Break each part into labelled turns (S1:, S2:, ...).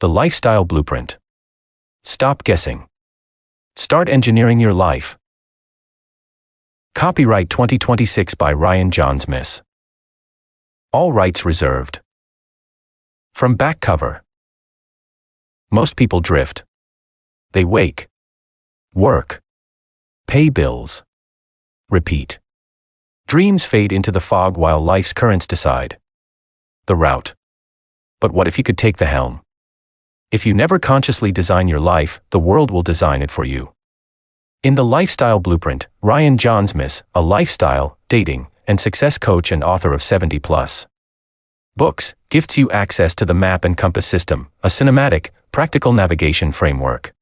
S1: The Lifestyle Blueprint. Stop guessing. Start engineering your life. Copyright 2026 by Jaunzemis. All rights reserved. From back cover. Most people drift. They wake, work, pay bills, repeat. Dreams fade into the fog while life's currents decide the route. But what if you could take the helm? If you never consciously design your life, the world will design it for you. In The Lifestyle Blueprint, Jaunzemis, a lifestyle, dating, and success coach and author of 70+ books, gifts you access to the map and compass system, a cinematic, practical navigation framework.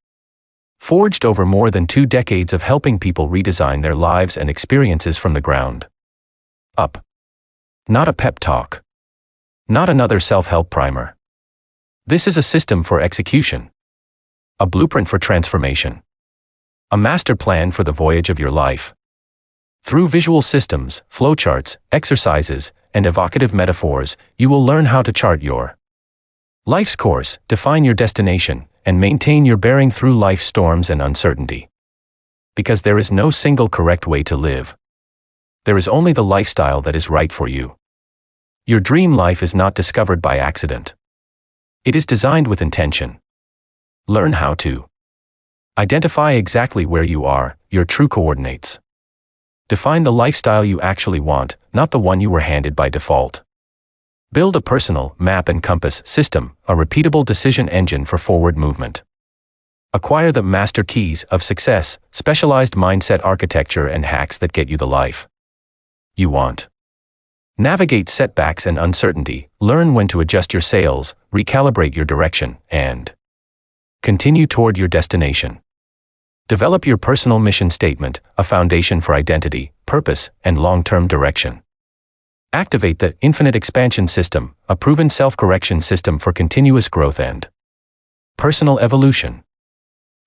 S1: Forged over more than 2 decades of helping people redesign their lives and experiences from the ground up. Not a pep talk. Not another self-help primer. This is a system for execution. A blueprint for transformation. A master plan for the voyage of your life. Through visual systems, flowcharts, exercises, and evocative metaphors, you will learn how to chart your life's course, define your destination, and maintain your bearing through life's storms and uncertainty. Because there is no single correct way to live. There is only the lifestyle that is right for you. Your dream life is not discovered by accident. It is designed with intention. Learn how to identify exactly where you are, your true coordinates. Define the lifestyle you actually want, not the one you were handed by default. Build a personal map and compass system, a repeatable decision engine for forward movement. Acquire the master keys of success, specialized mindset architecture and hacks that get you the life you want. Navigate setbacks and uncertainty, learn when to adjust your sails, recalibrate your direction, and continue toward your destination. Develop your personal mission statement, a foundation for identity, purpose, and long-term direction. Activate the Infinite Expansion System, a proven self-correction system for continuous growth and personal evolution.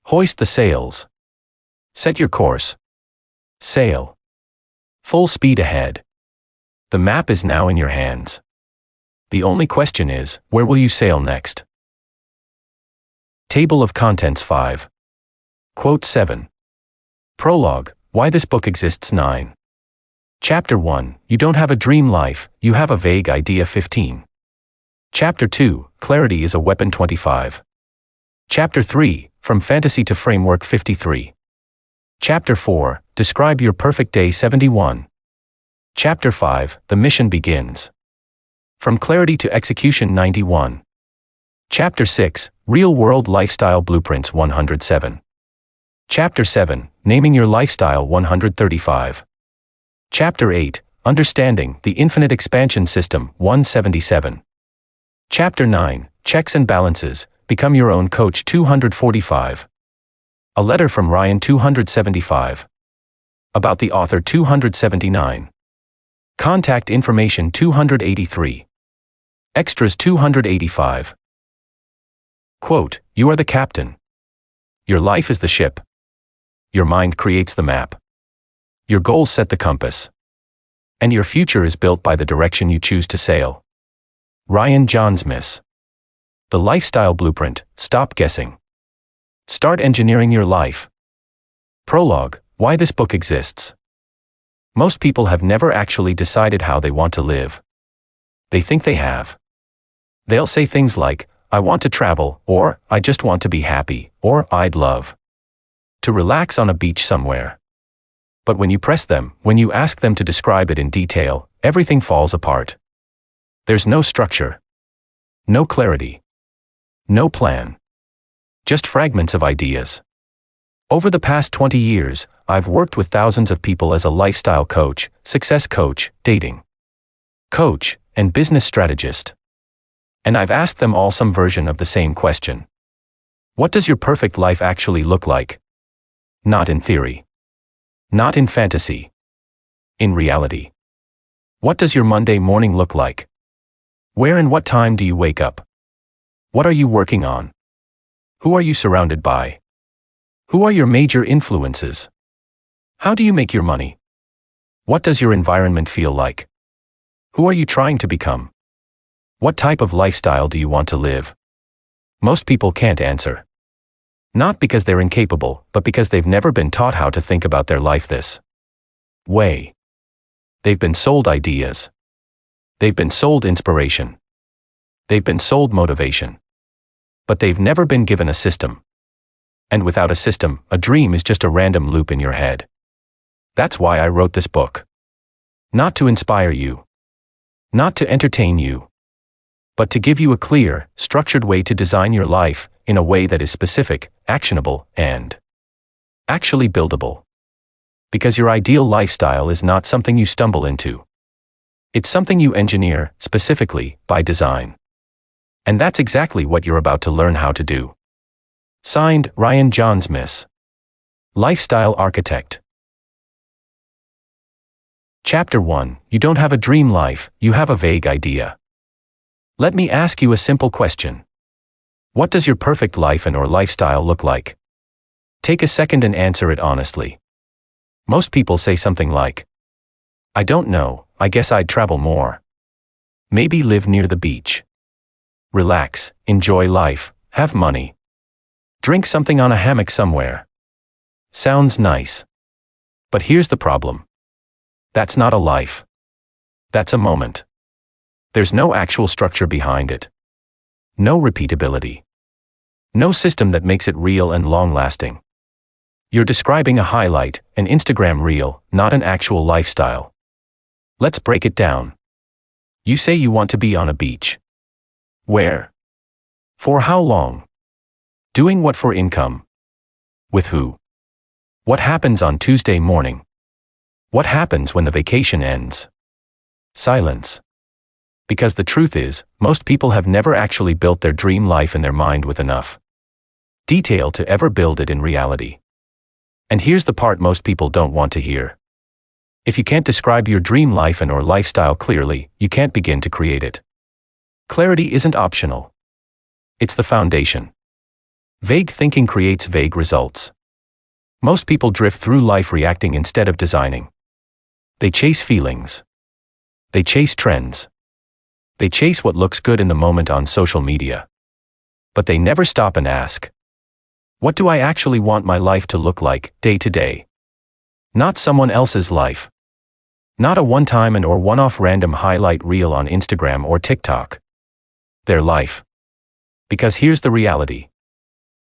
S1: Hoist the sails. Set your course. Sail. Full speed ahead. The map is now in your hands. The only question is, where will you sail next? Table of Contents 5. Quote 7. Prologue, Why This Book Exists 9. Chapter 1, You Don't Have a Dream Life, You Have a Vague Idea 15. Chapter 2, Clarity is a Weapon 25. Chapter 3, From Fantasy to Framework 53. Chapter 4, Describe Your Perfect Day 71. Chapter 5, The Mission Begins. From Clarity to Execution 91. Chapter 6, Real World Lifestyle Blueprints 107. Chapter 7, Naming Your Lifestyle 135. Chapter 8, Understanding the Infinite Expansion System 177. Chapter 9, Checks and Balances, Become Your Own Coach 245. A Letter from Ryan 275. About the Author 279. Contact Information 283. Extras 285. Quote, You are the captain. Your life is the ship. Your mind creates the map. Your goals set the compass. And your future is built by the direction you choose to sail. Jaunzemis. The Lifestyle Blueprint, Stop Guessing. Start engineering your life. Prologue, Why This Book Exists. Most people have never actually decided how they want to live. They think they have. They'll say things like, I want to travel, or I just want to be happy, or I'd love to relax on a beach somewhere. But when you press them, when you ask them to describe it in detail, everything falls apart. There's no structure. No clarity. No plan. Just fragments of ideas. Over the past 20 years, I've worked with thousands of people as a lifestyle coach, success coach, dating coach, and business strategist. And I've asked them all some version of the same question. What does your perfect life actually look like? Not in theory. Not in fantasy. In reality. What does your Monday morning look like? Where and what time do you wake up? What are you working on? Who are you surrounded by? Who are your major influences? How do you make your money? What does your environment feel like? Who are you trying to become? What type of lifestyle do you want to live? Most people can't answer. Not because they're incapable, but because they've never been taught how to think about their life this way. They've been sold ideas. They've been sold inspiration. They've been sold motivation. But they've never been given a system. And without a system, a dream is just a random loop in your head. That's why I wrote this book. Not to inspire you. Not to entertain you. But to give you a clear, structured way to design your life in a way that is specific, actionable, and actually buildable. Because your ideal lifestyle is not something you stumble into. It's something you engineer, specifically, by design. And that's exactly what you're about to learn how to do. Signed, Ryan Jaunzemis. Lifestyle Architect. Chapter 1. You don't have a dream life, you have a vague idea. Let me ask you a simple question. What does your perfect life and/or lifestyle look like? Take a second and answer it honestly. Most people say something like, I don't know, I guess I'd travel more. Maybe live near the beach. Relax, enjoy life, have money. Drink something on a hammock somewhere. Sounds nice. But here's the problem. That's not a life. That's a moment. There's no actual structure behind it. No repeatability. No system that makes it real and long-lasting. You're describing a highlight, an Instagram reel, not an actual lifestyle. Let's break it down. You say you want to be on a beach. Where? For how long? Doing what for income? With who? What happens on Tuesday morning? What happens when the vacation ends? Silence. Because the truth is, most people have never actually built their dream life in their mind with enough detail to ever build it in reality. And here's the part most people don't want to hear. If you can't describe your dream life and/or lifestyle clearly, you can't begin to create it. Clarity isn't optional. It's the foundation. Vague thinking creates vague results. Most people drift through life reacting instead of designing. They chase feelings. They chase trends. They chase what looks good in the moment on social media. But they never stop and ask, what do I actually want my life to look like, day to day? Not someone else's life. Not a one-time and/or one-off random highlight reel on Instagram or TikTok. Their life. Because here's the reality.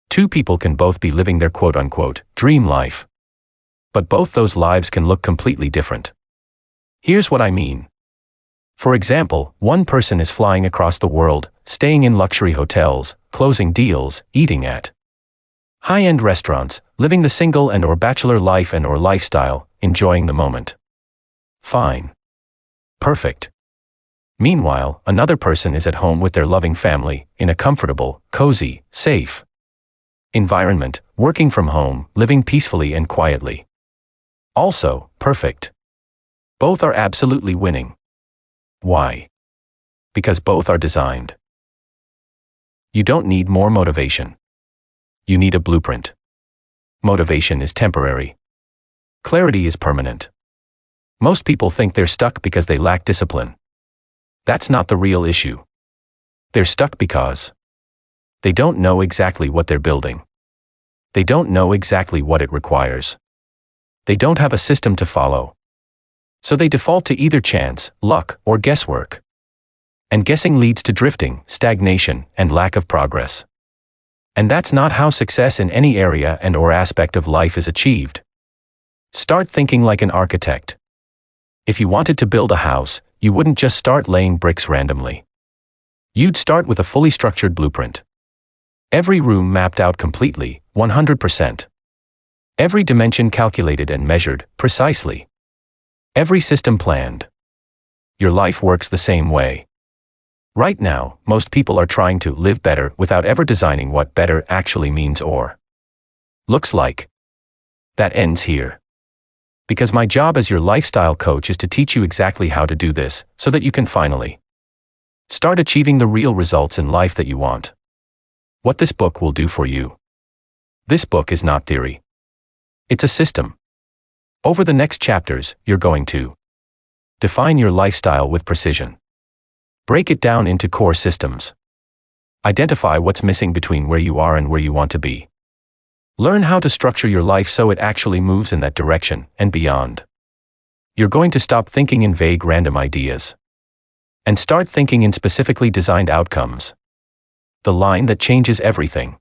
S1: Two people can both be living their quote-unquote dream life. But both those lives can look completely different. Here's what I mean. For example, one person is flying across the world, staying in luxury hotels, closing deals, eating at high-end restaurants, living the single and/or bachelor life and/or lifestyle, enjoying the moment. Fine. Perfect. Meanwhile, another person is at home with their loving family, in a comfortable, cozy, safe environment, working from home, living peacefully and quietly. Also, perfect. Both are absolutely winning. Why? Because both are designed. You don't need more motivation. You need a blueprint. Motivation is temporary. Clarity is permanent. Most people think they're stuck because they lack discipline. That's not the real issue. They're stuck because they don't know exactly what they're building. They don't know exactly what it requires. They don't have a system to follow. So they default to either chance, luck, or guesswork. And guessing leads to drifting, stagnation, and lack of progress. And that's not how success in any area and/or aspect of life is achieved. Start thinking like an architect. If you wanted to build a house, you wouldn't just start laying bricks randomly. You'd start with a fully structured blueprint. Every room mapped out completely, 100%. Every dimension calculated and measured, precisely. Every system planned. Your life works the same way. Right now, most people are trying to live better without ever designing what better actually means or looks like. That ends here. Because my job as your lifestyle coach is to teach you exactly how to do this, so that you can finally start achieving the real results in life that you want. What this book will do for you. This book is not theory. It's a system. Over the next chapters, you're going to define your lifestyle with precision. Break it down into core systems. Identify what's missing between where you are and where you want to be. Learn how to structure your life so it actually moves in that direction and beyond. You're going to stop thinking in vague random ideas and start thinking in specifically designed outcomes. The line that changes everything.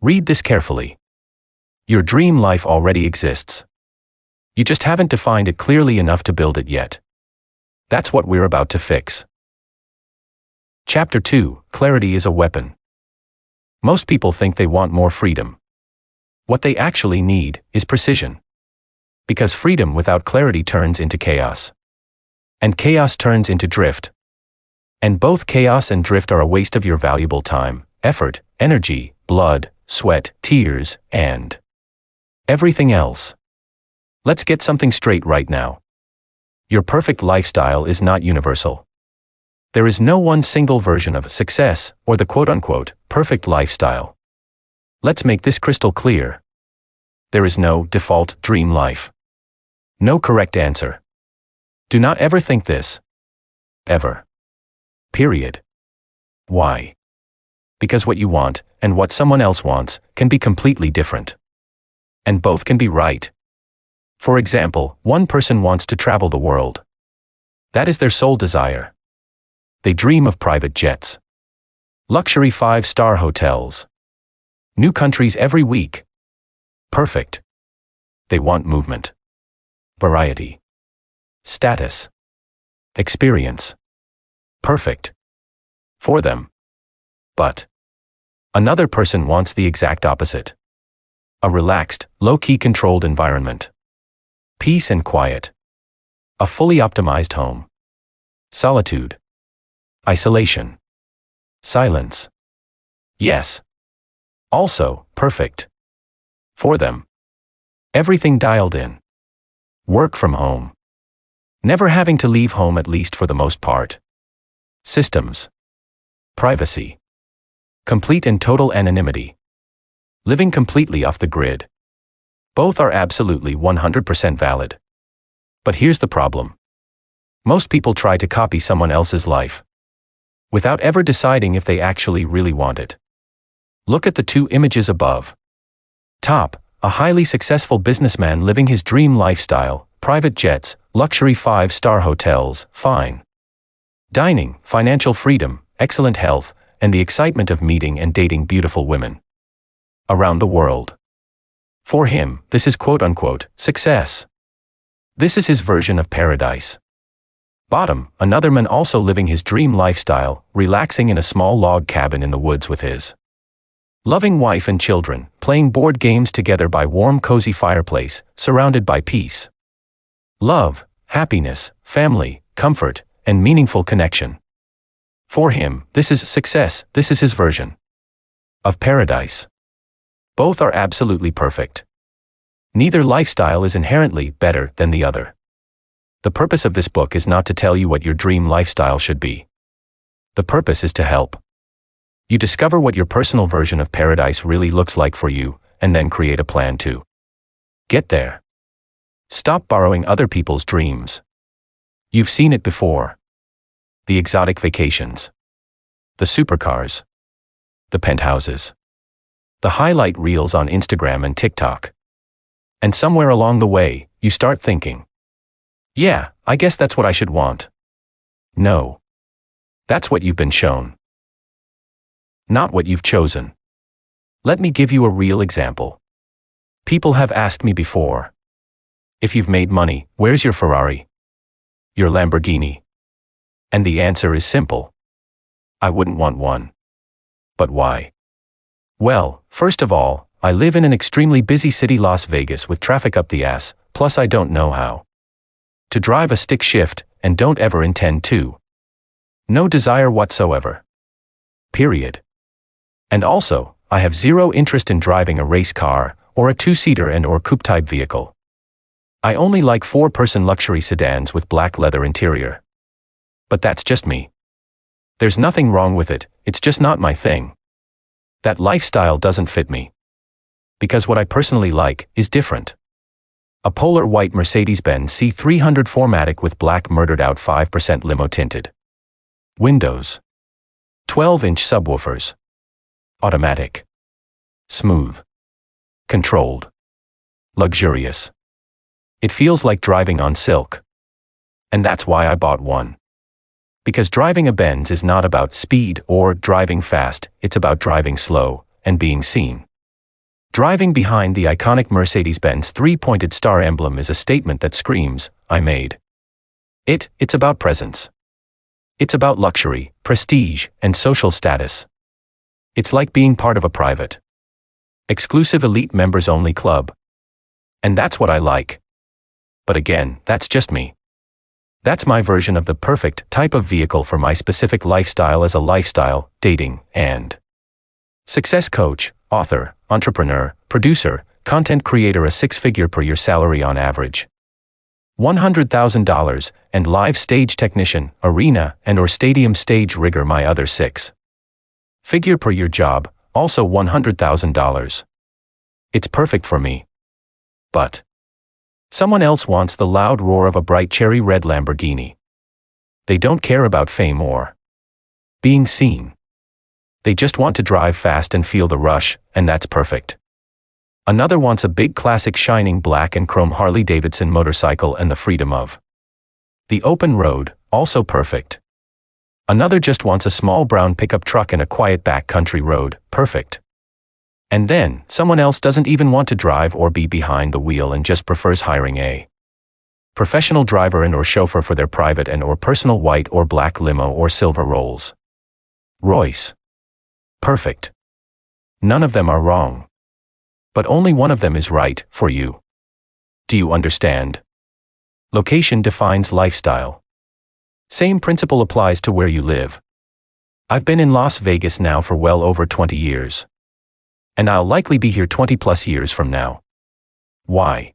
S1: Read this carefully. Your dream life already exists. You just haven't defined it clearly enough to build it yet. That's what we're about to fix. Chapter 2: Clarity is a weapon. Most people think they want more freedom. What they actually need is precision. Because freedom without clarity turns into chaos. And chaos turns into drift. And both chaos and drift are a waste of your valuable time, effort, energy, blood, sweat, tears, and everything else. Let's get something straight right now. Your perfect lifestyle is not universal. There is no one single version of success or the quote-unquote perfect lifestyle. Let's make this crystal clear. There is no default dream life. No correct answer. Do not ever think this. Ever. Period. Why? Because what you want and what someone else wants can be completely different. And both can be right. For example, one person wants to travel the world. That is their sole desire. They dream of private jets, luxury 5-star hotels, new countries every week. Perfect. They want movement, variety, status, experience. Perfect. For them. But another person wants the exact opposite. A relaxed, low-key controlled environment. Peace and quiet. A fully optimized home. Solitude. Isolation. Silence. Yes. Also, perfect. For them. Everything dialed in. Work from home. Never having to leave home, at least for the most part. Systems. Privacy. Complete and total anonymity. Living completely off the grid. Both are absolutely 100% valid. But here's the problem. Most people try to copy someone else's life without ever deciding if they actually really want it. Look at the two images above. Top, a highly successful businessman living his dream lifestyle, private jets, luxury 5-star hotels, fine dining, financial freedom, excellent health, and the excitement of meeting and dating beautiful women around the world. For him, this is quote-unquote success. This is his version of paradise. Bottom, another man also living his dream lifestyle, relaxing in a small log cabin in the woods with his loving wife and children, playing board games together by warm cozy fireplace, surrounded by peace, love, happiness, family, comfort, and meaningful connection. For him, this is success. This is his version of paradise. Both are absolutely perfect. Neither lifestyle is inherently better than the other. The purpose of this book is not to tell you what your dream lifestyle should be. The purpose is to help you discover what your personal version of paradise really looks like for you, and then create a plan to get there. Stop borrowing other people's dreams. You've seen it before. The exotic vacations, the supercars, the penthouses, the highlight reels on Instagram and TikTok. And somewhere along the way, you start thinking, yeah, I guess that's what I should want. No. That's what you've been shown. Not what you've chosen. Let me give you a real example. People have asked me before, if you've made money, where's your Ferrari? Your Lamborghini? And the answer is simple. I wouldn't want one. But why? Well, first of all, I live in an extremely busy city, Las Vegas, with traffic up the ass, plus I don't know how to drive a stick shift, and don't ever intend to. No desire whatsoever. Period. And also, I have zero interest in driving a race car, or a 2-seater and/or coupe-type vehicle. I only like 4-person luxury sedans with black leather interior. But that's just me. There's nothing wrong with it, it's just not my thing. That lifestyle doesn't fit me. Because what I personally like is different. A polar white Mercedes-Benz C300 4MATIC with black murdered out 5% limo tinted windows. 12-inch subwoofers. Automatic. Smooth. Controlled. Luxurious. It feels like driving on silk. And that's why I bought one. Because driving a Benz is not about speed or driving fast, it's about driving slow and being seen. Driving behind the iconic Mercedes-Benz three-pointed star emblem is a statement that screams, I made it. It's about presence. It's about luxury, prestige, and social status. It's like being part of a private, exclusive elite members-only club. And that's what I like. But again, that's just me. That's my version of the perfect type of vehicle for my specific lifestyle as a lifestyle, dating, and success coach, author, entrepreneur, producer, content creator, a six-figure per year salary on average. $100,000, and live stage technician, arena, and/or stadium stage rigger, my other six-figure per year job, also $100,000. It's perfect for me. But someone else wants the loud roar of a bright cherry red Lamborghini. They don't care about fame or being seen. They just want to drive fast and feel the rush, and that's perfect. Another wants a big classic shining black and chrome Harley-Davidson motorcycle and the freedom of the open road, also perfect. Another just wants a small brown pickup truck and a quiet backcountry road, perfect. And then, someone else doesn't even want to drive or be behind the wheel and just prefers hiring a professional driver and/or chauffeur for their private and/or personal white or black limo or silver Rolls Royce. Perfect. None of them are wrong. But only one of them is right for you. Do you understand? Location defines lifestyle. Same principle applies to where you live. I've been in Las Vegas now for well over 20 years. And I'll likely be here 20 plus years from now. Why?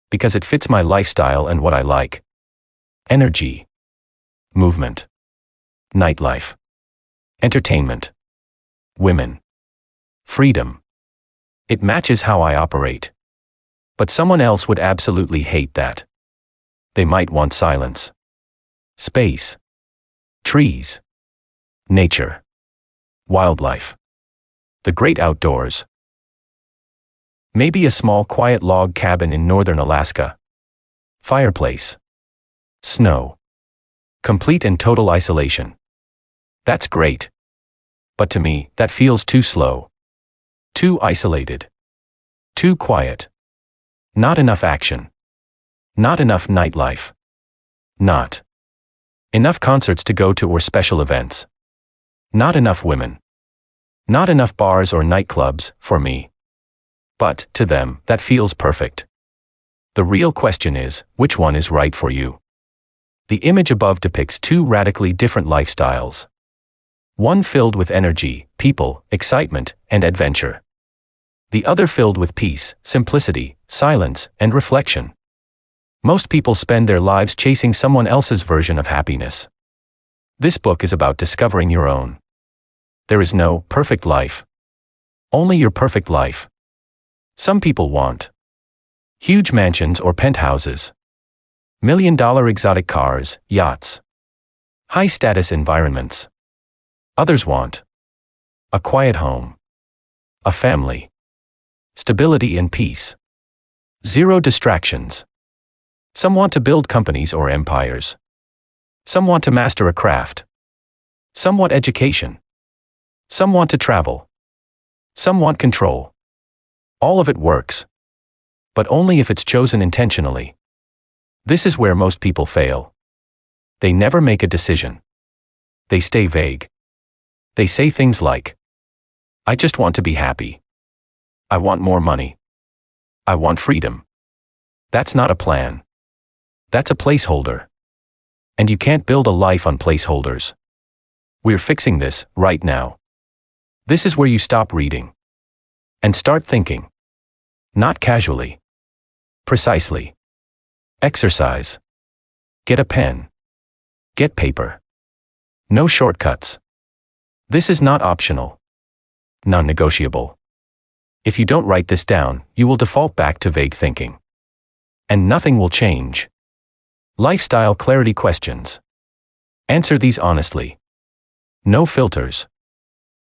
S1: Because it fits my lifestyle and what I like. Energy. Movement. Nightlife. Entertainment. Women. Freedom. It matches how I operate. But someone else would absolutely hate that. They might want silence. Space. Trees. Nature. Wildlife. The great outdoors. Maybe a small quiet log cabin in northern Alaska. Fireplace. Snow. Complete and total isolation. That's great. But to me, that feels too slow. Too isolated. Too quiet. Not enough action. Not enough nightlife. Not enough concerts to go to or special events. Not enough women. Not enough bars or nightclubs, for me. But, to them, that feels perfect. The real question is, which one is right for you? The image above depicts two radically different lifestyles. One filled with energy, people, excitement, and adventure. The other filled with peace, simplicity, silence, and reflection. Most people spend their lives chasing someone else's version of happiness. This book is about discovering your own. There is no perfect life. Only your perfect life. Some people want huge mansions or penthouses, million-dollar exotic cars, yachts, high-status environments. Others want a quiet home, a family, stability and peace, zero distractions. Some want to build companies or empires. Some want to master a craft. Some want education. Some want to travel. Some want control. All of it works. But only if it's chosen intentionally. This is where most people fail. They never make a decision. They stay vague. They say things like, I just want to be happy. I want more money. I want freedom. That's not a plan. That's a placeholder. And you can't build a life on placeholders. We're fixing this right now. This is where you stop reading and start thinking. Not casually. Precisely. Exercise. Get a pen. Get paper. No shortcuts. This is not optional. Non-negotiable. If you don't write this down, you will default back to vague thinking. And nothing will change. Lifestyle clarity questions. Answer these honestly. No filters.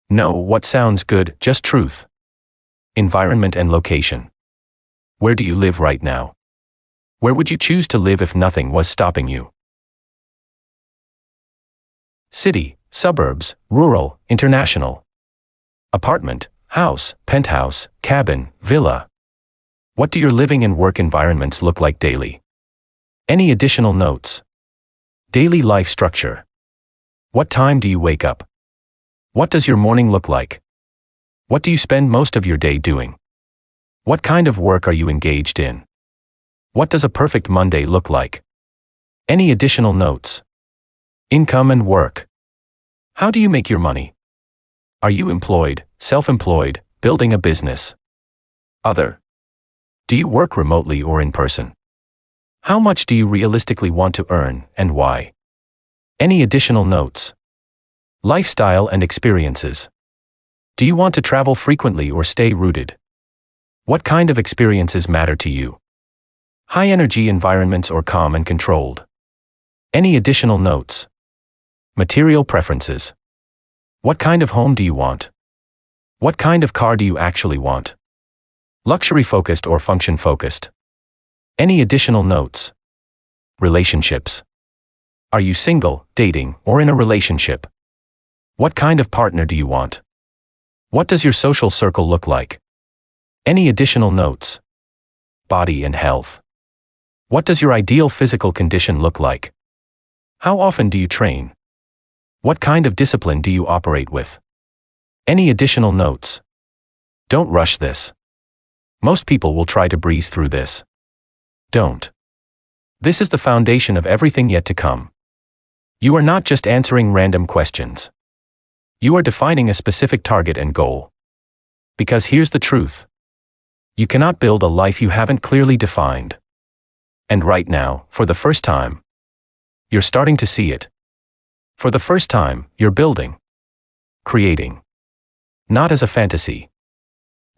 S1: No what sounds good, just truth. Environment and location. Where do you live right now? Where would you choose to live if nothing was stopping you? City, suburbs, rural, international. Apartment, house, penthouse, cabin, villa. What do your living and work environments look like daily? Any additional notes? Daily life structure. What time do you wake up? What does your morning look like? What do you spend most of your day doing? What kind of work are you engaged in? What does a perfect Monday look like? Any additional notes? Income and work. How do you make your money? Are you employed, self-employed, building a business? Other. Do you work remotely or in person? How much do you realistically want to earn, and why? Any additional notes? Lifestyle and experiences. Do you want to travel frequently or stay rooted? What kind of experiences matter to you? High-energy environments or calm and controlled? Any additional notes? Material preferences. What kind of home do you want? What kind of car do you actually want? Luxury-focused or function-focused? Any additional notes? Relationships. Are you single, dating, or in a relationship? What kind of partner do you want? What does your social circle look like? Any additional notes? Body and health. What does your ideal physical condition look like? How often do you train? What kind of discipline do you operate with? Any additional notes? Don't rush this. Most people will try to breeze through this. Don't. This is the foundation of everything yet to come. You are not just answering random questions. You are defining a specific target and goal. Because here's the truth. You cannot build a life you haven't clearly defined. And right now, for the first time, you're starting to see it. For the first time, you're building. Creating. Not as a fantasy.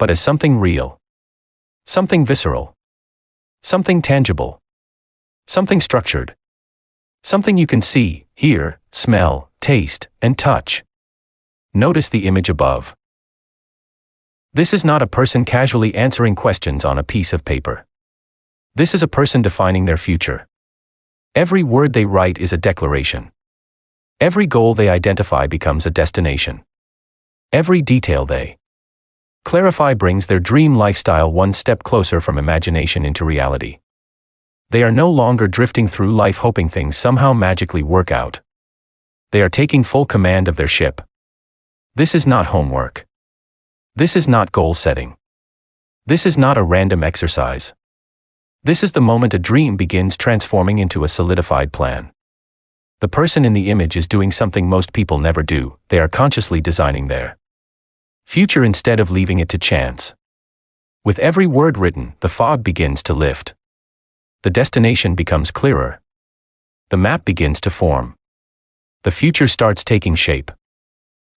S1: But as something real. Something visceral. Something tangible. Something structured. Something you can see, hear, smell, taste, and touch. Notice the image above. This is not a person casually answering questions on a piece of paper. This is a person defining their future. Every word they write is a declaration. Every goal they identify becomes a destination. Every detail they clarify brings their dream lifestyle one step closer from imagination into reality. They are no longer drifting through life hoping things somehow magically work out. They are taking full command of their ship. This is not homework. This is not goal setting. This is not a random exercise. This is the moment a dream begins transforming into a solidified plan. The person in the image is doing something most people never do. They are consciously designing their future instead of leaving it to chance. With every word written, the fog begins to lift. The destination becomes clearer. The map begins to form. The future starts taking shape.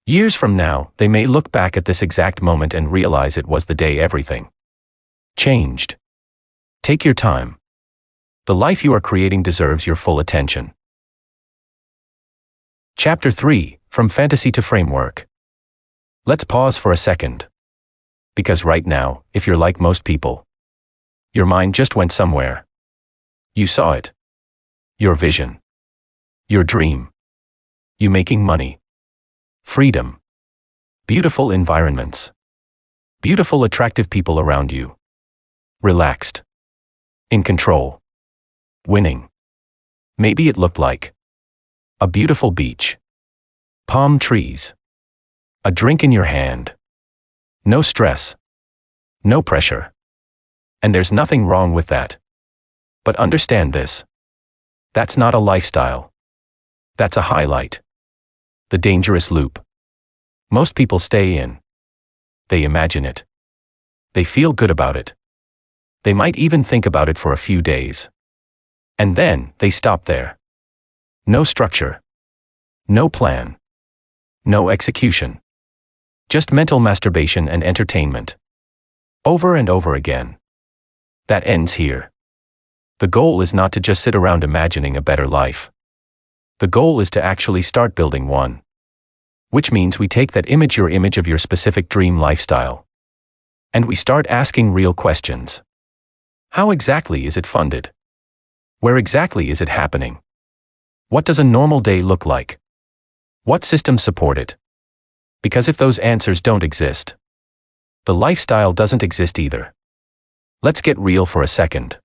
S1: Years from now, they may look back at this exact moment and realize it was the day everything changed. Take your time. The life you are creating deserves your full attention. Chapter 3, From Fantasy to Framework. Let's pause for a second. Because right now, if you're like most people, your mind just went somewhere. You saw it. Your vision. Your dream. You making money. Freedom. Beautiful environments. Beautiful attractive people around you. Relaxed. In control. Winning. Maybe it looked like a beautiful beach. Palm trees. A drink in your hand. No stress. No pressure. And there's nothing wrong with that. But understand this. That's not a lifestyle. That's a highlight. The dangerous loop. Most people stay in. They imagine it. They feel good about it. They might even think about it for a few days. And then, they stop there. No structure. No plan. No execution. Just mental masturbation and entertainment. Over and over again. That ends here. The goal is not to just sit around imagining a better life. The goal is to actually start building one. Which means we take that image, your image of your specific dream lifestyle, and we start asking real questions. How exactly is it funded? Where exactly is it happening? What does a normal day look like? What systems support it? Because if those answers don't exist, the lifestyle doesn't exist either. Let's get real for a second.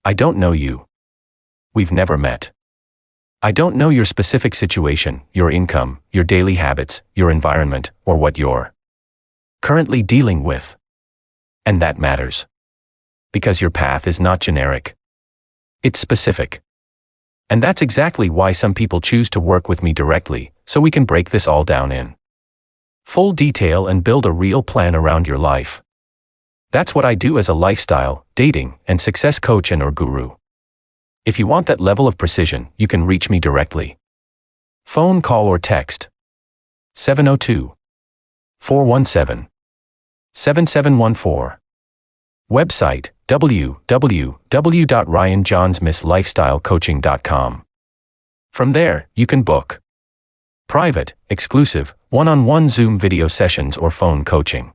S1: I don't know you. We've never met. I don't know your specific situation, your income, your daily habits, your environment, or what you're currently dealing with. And that matters. Because your path is not generic. It's specific. And that's exactly why some people choose to work with me directly, so we can break this all down in full detail and build a real plan around your life. That's what I do as a lifestyle, dating, and success coach and/or guru. If you want that level of precision, you can reach me directly. Phone call or text 702-417-7714. Website www.ryanjaunzemisLifestyleCoaching.com. From there, you can book private, exclusive, one-on-one Zoom video sessions or phone coaching.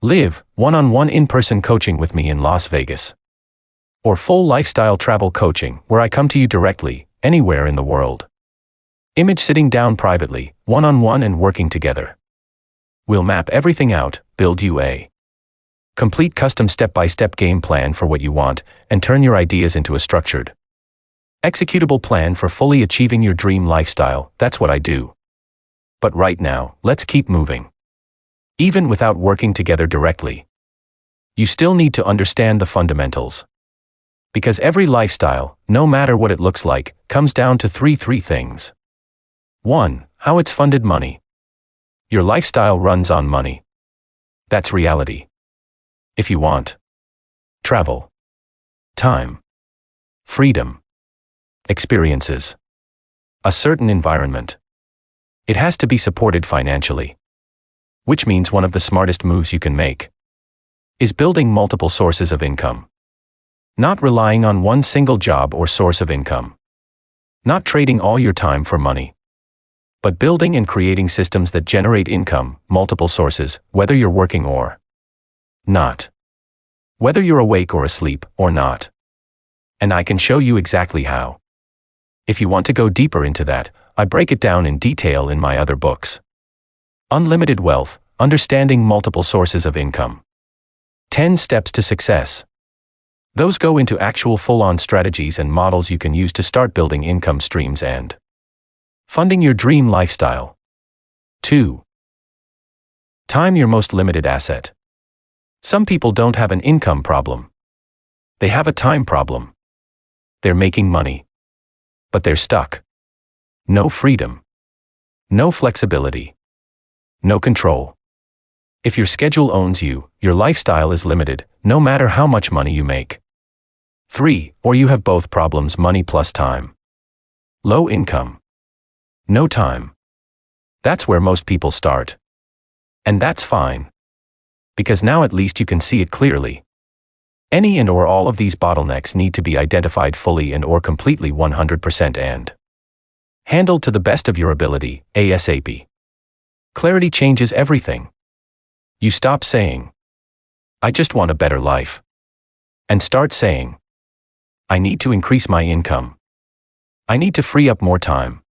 S1: Live one-on-one in-person coaching with me in Las Vegas. Or full lifestyle travel coaching where I come to you directly, anywhere in the world. Image sitting down privately, one-on-one and working together. We'll map everything out, build you a complete custom step-by-step game plan for what you want, and turn your ideas into a structured, executable plan for fully achieving your dream lifestyle. That's what I do. But right now, let's keep moving. Even without working together directly, you still need to understand the fundamentals. Because every lifestyle, no matter what it looks like, comes down to three things. 1. How it's funded. Money. Your lifestyle runs on money. That's reality. If you want travel, time, freedom, experiences, a certain environment, it has to be supported financially. Which means one of the smartest moves you can make is building multiple sources of income. Not relying on one single job or source of income. Not trading all your time for money. But building and creating systems that generate income, multiple sources, whether you're working or not. Whether you're awake or asleep, or not. And I can show you exactly how. If you want to go deeper into that, I break it down in detail in my other books. Unlimited Wealth, Understanding Multiple Sources of Income. 10 Steps to Success. Those go into actual full-on strategies and models you can use to start building income streams and funding your dream lifestyle. 2. Time, your most limited asset. Some people don't have an income problem. They have a time problem. They're making money, but they're stuck. No freedom. No flexibility. No control. If your schedule owns you, your lifestyle is limited, no matter how much money you make. 3. Or you have both problems, money plus time. Low income. No time. That's where most people start. And that's fine. Because now at least you can see it clearly. Any and or all of these bottlenecks need to be identified fully and or completely 100% and handled to the best of your ability, ASAP. Clarity changes everything. You stop saying, I just want a better life. And start saying, I need to increase my income. I need to free up more time.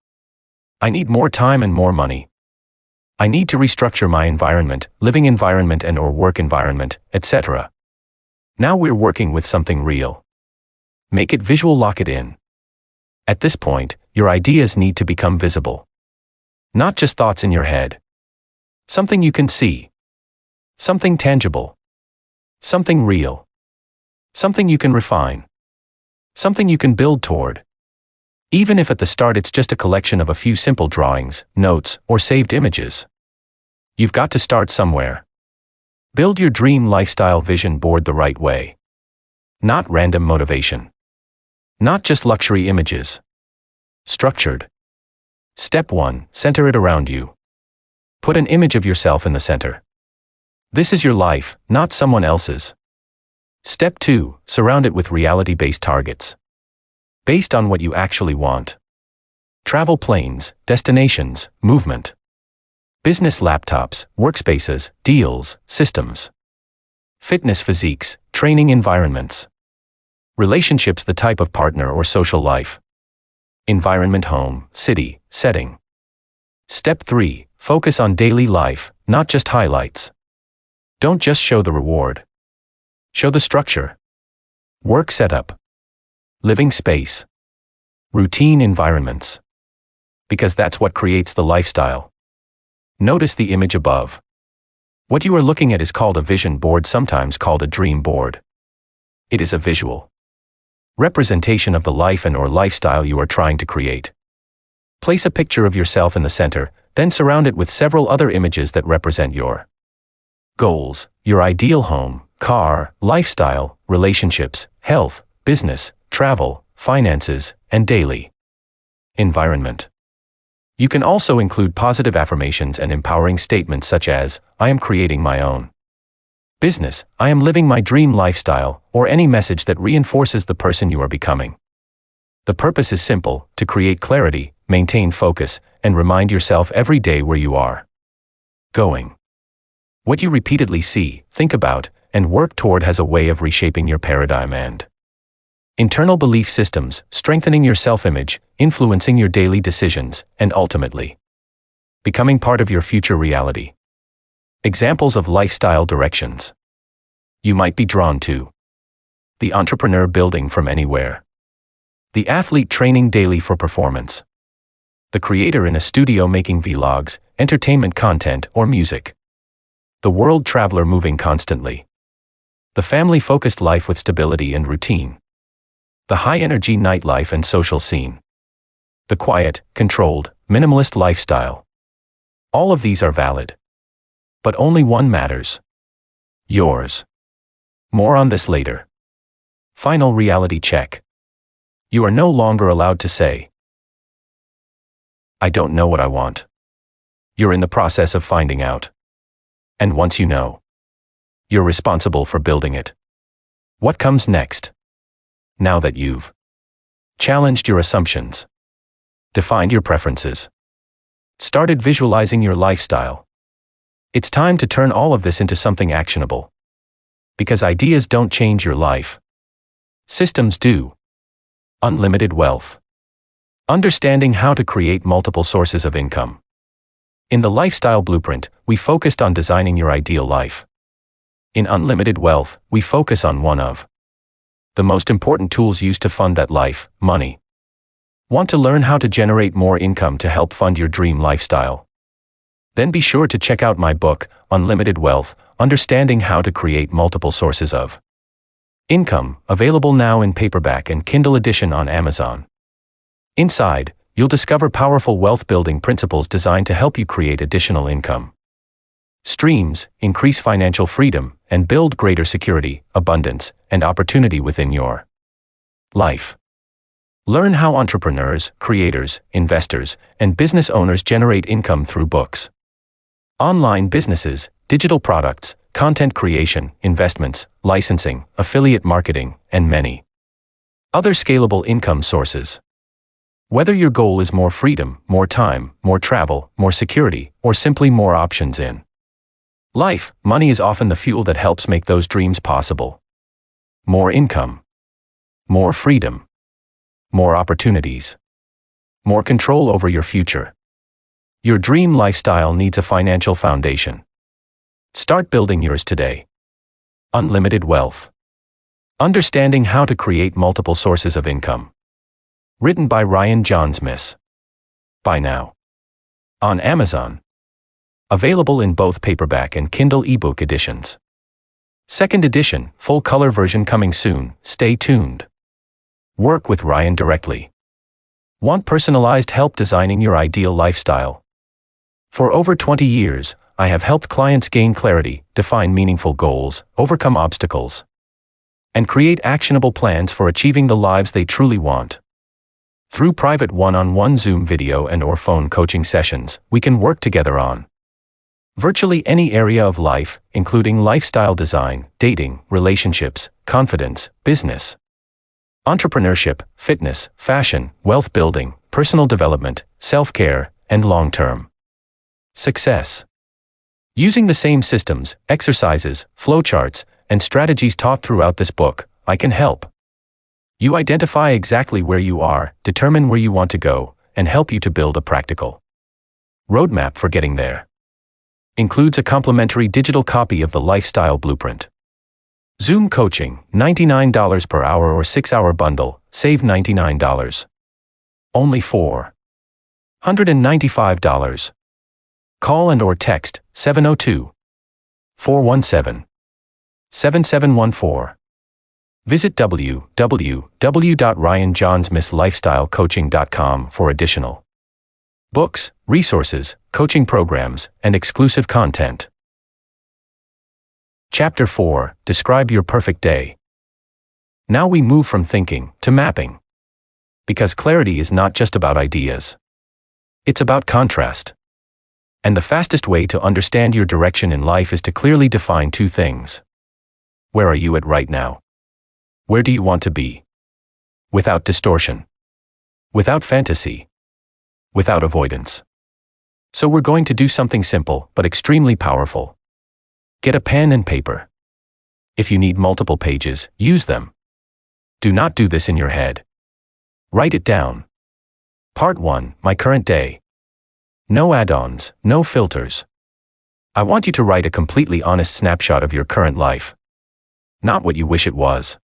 S1: I need more time and more money. I need to restructure my environment, living environment and or work environment, etc. Now we're working with something real. Make it visual, lock it in. At this point, your ideas need to become visible. Not just thoughts in your head. Something you can see. Something tangible. Something real. Something you can refine. Something you can build toward. Even if at the start it's just a collection of a few simple drawings, notes, or saved images. You've got to start somewhere. Build your dream lifestyle vision board the right way. Not random motivation. Not just luxury images. Structured. Step 1, center it around you. Put an image of yourself in the center. This is your life, not someone else's. Step 2, surround it with reality-based targets. Based on what you actually want. Travel, planes, destinations, movement. Business laptops, workspaces, deals, systems. Fitness physiques, training environments. Relationships, the type of partner or social life. Environment, home, city, setting. Step 3. Focus on daily life, not just highlights. Don't just show the reward. Show the structure. Work setup. Living space. Routine environments. Because that's what creates the lifestyle. Notice the image above. What you are looking at is called a vision board, sometimes called a dream board. It is a visual representation of the life and/or lifestyle you are trying to create. Place a picture of yourself in the center, then surround it with several other images that represent your goals, your ideal home, car, lifestyle, relationships, health, business, travel, finances, and daily environment. You can also include positive affirmations and empowering statements such as, "I am creating my own business, I am living my dream lifestyle," or any message that reinforces the person you are becoming. The purpose is simple: to create clarity, maintain focus, and remind yourself every day where you are going. What you repeatedly see, think about, and work toward has a way of reshaping your paradigm and internal belief systems, strengthening your self-image, influencing your daily decisions, and ultimately becoming part of your future reality. Examples of lifestyle directions you might be drawn to: the entrepreneur building from anywhere, the athlete training daily for performance, the creator in a studio making vlogs, entertainment content, or music, the world traveler moving constantly, the family-focused life with stability and routine, the high-energy nightlife and social scene, the quiet, controlled, minimalist lifestyle. All of these are valid. But only one matters: yours. More on this later. Final reality check. You are no longer allowed to say, "I don't know what I want." You're in the process of finding out. And once you know, you're responsible for building it. What comes next? Now that you've challenged your assumptions, defined your preferences, started visualizing your lifestyle, it's time to turn all of this into something actionable. Because ideas don't change your life. Systems do. Unlimited wealth. Understanding how to create multiple sources of income. In the Lifestyle Blueprint, we focused on designing your ideal life. In Unlimited Wealth, we focus on one of the most important tools used to fund that life: money. Want to learn how to generate more income to help fund your dream lifestyle? Then be sure to check out my book, Unlimited Wealth, Understanding How to Create Multiple Sources of Income, available now in paperback and Kindle edition on Amazon. Inside, you'll discover powerful wealth-building principles designed to help you create additional income streams, increase financial freedom, and build greater security, abundance, and opportunity within your life. Learn how entrepreneurs, creators, investors, and business owners generate income through books, online businesses, digital products, content creation, investments, licensing, affiliate marketing, and many other scalable income sources. Whether your goal is more freedom, more time, more travel, more security, or simply more options in life, money is often the fuel that helps make those dreams possible. More income, more freedom, more opportunities, more control over your future. Your dream lifestyle needs a financial foundation. Start building yours today. Unlimited Wealth. Understanding how to create multiple sources of income. Written by Jaunzemis. Buy now. On Amazon. Available in both paperback and Kindle ebook editions. Second edition, full color version coming soon. Stay tuned. Work with Ryan directly. Want personalized help designing your ideal lifestyle? For over 20 years, I have helped clients gain clarity, define meaningful goals, overcome obstacles, and create actionable plans for achieving the lives they truly want. Through private one-on-one Zoom video and/or phone coaching sessions, we can work together on virtually any area of life, including lifestyle design, dating, relationships, confidence, business, entrepreneurship, fitness, fashion, wealth building, personal development, self-care, and long-term Success. Using the same systems, exercises, flowcharts, and strategies taught throughout this book, I can help you identify exactly where you are, determine where you want to go, and help you to build a practical roadmap for getting there. Includes a complimentary digital copy of the Lifestyle Blueprint. Zoom coaching, $99 per hour or 6-hour bundle, save $99. Only $495. Call and/or text 702-417-7714. Visit www.ryanjaunzemislifestylecoaching.com for additional books, resources, coaching programs, and exclusive content. Chapter 4. Describe your perfect day. Now we move from thinking to mapping. Because clarity is not just about ideas. It's about contrast. And the fastest way to understand your direction in life is to clearly define two things. Where are you at right now? Where do you want to be? Without distortion. Without fantasy. Without avoidance. So we're going to do something simple but extremely powerful. Get a pen and paper. If you need multiple pages, use them. Do not do this in your head. Write it down. Part 1. My current day. No add-ons, no filters. I want you to write a completely honest snapshot of your current life. Not what you wish it was.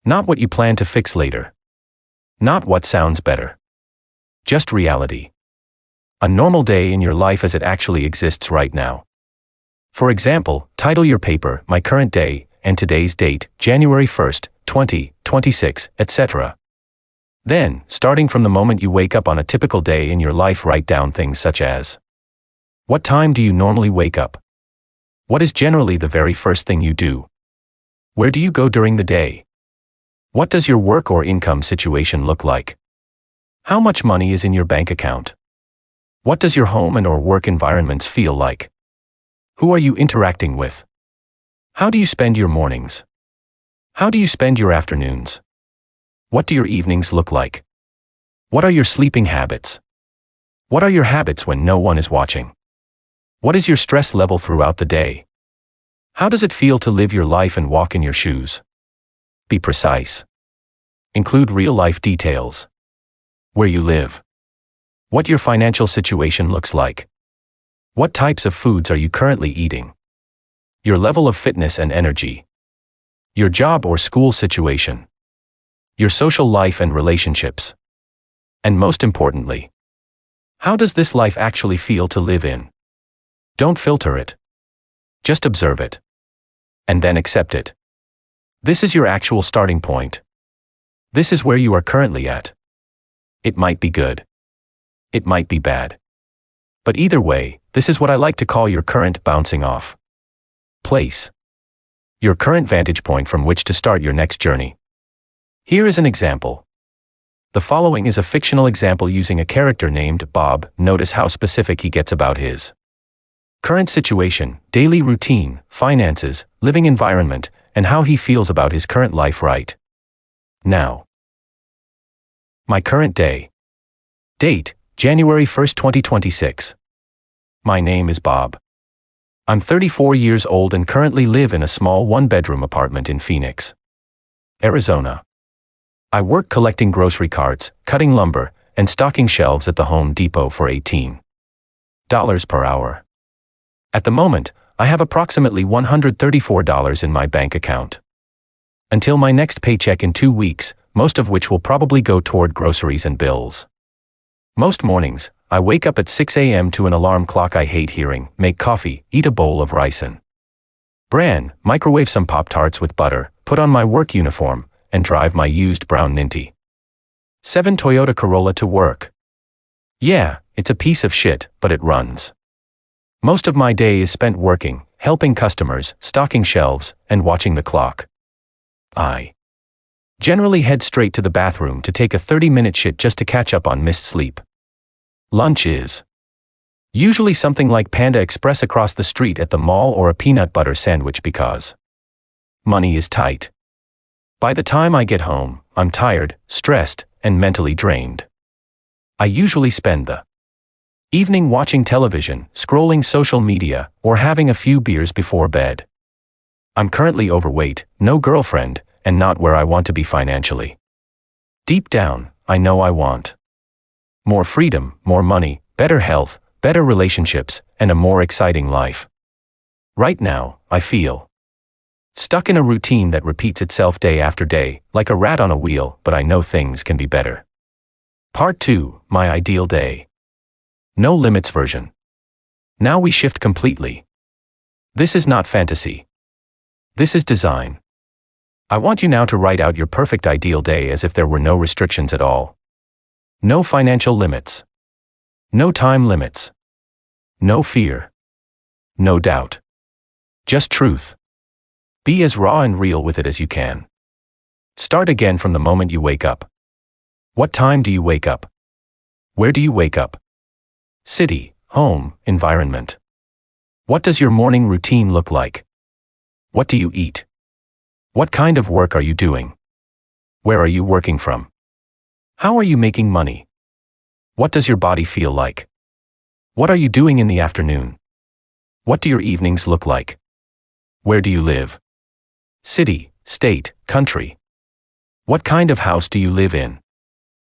S1: Not what you plan to fix later. Not what sounds better. Just reality. A normal day in your life as it actually exists right now. For example, title your paper, My Current Day, and today's date, January 1st, 2026, etc. Then, starting from the moment you wake up on a typical day in your life, write down things such as: what time do you normally wake up? What is generally the very first thing you do? Where do you go during the day? What does your work or income situation look like? How much money is in your bank account? What does your home and/or work environments feel like? Who are you interacting with? How do you spend your mornings? How do you spend your afternoons? What do your evenings look like? What are your sleeping habits? What are your habits when no one is watching? What is your stress level throughout the day? How does it feel to live your life and walk in your shoes? Be precise. Include real-life details. Where you live. What your financial situation looks like. What types of foods are you currently eating? Your level of fitness and energy. Your job or school situation. Your social life and relationships. And most importantly, how does this life actually feel to live in? Don't filter it. Just observe it. And then accept it. This is your actual starting point. This is where you are currently at. It might be good. It might be bad. But either way, this is what I like to call your current bouncing off place. Your current vantage point from which to start your next journey. Here is an example. The following is a fictional example using a character named Bob. Notice how specific he gets about his current situation, daily routine, finances, living environment, and how he feels about his current life right now. My current day. Date, January 1st, 2026. My name is Bob. I'm 34 years old and currently live in a small one-bedroom apartment in Phoenix, Arizona. I work collecting grocery carts, cutting lumber, and stocking shelves at the Home Depot for $18 per hour. At the moment, I have approximately $134 in my bank account. Until my next paycheck in 2 weeks, most of which will probably go toward groceries and bills. Most mornings, I wake up at 6 a.m. to an alarm clock I hate hearing, make coffee, eat a bowl of rice and bran, microwave some Pop-Tarts with butter, put on my work uniform, and drive my used brown 97 Toyota Corolla to work. Yeah, it's a piece of shit, but it runs. Most of my day is spent working, helping customers, stocking shelves, and watching the clock. I generally head straight to the bathroom to take a 30-minute shit just to catch up on missed sleep. Lunch is usually something like Panda Express across the street at the mall or a peanut butter sandwich because money is tight. By the time I get home, I'm tired, stressed, and mentally drained. I usually spend the Evening watching television, scrolling social media, or having a few beers before bed. I'm currently overweight, no girlfriend, and not where I want to be financially. Deep down, I know I want more freedom, more money, better health, better relationships, and a more exciting life. Right now, I feel stuck in a routine that repeats itself day after day, like a rat on a wheel, but I know things can be better. Part 2, My Ideal Day. No limits version. Now we shift completely. This is not fantasy. This is design. I want you now to write out your perfect ideal day as if there were no restrictions at all. No financial limits. No time limits. No fear. No doubt. Just truth. Be as raw and real with it as you can. Start again from the moment you wake up. What time do you wake up? Where do you wake up? City, home, environment. What does your morning routine look like? What do you eat? What kind of work are you doing? Where are you working from? How are you making money? What does your body feel like? What are you doing in the afternoon? What do your evenings look like? Where do you live? City, state, country. What kind of house do you live in?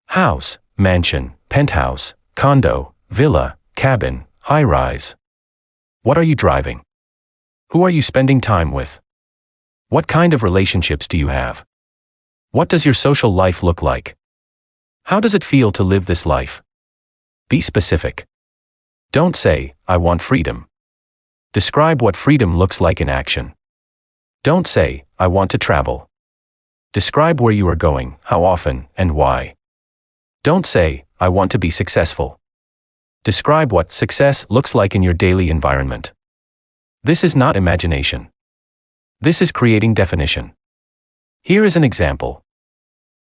S1: House, mansion, penthouse, condo, villa, cabin, high-rise. What are you driving? Who are you spending time with? What kind of relationships do you have? What does your social life look like? How does it feel to live this life? Be specific. Don't say, I want freedom. Describe what freedom looks like in action. Don't say, I want to travel. Describe where you are going, how often, and why. Don't say, I want to be successful. Describe what success looks like in your daily environment. This is not imagination. This is creating definition. Here is an example.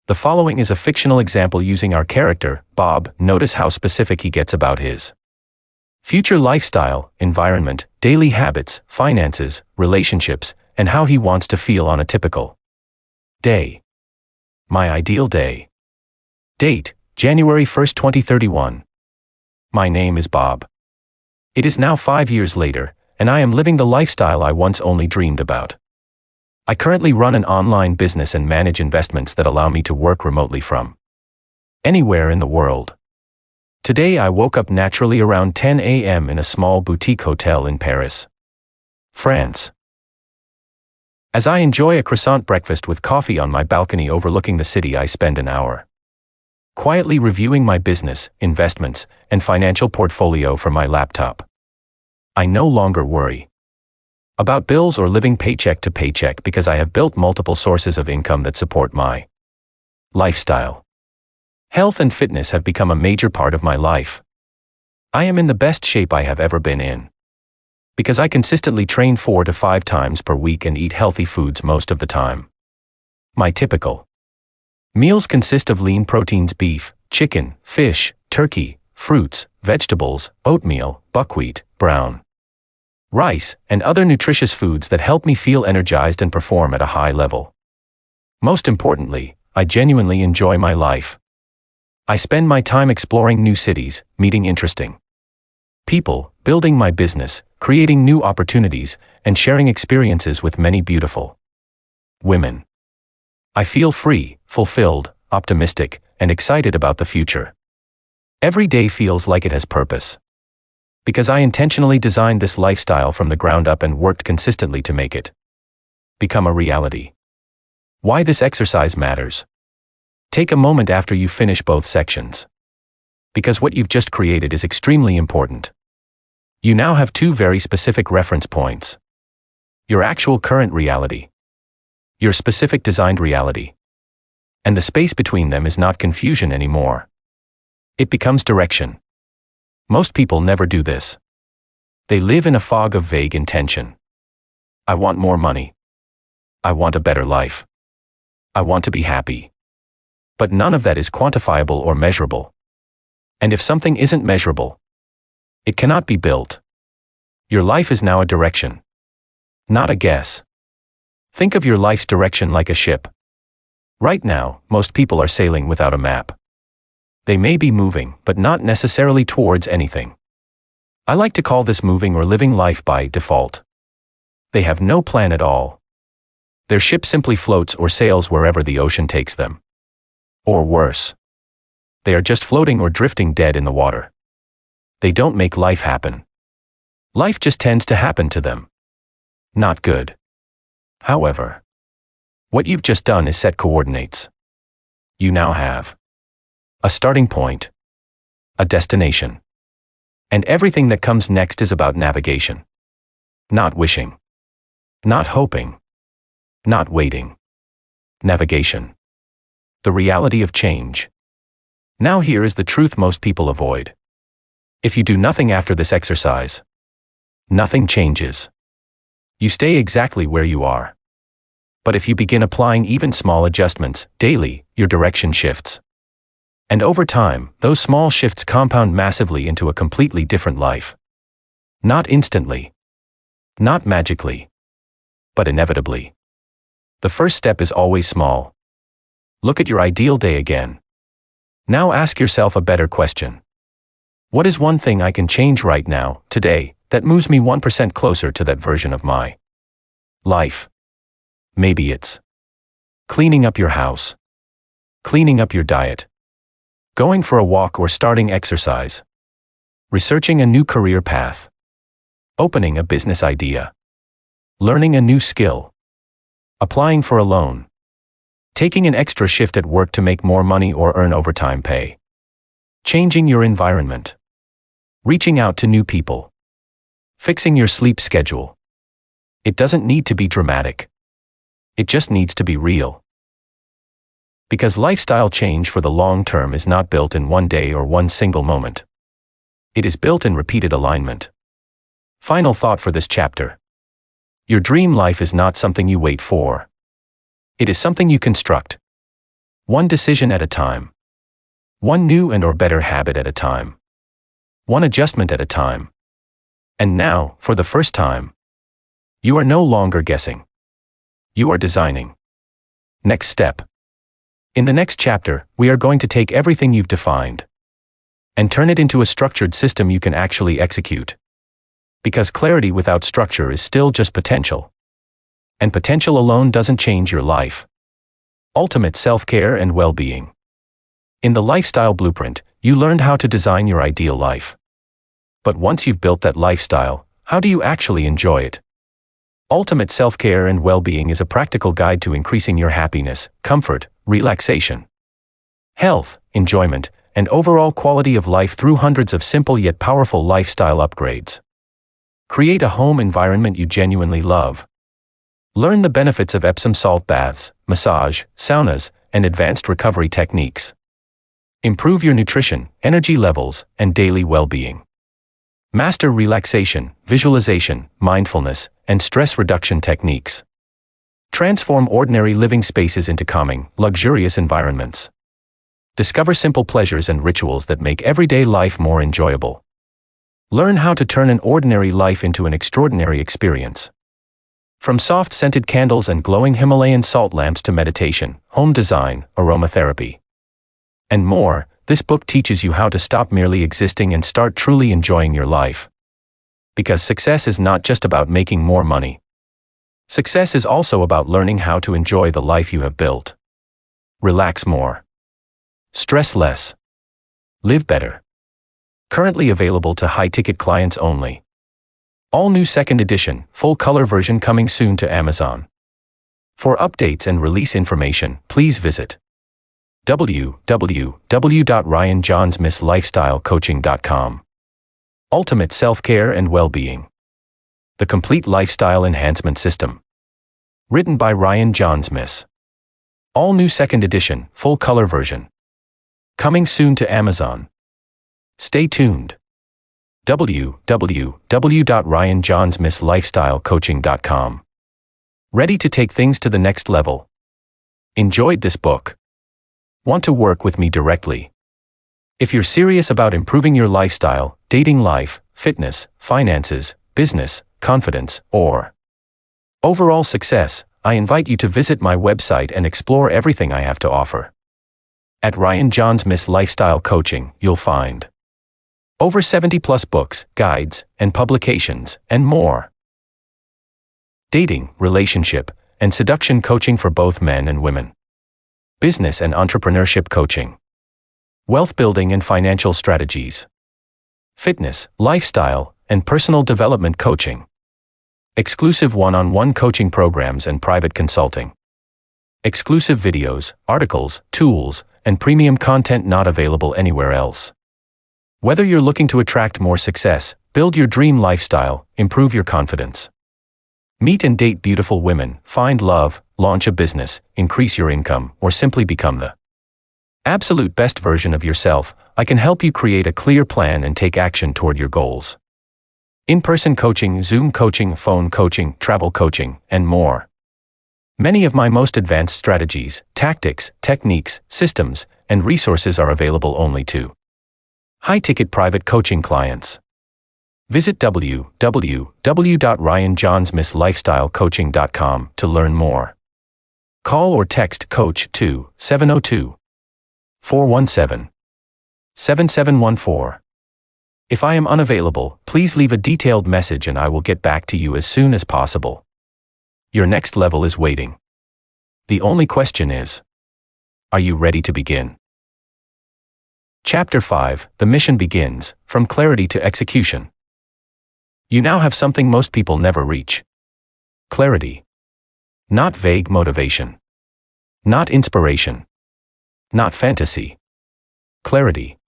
S1: The following is a fictional example using our character, Bob. Notice how specific he gets about his future lifestyle, environment, daily habits, finances, relationships, and how he wants to feel on a typical day. My ideal day. Date, January 1st, 2031. My name is Bob. It is now 5 years later, and I am living the lifestyle I once only dreamed about. I currently run an online business and manage investments that allow me to work remotely from anywhere in the world. Today I woke up naturally around 10 a.m. in a small boutique hotel in Paris, France. As I enjoy a croissant breakfast with coffee on my balcony overlooking the city, I spend an hour quietly reviewing my business, investments, and financial portfolio from my laptop. I no longer worry about bills or living paycheck to paycheck because I have built multiple sources of income that support my lifestyle. Health and fitness have become a major part of my life. I am in the best shape I have ever been in because I consistently train 4 to 5 times per week and eat healthy foods most of the time. My typical meals consist of lean proteins: beef, chicken, fish, turkey, fruits, vegetables, oatmeal, buckwheat, brown rice, and other nutritious foods that help me feel energized and perform at a high level. Most importantly, I genuinely enjoy my life. I spend my time exploring new cities, meeting interesting people, building my business, creating new opportunities, and sharing experiences with many beautiful women. I feel free, fulfilled, optimistic, and excited about the future. Every day feels like it has purpose. Because I intentionally designed this lifestyle from the ground up and worked consistently to make it become a reality. Why this exercise matters. Take a moment after you finish both sections. Because what you've just created is extremely important. You now have 2 very specific reference points. Your actual current reality. Your specific designed reality. And the space between them is not confusion anymore. It becomes direction. Most people never do this. They live in a fog of vague intention. I want more money. I want a better life. I want to be happy. But none of that is quantifiable or measurable. And if something isn't measurable, it cannot be built. Your life is now a direction, not a guess. Think of your life's direction like a ship. Right now, most people are sailing without a map. They may be moving, but not necessarily towards anything. I like to call this moving or living life by default. They have no plan at all. Their ship simply floats or sails wherever the ocean takes them. Or worse. They are just floating or drifting dead in the water. They don't make life happen. Life just tends to happen to them. Not good. However, what you've just done is set coordinates. You now have a starting point, a destination. And everything that comes next is about navigation. Not wishing. Not hoping. Not waiting. Navigation. The reality of change. Now here is the truth most people avoid. If you do nothing after this exercise, nothing changes. You stay exactly where you are. But if you begin applying even small adjustments daily, your direction shifts. And over time, those small shifts compound massively into a completely different life. Not instantly. Not magically. But inevitably. The first step is always small. Look at your ideal day again. Now ask yourself a better question. What is one thing I can change right now, today, that moves me 1% closer to that version of my life? Maybe it's cleaning up your house, cleaning up your diet, going for a walk or starting exercise, researching a new career path, opening a business idea, learning a new skill, applying for a loan, taking an extra shift at work to make more money or earn overtime pay, changing your environment, reaching out to new people, fixing your sleep schedule. It doesn't need to be dramatic. It just needs to be real. Because lifestyle change for the long term is not built in one day or one single moment. It is built in repeated alignment. Final thought for this chapter. Your dream life is not something you wait for. It is something you construct. One decision at a time. One new and or better habit at a time. One adjustment at a time. And now, for the first time, you are no longer guessing. You are designing. Next step. In the next chapter, we are going to take everything you've defined and turn it into a structured system you can actually execute. Because clarity without structure is still just potential. And potential alone doesn't change your life. Ultimate self-care and well-being. In the lifestyle blueprint, you learned how to design your ideal life. But once you've built that lifestyle, how do you actually enjoy it? Ultimate self-care and well-being is a practical guide to increasing your happiness, comfort, relaxation, health, enjoyment, and overall quality of life through hundreds of simple yet powerful lifestyle upgrades. Create a home environment you genuinely love. Learn the benefits of Epsom salt baths, massage, saunas, and advanced recovery techniques. Improve your nutrition, energy levels, and daily well-being. Master relaxation, visualization, mindfulness, and stress reduction techniques. Transform ordinary living spaces into calming, luxurious environments. Discover simple pleasures and rituals that make everyday life more enjoyable. Learn how to turn an ordinary life into an extraordinary experience. From soft scented candles and glowing Himalayan salt lamps to meditation, home design, aromatherapy, and more, this book teaches you how to stop merely existing and start truly enjoying your life. Because success is not just about making more money. Success is also about learning how to enjoy the life you have built. Relax more. Stress less. Live better. Currently available to high-ticket clients only. All new second edition, full color version coming soon to Amazon. For updates and release information, please visit www.ryanjaunzemislifestylecoaching.com. Ultimate self-care and well-being. The complete lifestyle enhancement system. Written by Ryan Jaunzemis. All new second edition, full color version. Coming soon to Amazon. Stay tuned. www.ryanjaunzemislifestylecoaching.com. Ready to take things to the next level? Enjoyed this book? Want to work with me directly? If you're serious about improving your lifestyle, dating life, fitness, finances, business, confidence, or overall success, I invite you to visit my website and explore everything I have to offer. At Ryan Jaunzemis Lifestyle Coaching, you'll find Over 70+ books, guides, and publications, and more. Dating, relationship, and seduction coaching for both men and women. Business and entrepreneurship coaching. Wealth building and financial strategies. Fitness, lifestyle, and personal development coaching. Exclusive one-on-one coaching programs and private consulting. Exclusive videos, articles, tools, and premium content not available anywhere else. Whether you're looking to attract more success, build your dream lifestyle, improve your confidence, meet and date beautiful women, find love, launch a business, increase your income, or simply become the absolute best version of yourself, I can help you create a clear plan and take action toward your goals. In-person coaching, Zoom coaching, phone coaching, travel coaching, and more. Many of my most advanced strategies, tactics, techniques, systems, and resources are available only to high-ticket private coaching clients. Visit www.ryanjaunzemislifestylecoaching.com to learn more. Call or text Coach to 702-417-7714. If I am unavailable, please leave a detailed message and I will get back to you as soon as possible. Your next level is waiting. The only question is, are you ready to begin? Chapter 5, The Mission Begins, From Clarity to Execution. You now have something most people never reach. Clarity. Not vague motivation. Not inspiration. Not fantasy. Clarity.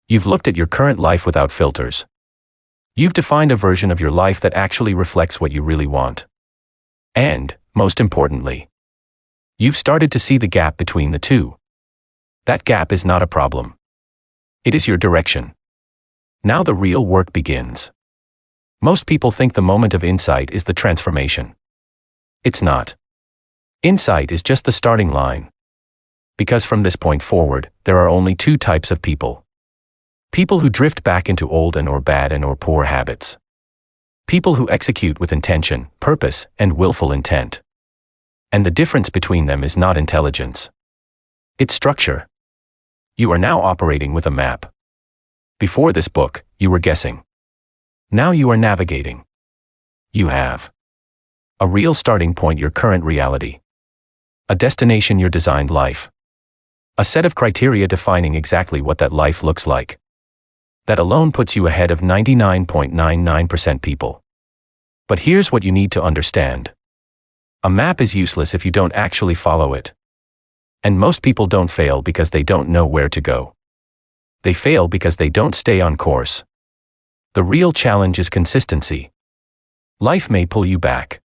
S1: You've looked at your current life without filters. You've defined a version of your life that actually reflects what you really want. And, most importantly, you've started to see the gap between the two. That gap is not a problem. It is your direction. Now the real work begins. Most people think the moment of insight is the transformation. It's not. Insight is just the starting line. Because from this point forward, there are only two types of people. People who drift back into old and or bad and or poor habits. People who execute with intention, purpose, and willful intent. And the difference between them is not intelligence. It's structure. You are now operating with a map. Before this book, you were guessing. Now you are navigating. You have a real starting point, your current reality. A destination, your designed life. A set of criteria defining exactly what that life looks like. That alone puts you ahead of 99.99% people. But here's what you need to understand. A map is useless if you don't actually follow it. And most people don't fail because they don't know where to go. They fail because they don't stay on course. The real challenge is consistency. Life may pull you back.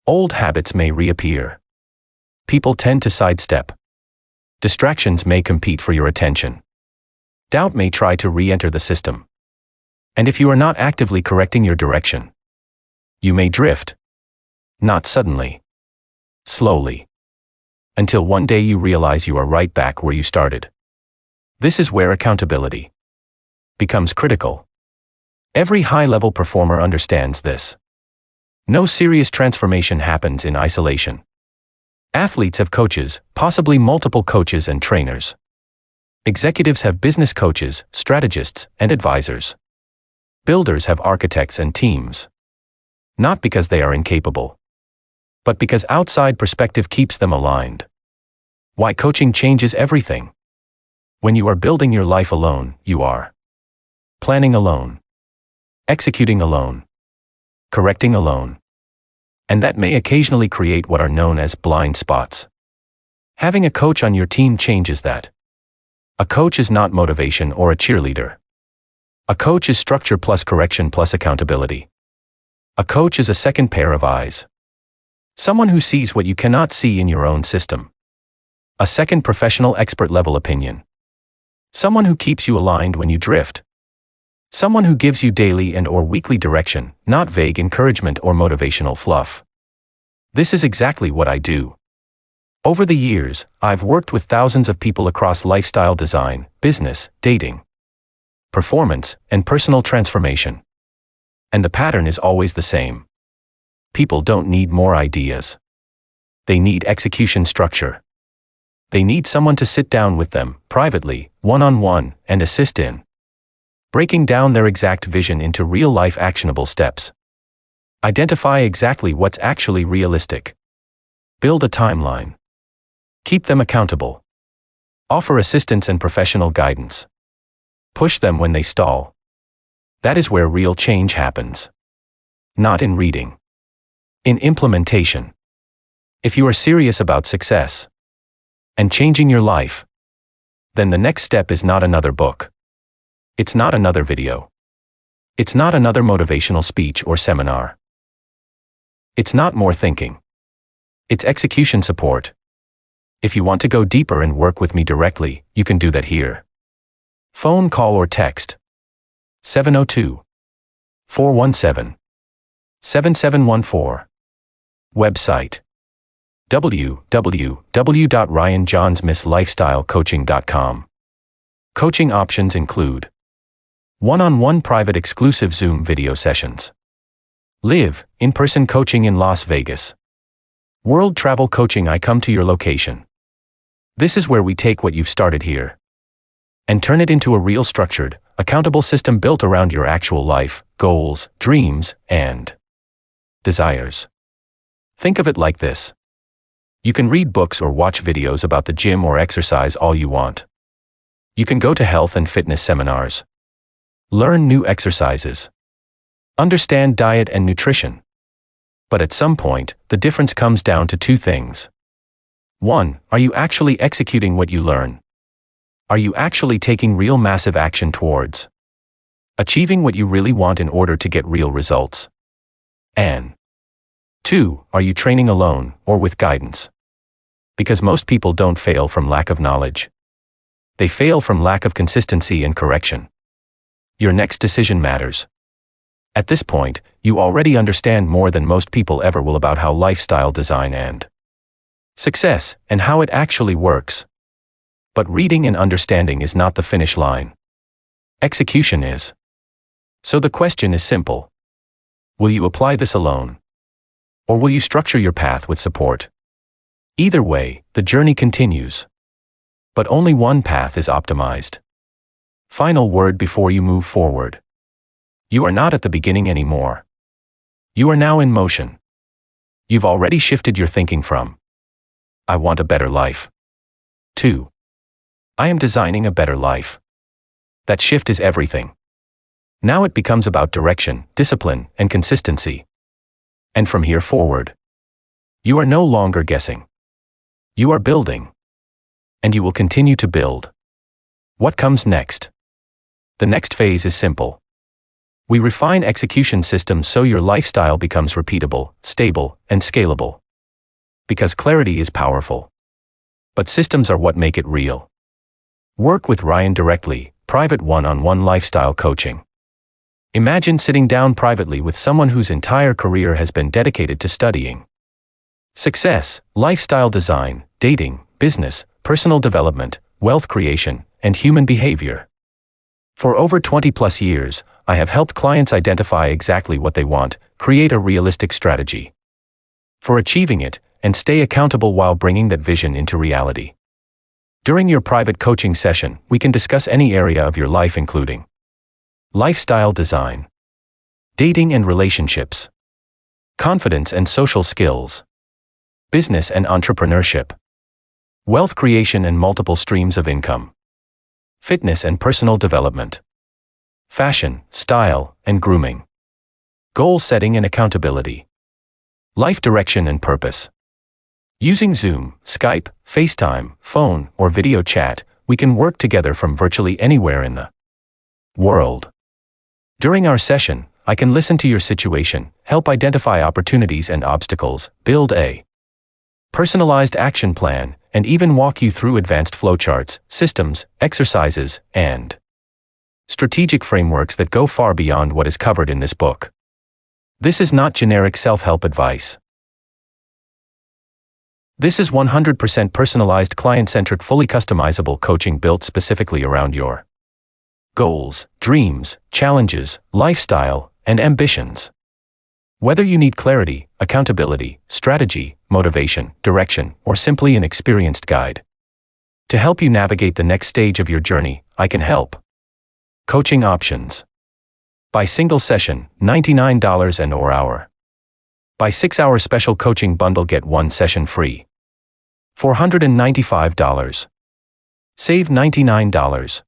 S1: Old habits may reappear. People tend to sidestep. Distractions may compete for your attention. Doubt may try to re-enter the system. And if you are not actively correcting your direction, you may drift. Not suddenly. Slowly. Until one day you realize you are right back where you started. This is where accountability becomes critical. Every high-level performer understands this. No serious transformation happens in isolation. Athletes have coaches, possibly multiple coaches and trainers. Executives have business coaches, strategists, and advisors. Builders have architects and teams. Not because they are incapable, but because outside perspective keeps them aligned. Why coaching changes everything. When you are building your life alone, you are planning alone, executing alone, correcting alone. And that may occasionally create what are known as blind spots. Having a coach on your team changes that. A coach is not motivation or a cheerleader. A coach is structure plus correction plus accountability. A coach is a second pair of eyes. Someone who sees what you cannot see in your own system. A second professional expert level opinion. Someone who keeps you aligned when you drift. Someone who gives you daily and or weekly direction, not vague encouragement or motivational fluff. This is exactly what I do. Over the years, I've worked with thousands of people across lifestyle design, business, dating, performance, and personal transformation. And the pattern is always the same. People don't need more ideas. They need execution structure. They need someone to sit down with them, privately, one-on-one, and assist in breaking down their exact vision into real-life actionable steps. Identify exactly what's actually realistic. Build a timeline. Keep them accountable. Offer assistance and professional guidance. Push them when they stall. That is where real change happens. Not in reading. In implementation. If you are serious about success and changing your life, then the next step is not another book. It's not another video. It's not another motivational speech or seminar. It's not more thinking. It's execution support. If you want to go deeper and work with me directly, you can do that here. Phone call or text 702-417-7714. Website www.ryanjaunzemisLifestyleCoaching.com. Coaching options include one-on-one private exclusive Zoom video sessions, live in-person coaching in Las Vegas, world travel coaching. I come to your location. This is where we take what you've started here and turn it into a real structured, accountable system built around your actual life, goals, dreams, and desires. Think of it like this. You can read books or watch videos about the gym or exercise all you want. You can go to health and fitness seminars, learn new exercises, understand diet and nutrition. But at some point, the difference comes down to two things. 1. Are you actually executing what you learn? Are you actually taking real massive action towards achieving what you really want in order to get real results? And 2. Are you training alone or with guidance? Because most people don't fail from lack of knowledge. They fail from lack of consistency and correction. Your next decision matters. At this point, you already understand more than most people ever will about how lifestyle design and success and how it actually works. But reading and understanding is not the finish line. Execution is. So the question is simple. Will you apply this alone? Or will you structure your path with support? Either way, the journey continues. But only one path is optimized. Final word before you move forward. You are not at the beginning anymore. You are now in motion. You've already shifted your thinking from I want a better life to I am designing a better life. That shift is everything. Now it becomes about direction, discipline, and consistency. And from here forward, you are no longer guessing. You are building. And you will continue to build. What comes next? The next phase is simple. We refine execution systems so your lifestyle becomes repeatable, stable, and scalable. Because clarity is powerful. But systems are what make it real. Work with Ryan directly, private one-on-one lifestyle coaching. Imagine sitting down privately with someone whose entire career has been dedicated to studying success, lifestyle design, dating, business, personal development, wealth creation, and human behavior. For over 20+ years, I have helped clients identify exactly what they want, create a realistic strategy for achieving it, and stay accountable while bringing that vision into reality. During your private coaching session, we can discuss any area of your life including lifestyle design, dating and relationships, confidence and social skills, business and entrepreneurship, wealth creation and multiple streams of income, fitness and personal development, fashion, style, and grooming, goal setting and accountability, life direction and purpose. Using Zoom, Skype, FaceTime, phone, or video chat, we can work together from virtually anywhere in the world. During our session, I can listen to your situation, help identify opportunities and obstacles, build a personalized action plan, and even walk you through advanced flowcharts, systems, exercises, and strategic frameworks that go far beyond what is covered in this book. This is not generic self-help advice. This is 100% personalized, client-centric, fully customizable coaching built specifically around your goals, dreams, challenges, lifestyle, and ambitions. Whether you need clarity, accountability, strategy, motivation, direction, or simply an experienced guide to help you navigate the next stage of your journey, I can help. Coaching options. By single session, $99 and or hour. By 6-hour special coaching bundle, get 1 session free. $495. Save $99.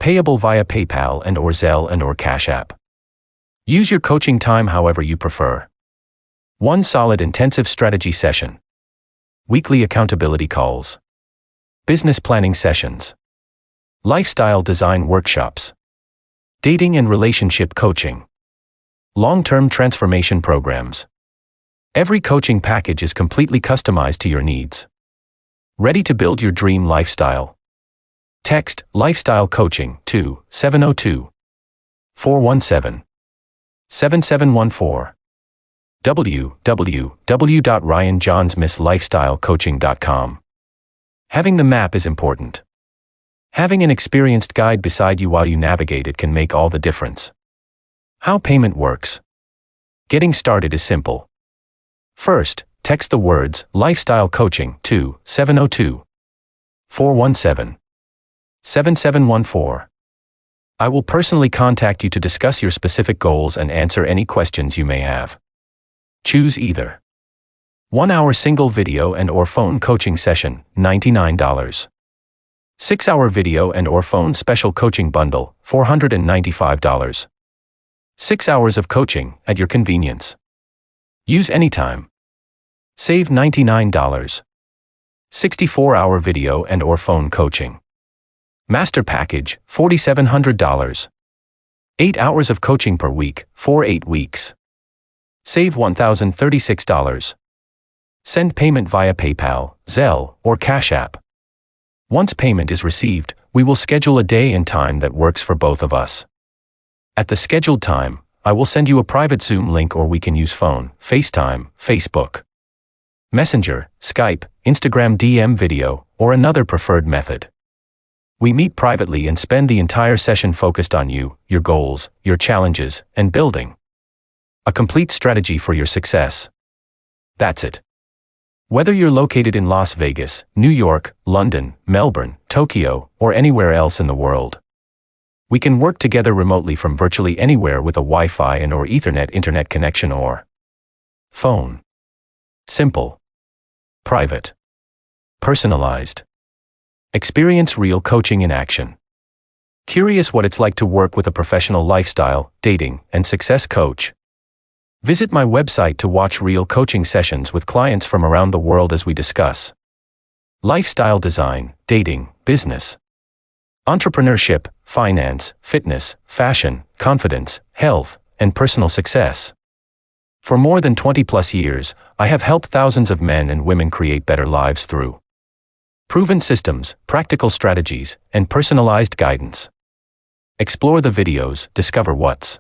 S1: Payable via PayPal and or Zelle and or Cash App. Use your coaching time however you prefer. 1 solid intensive strategy session. Weekly accountability calls. Business planning sessions. Lifestyle design workshops. Dating and relationship coaching. Long-term transformation programs. Every coaching package is completely customized to your needs. Ready to build your dream lifestyle? Text Lifestyle Coaching to 702-417-7714. www.ryanjaunzemislifestylecoaching.com. Having the map is important. Having an experienced guide beside you while you navigate it can make all the difference. How payment works. Getting started is simple. First, text the words Lifestyle Coaching to 702-417-7714. I will personally contact you to discuss your specific goals and answer any questions you may have. Choose either. 1-hour single video and or phone coaching session, $99. 6-hour video and or phone special coaching bundle, $495. 6 hours of coaching at your convenience. Use anytime. Save $99. 64-hour video and or phone coaching. Master package, $4,700. 8 hours of coaching per week, for 8 weeks. Save $1,036. Send payment via PayPal, Zelle, or Cash App. Once payment is received, we will schedule a day and time that works for both of us. At the scheduled time, I will send you a private Zoom link, or we can use phone, FaceTime, Facebook, Messenger, Skype, Instagram DM video, or another preferred method. We meet privately and spend the entire session focused on you, your goals, your challenges, and building a complete strategy for your success. That's it. Whether you're located in Las Vegas, New York, London, Melbourne, Tokyo, or anywhere else in the world, we can work together remotely from virtually anywhere with a Wi-Fi and or Ethernet internet connection or phone. Simple. Private. Personalized. Experience real coaching in action. Curious what it's like to work with a professional lifestyle, dating, and success coach? Visit my website to watch real coaching sessions with clients from around the world as we discuss lifestyle design, dating, business, entrepreneurship, finance, fitness, fashion, confidence, health, and personal success. For more than 20+ years, I have helped thousands of men and women create better lives through proven systems, practical strategies, and personalized guidance. Explore the videos, discover what's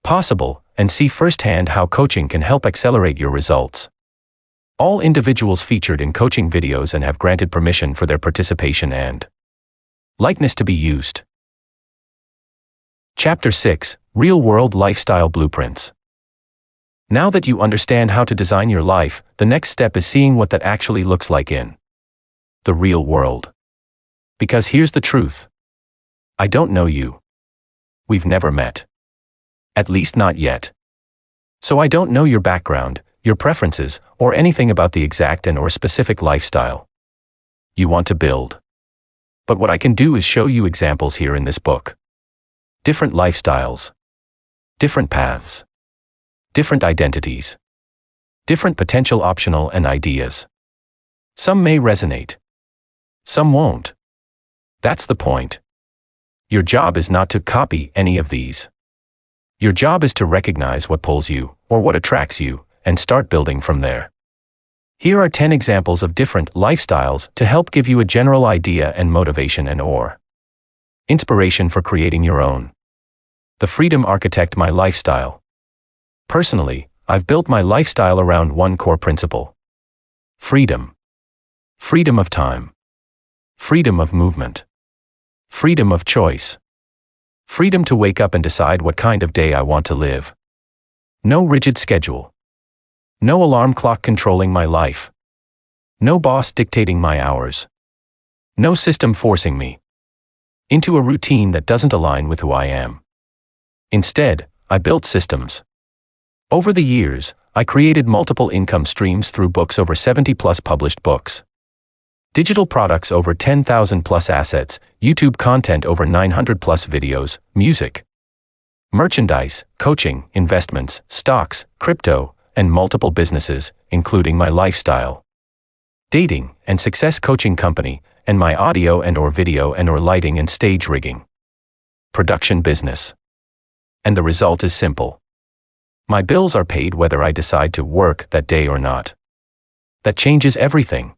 S1: possible, and see firsthand how coaching can help accelerate your results. All individuals featured in coaching videos and have granted permission for their participation and likeness to be used. Chapter 6: Real-World Lifestyle Blueprints. Now that you understand how to design your life, the next step is seeing what that actually looks like in the real world. Because here's the truth. I don't know you. We've never met. At least not yet. So I don't know your background, your preferences, or anything about the exact and or specific lifestyle you want to build. But what I can do is show you examples here in this book. Different lifestyles. Different paths. Different identities. Different potential optional and ideas. Some may resonate. Some won't. That's the point. Your job is not to copy any of these. Your job is to recognize what pulls you, or what attracts you, and start building from there. Here are 10 examples of different lifestyles to help give you a general idea and motivation and or inspiration for creating your own. The Freedom Architect: My Lifestyle. Personally, I've built my lifestyle around one core principle. Freedom. Freedom of time. Freedom of movement. Freedom of choice. Freedom to wake up and decide what kind of day I want to live. No rigid schedule. No alarm clock controlling my life. No boss dictating my hours. No system forcing me. into a routine that doesn't align with who I am. Instead, I built systems. Over the years, I created multiple income streams through books, over 70 plus published books. Digital products, over 10,000 plus assets, YouTube content, over 900 plus videos, music, merchandise, coaching, investments, stocks, crypto, and multiple businesses, including my lifestyle, dating, and success coaching company, and my audio and or video and or lighting and stage rigging production business. And the result is simple. My bills are paid whether I decide to work that day or not. That changes everything.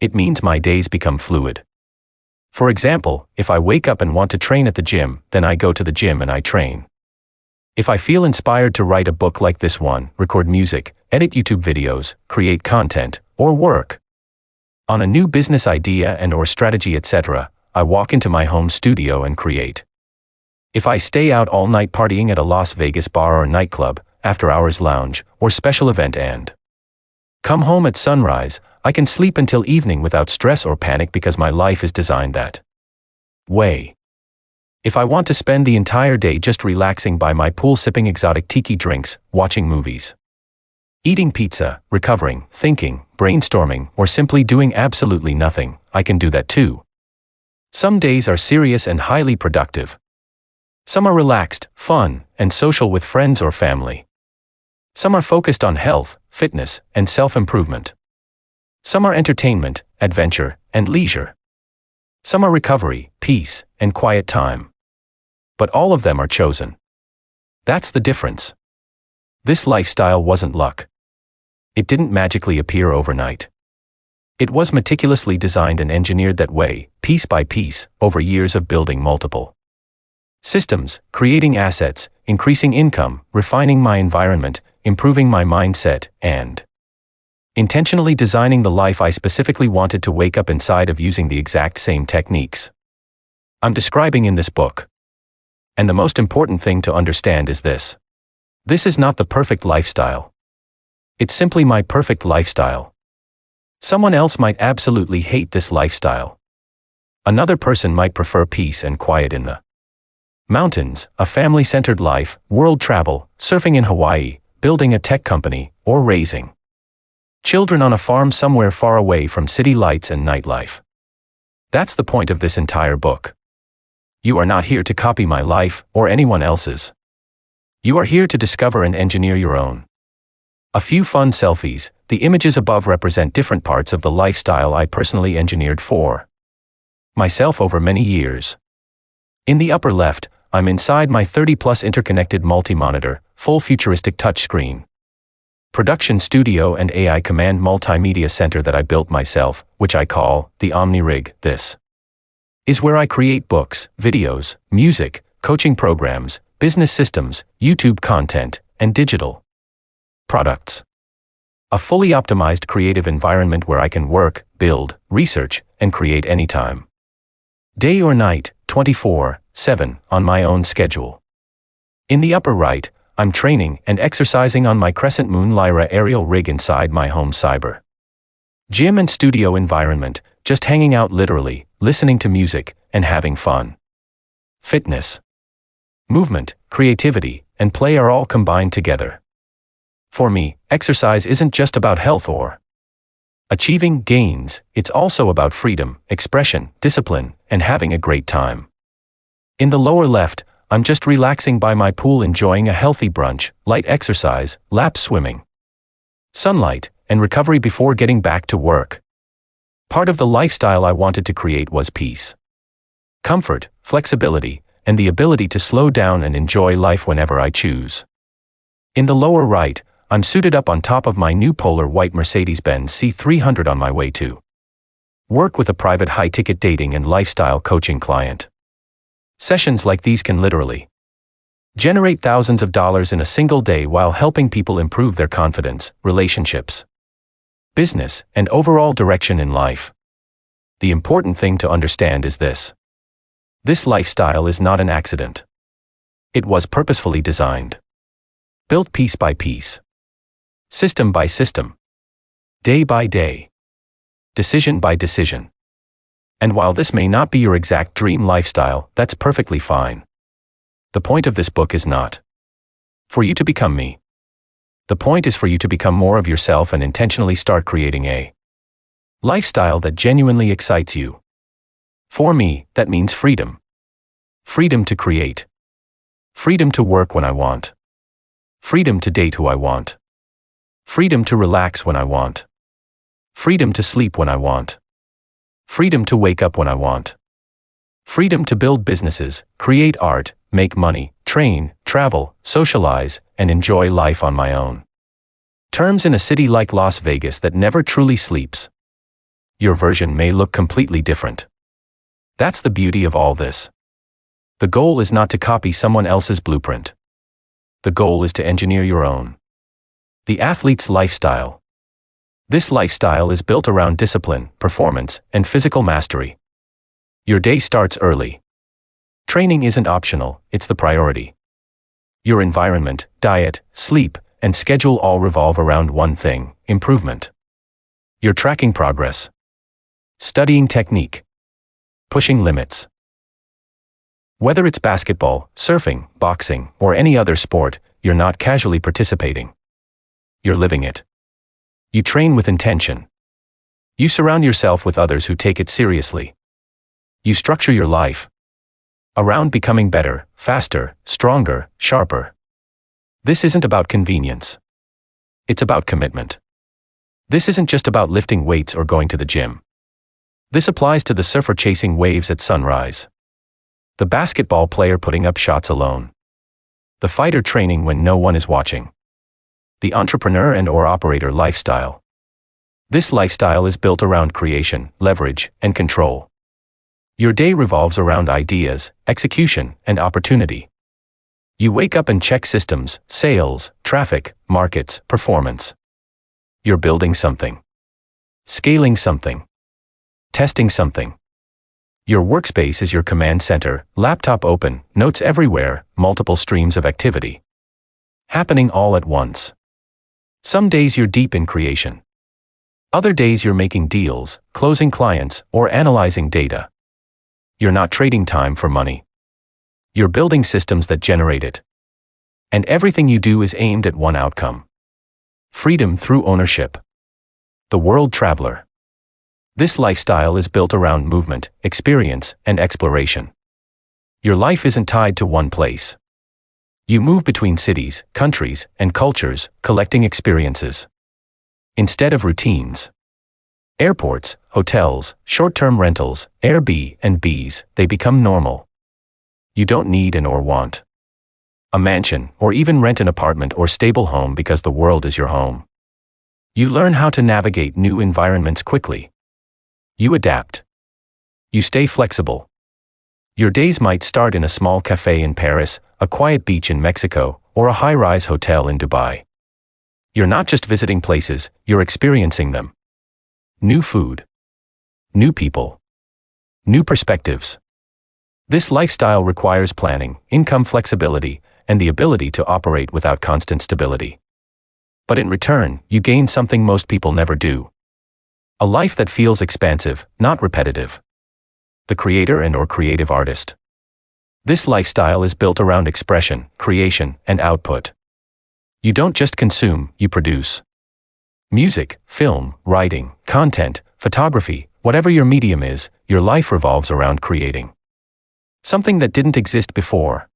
S1: It means my days become fluid. For example, if I wake up and want to train at the gym, then I go to the gym and I train. If I feel inspired to write a book like this one, record music, edit YouTube videos, create content, or work on a new business idea and or strategy, etc., I walk into my home studio and create. If I stay out all night partying at a Las Vegas bar or nightclub, after-hours lounge, or special event and come home at sunrise, I can sleep until evening without stress or panic because my life is designed that way. If I want to spend the entire day just relaxing by my pool, sipping exotic tiki drinks, watching movies, eating pizza, recovering, thinking, brainstorming, or simply doing absolutely nothing, I can do that too. Some days are serious and highly productive. Some are relaxed, fun, and social with friends or family. Some are focused on health, fitness, and self-improvement. Some are entertainment, adventure, and leisure. Some are recovery, peace, and quiet time. But all of them are chosen. That's the difference. This lifestyle wasn't luck. It didn't magically appear overnight. It was meticulously designed and engineered that way, piece by piece, over years of building multiple systems, creating assets, increasing income, refining my environment, improving my mindset, and intentionally designing the life I specifically wanted to wake up inside of, using the exact same techniques I'm describing in this book. And the most important thing to understand is this. This is not the perfect lifestyle. It's simply my perfect lifestyle. Someone else might absolutely hate this lifestyle. Another person might prefer peace and quiet in the mountains, a family-centered life, world travel, surfing in Hawaii, building a tech company, or raising children on a farm somewhere far away from city lights and nightlife. That's the point of this entire book. You are not here to copy my life or anyone else's. You are here to discover and engineer your own. A few fun selfies. The images above represent different parts of the lifestyle I personally engineered for myself over many years. In the upper left, I'm inside my 30-plus interconnected multi-monitor, full futuristic touchscreen production studio and AI command multimedia center that I built myself, which I call the OmniRig. This is where I create books, videos, music, coaching programs, business systems, YouTube content, and digital products. A fully optimized creative environment where I can work, build, research, and create anytime, day or night, 24/7, on my own schedule. In the upper right, I'm training and exercising on my Crescent Moon Lyra aerial rig inside my home cyber gym and studio environment, just hanging out, literally, listening to music, and having fun. Fitness, movement, creativity, and play are all combined together. For me, exercise isn't just about health or achieving gains, it's also about freedom, expression, discipline, and having a great time. In the lower left, I'm just relaxing by my pool, enjoying a healthy brunch, light exercise, lap swimming, sunlight, and recovery before getting back to work. Part of the lifestyle I wanted to create was peace, comfort, flexibility, and the ability to slow down and enjoy life whenever I choose. In the lower right, I'm suited up on top of my new polar white Mercedes-Benz C300 on my way to work with a private high-ticket dating and lifestyle coaching client. Sessions like these can literally generate thousands of dollars in a single day while helping people improve their confidence, relationships, business, and overall direction in life. The important thing to understand is this. This lifestyle is not an accident. It was purposefully designed, built piece by piece, system by system, day by day, decision by decision, And while this may not be your exact dream lifestyle, that's perfectly fine. The point of this book is not for you to become me. The point is for you to become more of yourself and intentionally start creating a lifestyle that genuinely excites you. For me, that means freedom. Freedom to create. Freedom to work when I want. Freedom to date who I want. Freedom to relax when I want. Freedom to sleep when I want. Freedom to wake up when I want. Freedom to build businesses, create art, make money, train, travel, socialize, and enjoy life on my own terms in a city like Las Vegas that never truly sleeps. Your version may look completely different. That's the beauty of all this. The goal is not to copy someone else's blueprint. The goal is to engineer your own. The athlete's lifestyle. This lifestyle is built around discipline, performance, and physical mastery. Your day starts early. Training isn't optional, it's the priority. Your environment, diet, sleep, and schedule all revolve around one thing: improvement. You're tracking progress. Studying technique. Pushing limits. Whether it's basketball, surfing, boxing, or any other sport, you're not casually participating. You're living it. You train with intention. You surround yourself with others who take it seriously. You structure your life around becoming better, faster, stronger, sharper. This isn't about convenience. It's about commitment. This isn't just about lifting weights or going to the gym. This applies to the surfer chasing waves at sunrise, the basketball player putting up shots alone, the fighter training when no one is watching, the entrepreneur and/or operator lifestyle. This lifestyle is built around creation, leverage, and control. Your day revolves around ideas, execution, and opportunity. You wake up and check systems, sales, traffic, markets, performance. You're building something, scaling something, testing something. Your workspace is your command center, laptop open, notes everywhere, multiple streams of activity happening all at once. Some days you're deep in creation. Other days you're making deals, closing clients, or analyzing data. You're not trading time for money. You're building systems that generate it. And everything you do is aimed at one outcome: freedom through ownership. The world traveler. This lifestyle is built around movement, experience, and exploration. Your life isn't tied to one place. You move between cities, countries, and cultures, collecting experiences instead of routines. Airports, hotels, short-term rentals, Airbnbs, they become normal. You don't need or want a mansion, or even rent an apartment or stable home because the world is your home. You learn how to navigate new environments quickly. You adapt. You stay flexible. Your days might start in a small cafe in Paris, a quiet beach in Mexico, or a high-rise hotel in Dubai. You're not just visiting places, you're experiencing them. New food. New people. New perspectives. This lifestyle requires planning, income flexibility, and the ability to operate without constant stability. But in return, you gain something most people never do: a life that feels expansive, not repetitive. The creator and/or creative artist. This lifestyle is built around expression, creation, and output. You don't just consume, you produce. Music, film, writing, content, photography, whatever your medium is, your life revolves around creating something that didn't exist before.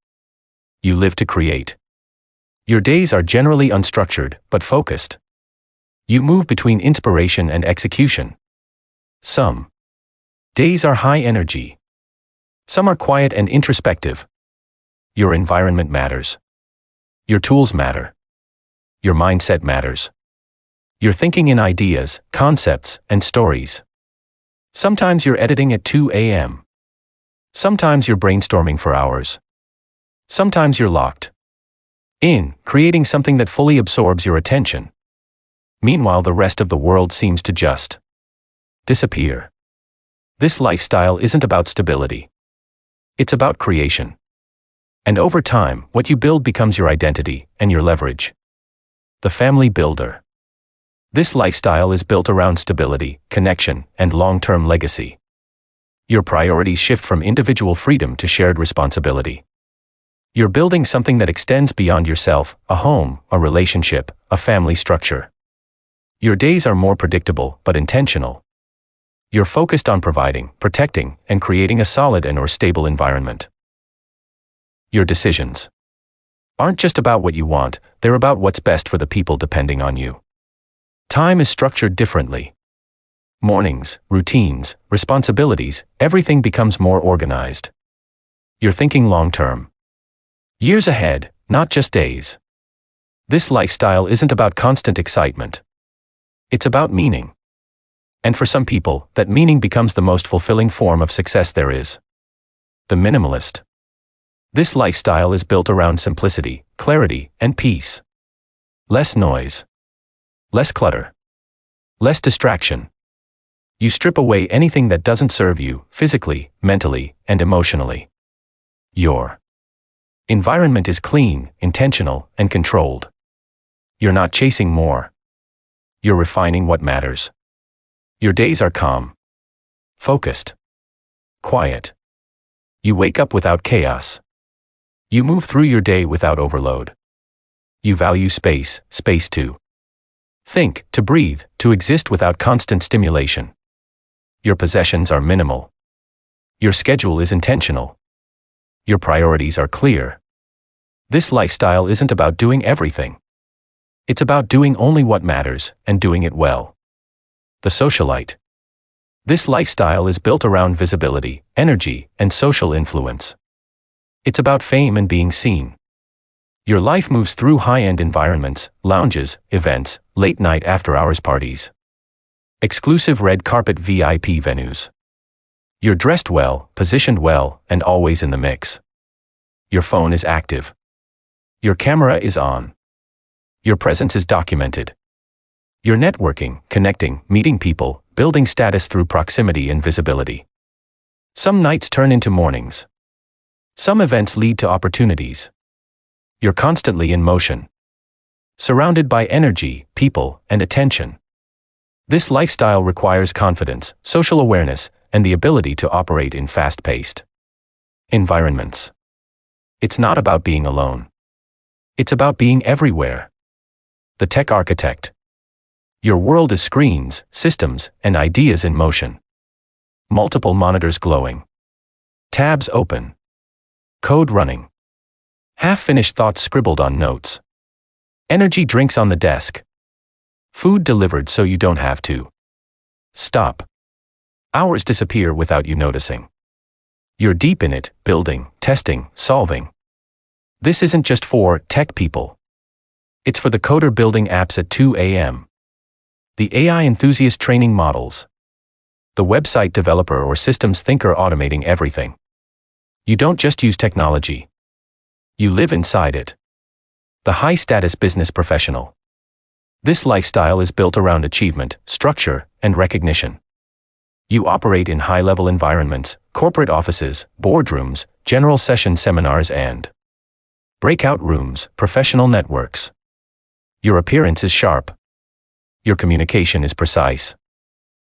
S1: You live to create. Your days are generally unstructured, but focused. You move between inspiration and execution. Some days are high energy. Some are quiet and introspective. Your environment matters. Your tools matter. Your mindset matters. You're thinking in ideas, concepts, and stories. Sometimes you're editing at 2 a.m. Sometimes you're brainstorming for hours. Sometimes you're locked in, creating something that fully absorbs your attention. Meanwhile, the rest of the world seems to just disappear. This lifestyle isn't about stability. It's about creation. And over time, what you build becomes your identity and your leverage. The family builder. This lifestyle is built around stability, connection, and long-term legacy. Your priorities shift from individual freedom to shared responsibility. You're building something that extends beyond yourself, a home, a relationship, a family structure. Your days are more predictable but intentional. You're focused on providing, protecting, and creating a solid and/or stable environment. Your decisions aren't just about what you want, they're about what's best for the people depending on you. Time is structured differently. Mornings, routines, responsibilities, everything becomes more organized. You're thinking long-term. Years ahead, not just days. This lifestyle isn't about constant excitement. It's about meaning. And for some people, that meaning becomes the most fulfilling form of success there is. The minimalist. This lifestyle is built around simplicity, clarity, and peace. Less noise. Less clutter. Less distraction. You strip away anything that doesn't serve you, physically, mentally, and emotionally. Your environment is clean, intentional, and controlled. You're not chasing more. You're refining what matters. Your days are calm, focused, quiet. You wake up without chaos. You move through your day without overload. You value space to think, to breathe, to exist without constant stimulation. Your possessions are minimal. Your schedule is intentional. Your priorities are clear. This lifestyle isn't about doing everything. It's about doing only what matters and doing it well. The socialite. This lifestyle is built around visibility, energy, and social influence. It's about fame and being seen. Your life moves through high-end environments, lounges, events, late-night after-hours parties. Exclusive red carpet VIP venues. You're dressed well, positioned well, and always in the mix. Your phone is active. Your camera is on. Your presence is documented. You're networking, connecting, meeting people, building status through proximity and visibility. Some nights turn into mornings. Some events lead to opportunities. You're constantly in motion. Surrounded by energy, people, and attention. This lifestyle requires confidence, social awareness, and the ability to operate in fast-paced environments. It's not about being alone. It's about being everywhere. The tech architect. Your world is screens, systems, and ideas in motion. Multiple monitors glowing. Tabs open. Code running. Half-finished thoughts scribbled on notes. Energy drinks on the desk. Food delivered so you don't have to stop. Hours disappear without you noticing. You're deep in it, building, testing, solving. This isn't just for tech people. It's for the coder building apps at 2 a.m. The AI enthusiast training models. The website developer or systems thinker automating everything. You don't just use technology. You live inside it. The high-status business professional. This lifestyle is built around achievement, structure, and recognition. You operate in high-level environments, corporate offices, boardrooms, general session seminars, and breakout rooms, professional networks. Your appearance is sharp. Your communication is precise.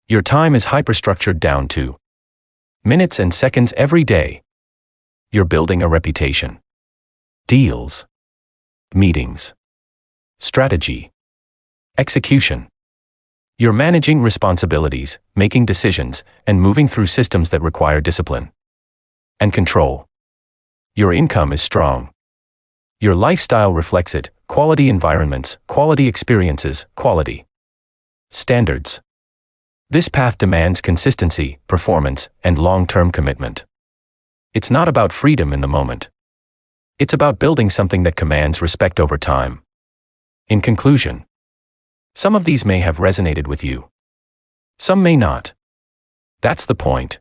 S1: Your time is hyperstructured down to minutes and seconds every day. You're building a reputation. Deals. Meetings. Strategy. Execution. You're managing responsibilities, making decisions, and moving through systems that require discipline and control. Your income is strong. Your lifestyle reflects it: quality environments, quality experiences, quality standards. This path demands consistency, performance, and long-term commitment. It's not about freedom in the moment. It's about building something that commands respect over time. In conclusion, some of these may have resonated with you. Some may not. That's the point.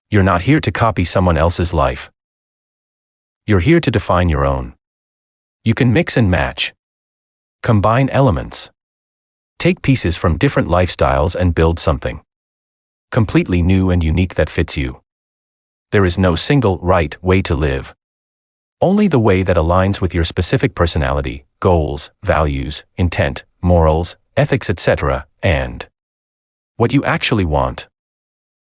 S1: You're not here to copy someone else's life. You're here to define your own. You can mix and match. Combine elements. Take pieces from different lifestyles and build something completely new and unique that fits you. There is no single right way to live. Only the way that aligns with your specific personality, goals, values, intent, morals, ethics, etc., and what you actually want.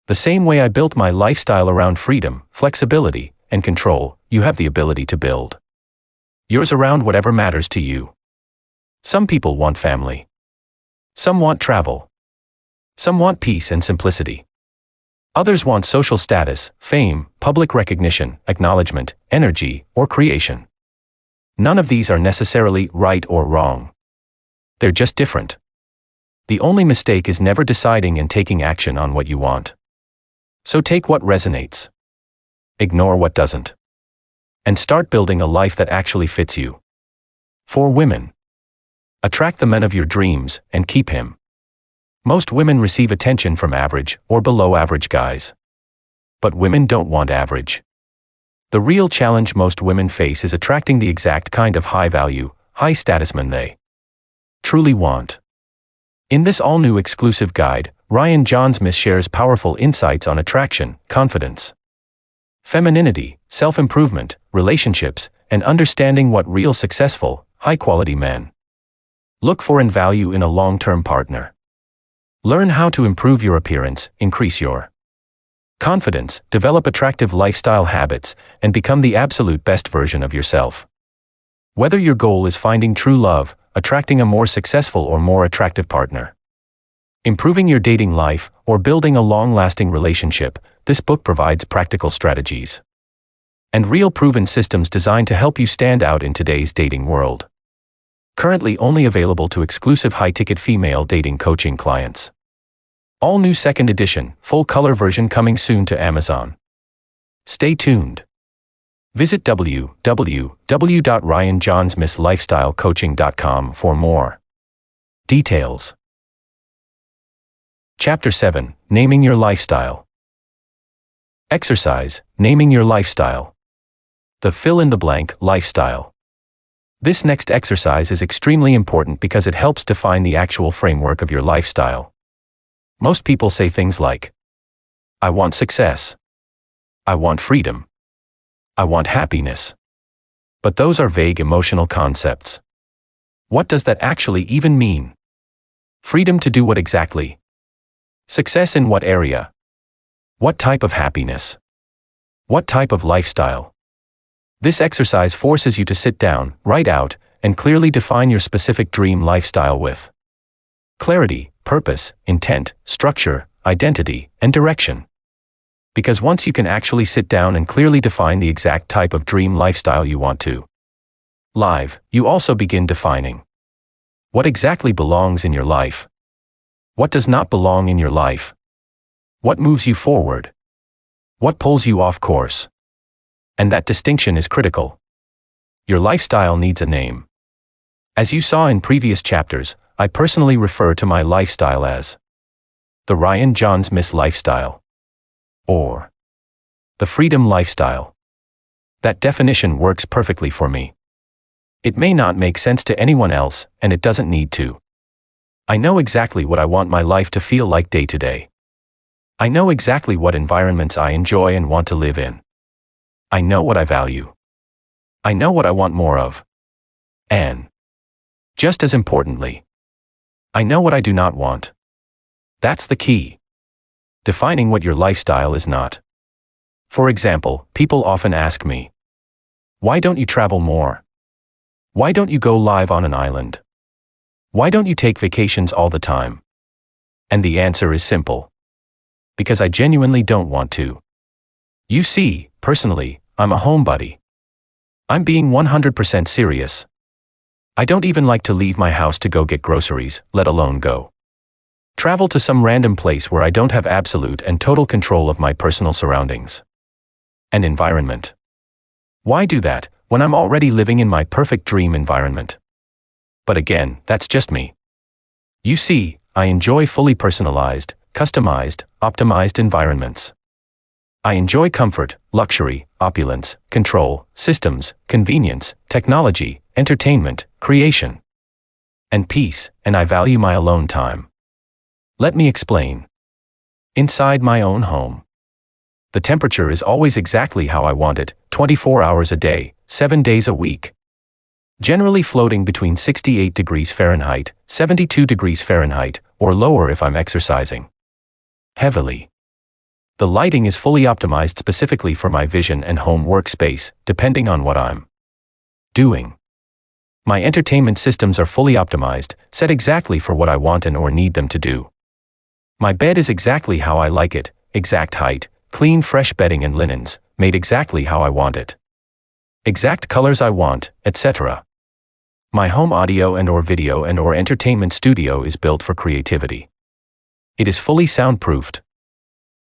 S1: The same way I built my lifestyle around freedom, flexibility, and control, you have the ability to build yours around whatever matters to you. Some people want family. Some want travel. Some want peace and simplicity. Others want social status, fame, public recognition, acknowledgement, energy, or creation. None of these are necessarily right or wrong. They're just different. The only mistake is never deciding and taking action on what you want. So take what resonates. Ignore what doesn't. And start building a life that actually fits you. For women, attract the man of your dreams and keep him. Most women receive attention from average or below average guys. But women don't want average. The real challenge most women face is attracting the exact kind of high-value, high-status man they truly want. In this all-new exclusive guide, Jaunzemis shares powerful insights on attraction, confidence, femininity, self-improvement, relationships, and understanding what real successful, high-quality men look for and value in a long-term partner. Learn how to improve your appearance, increase your confidence, develop attractive lifestyle habits, and become the absolute best version of yourself. Whether your goal is finding true love, attracting a more successful or more attractive partner, improving your dating life, or building a long-lasting relationship, this book provides practical strategies and real proven systems designed to help you stand out in today's dating world. Currently only available to exclusive high-ticket female dating coaching clients. All new second edition, full-color version coming soon to Amazon. Stay tuned. Visit www.ryanjaunzemislifestylecoaching.com for more details. Chapter 7, Naming Your Lifestyle. Exercise, Naming Your Lifestyle. The fill-in-the-blank lifestyle. This next exercise is extremely important because it helps define the actual framework of your lifestyle. Most people say things like, I want success. I want freedom. I want happiness. But those are vague emotional concepts. What does that actually even mean? Freedom to do what exactly? Success in what area? What type of happiness? What type of lifestyle? This exercise forces you to sit down, write out, and clearly define your specific dream lifestyle with clarity, purpose, intent, structure, identity, and direction. Because once you can actually sit down and clearly define the exact type of dream lifestyle you want to live, you also begin defining what exactly belongs in your life. What does not belong in your life? What moves you forward? What pulls you off course? And that distinction is critical. Your lifestyle needs a name. As you saw in previous chapters, I personally refer to my lifestyle as the Jaunzemis lifestyle, or the freedom lifestyle. That definition works perfectly for me. It may not make sense to anyone else, and it doesn't need to. I know exactly what I want my life to feel like day to day. I know exactly what environments I enjoy and want to live in. I know what I value. I know what I want more of. And, just as importantly, I know what I do not want. That's the key. Defining what your lifestyle is not. For example, people often ask me, why don't you travel more? Why don't you go live on an island? Why don't you take vacations all the time? And the answer is simple. Because I genuinely don't want to. You see, personally, I'm a homebody. I'm being 100% serious. I don't even like to leave my house to go get groceries, let alone go travel to some random place where I don't have absolute and total control of my personal surroundings and environment. Why do that when I'm already living in my perfect dream environment? But again, that's just me. You see, I enjoy fully personalized, customized, optimized environments. I enjoy comfort, luxury, opulence, control, systems, convenience, technology, entertainment, creation, and peace, and I value my alone time. Let me explain. Inside my own home, the temperature is always exactly how I want it, 24 hours a day, 7 days a week. Generally floating between 68 degrees Fahrenheit, 72 degrees Fahrenheit, or lower if I'm exercising heavily. The lighting is fully optimized specifically for my vision and home workspace, depending on what I'm doing. My entertainment systems are fully optimized, set exactly for what I want and or need them to do. My bed is exactly how I like it, exact height, clean fresh bedding and linens, made exactly how I want it. Exact colors I want, etc. My home audio and or video and or entertainment studio is built for creativity. It is fully soundproofed.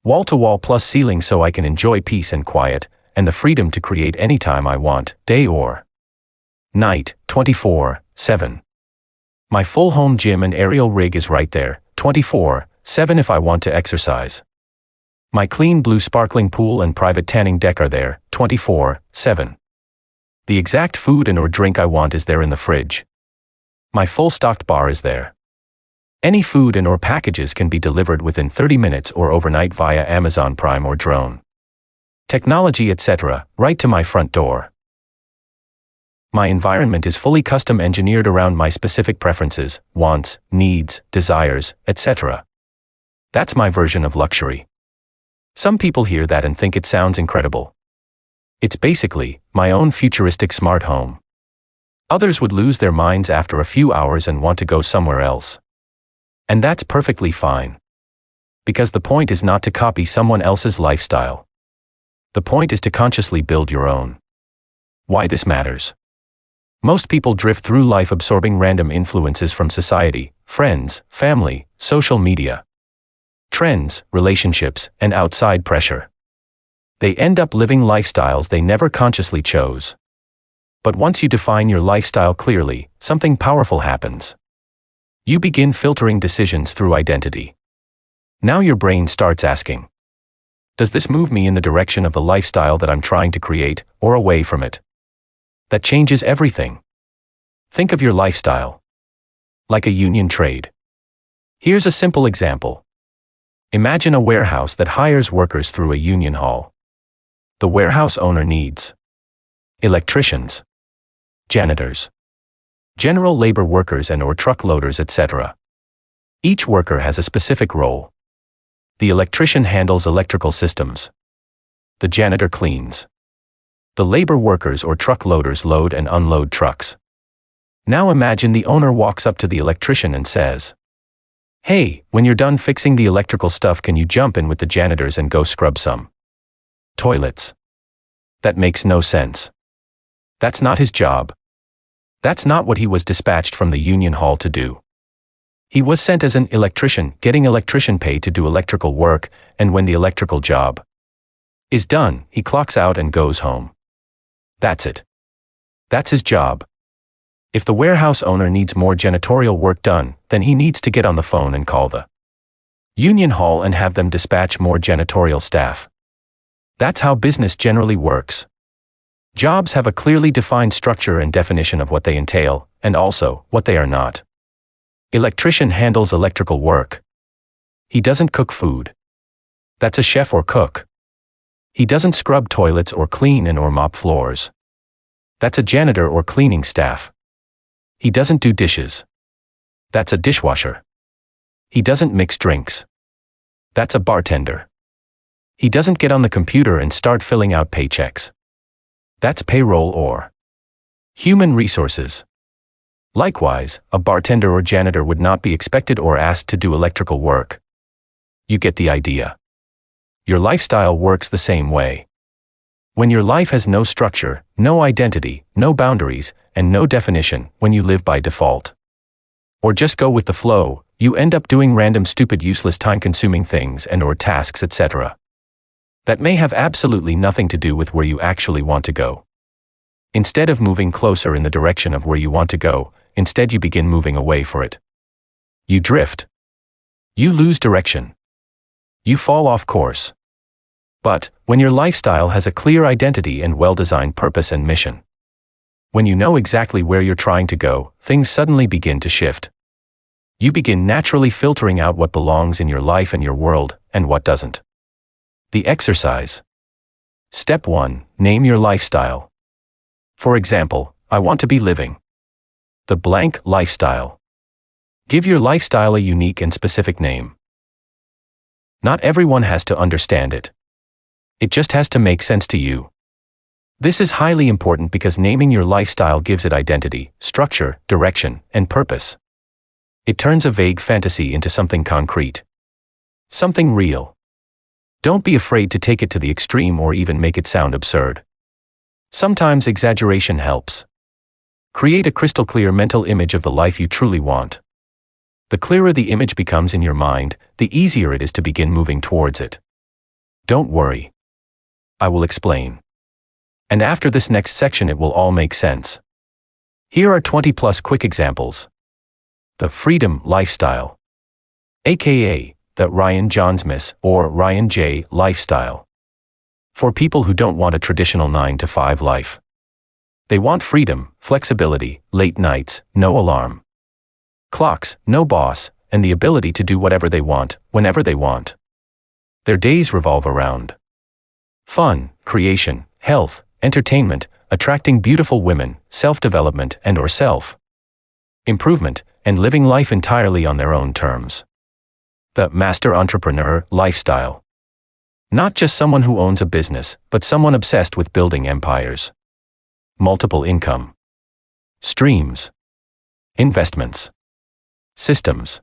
S1: Wall-to-wall plus ceiling so I can enjoy peace and quiet, and the freedom to create anytime I want, day or night, 24/7. My full home gym and aerial rig is right there, 24/7 if I want to exercise. My clean blue sparkling pool and private tanning deck are there, 24/7. The exact food and or drink I want is there in the fridge. My full stocked bar is there. Any food and or packages can be delivered within 30 minutes or overnight via Amazon Prime or drone. Technology, etc., right to my front door. My environment is fully custom engineered around my specific preferences, wants, needs, desires, etc. That's my version of luxury. Some people hear that and think it sounds incredible. It's basically my own futuristic smart home. Others would lose their minds after a few hours and want to go somewhere else. And that's perfectly fine. Because the point is not to copy someone else's lifestyle. The point is to consciously build your own. Why this matters? Most people drift through life absorbing random influences from society, friends, family, social media, trends, relationships, and outside pressure. They end up living lifestyles they never consciously chose. But once you define your lifestyle clearly, something powerful happens. You begin filtering decisions through identity. Now your brain starts asking, does this move me in the direction of the lifestyle that I'm trying to create, or away from it? That changes everything. Think of your lifestyle like a union trade. Here's a simple example. Imagine a warehouse that hires workers through a union hall. The warehouse owner needs electricians, janitors, general labor workers and or truck loaders, etc. Each worker has a specific role. The electrician handles electrical systems. The janitor cleans. The labor workers or truck loaders load and unload trucks. Now imagine the owner walks up to the electrician and says, "Hey, when you're done fixing the electrical stuff, can you jump in with the janitors and go scrub some toilets?" That makes no sense. That's not his job. That's not what he was dispatched from the union hall to do. He was sent as an electrician, getting electrician pay to do electrical work, and when the electrical job is done, he clocks out and goes home. That's it. That's his job. If the warehouse owner needs more janitorial work done, then he needs to get on the phone and call the union hall and have them dispatch more janitorial staff. That's how business generally works. Jobs have a clearly defined structure and definition of what they entail, and also what they are not. Electrician handles electrical work. He doesn't cook food. That's a chef or cook. He doesn't scrub toilets or clean and or mop floors. That's a janitor or cleaning staff. He doesn't do dishes. That's a dishwasher. He doesn't mix drinks. That's a bartender. He doesn't get on the computer and start filling out paychecks. That's payroll or human resources. Likewise, a bartender or janitor would not be expected or asked to do electrical work. You get the idea. Your lifestyle works the same way. When your life has no structure, no identity, no boundaries, and no definition, when you live by default, or just go with the flow, you end up doing random stupid useless time-consuming things and or tasks, etc. that may have absolutely nothing to do with where you actually want to go. Instead of moving closer in the direction of where you want to go, instead you begin moving away for it. You drift. You lose direction. You fall off course. But, when your lifestyle has a clear identity and well-designed purpose and mission, when you know exactly where you're trying to go, things suddenly begin to shift. You begin naturally filtering out what belongs in your life and your world, and what doesn't. The exercise. Step 1. Name your lifestyle. For example, I want to be living the blank lifestyle. Give your lifestyle a unique and specific name. Not everyone has to understand it. It just has to make sense to you. This is highly important because naming your lifestyle gives it identity, structure, direction, and purpose. It turns a vague fantasy into something concrete. Something real. Don't be afraid to take it to the extreme or even make it sound absurd. Sometimes exaggeration helps. Create a crystal clear mental image of the life you truly want. The clearer the image becomes in your mind, the easier it is to begin moving towards it. Don't worry. I will explain. And after this next section it will all make sense. Here are 20+ quick examples. The freedom lifestyle. AKA, the Ryan Jaunzemis or Ryan J lifestyle. For people who don't want a traditional 9-to-5 life. They want freedom, flexibility, late nights, no alarm clocks, no boss, and the ability to do whatever they want, whenever they want. Their days revolve around fun, creation, health, entertainment, attracting beautiful women, self-development and/or self-improvement, and living life entirely on their own terms. The master entrepreneur lifestyle. Not just someone who owns a business, but someone obsessed with building empires. Multiple income streams, investments, systems,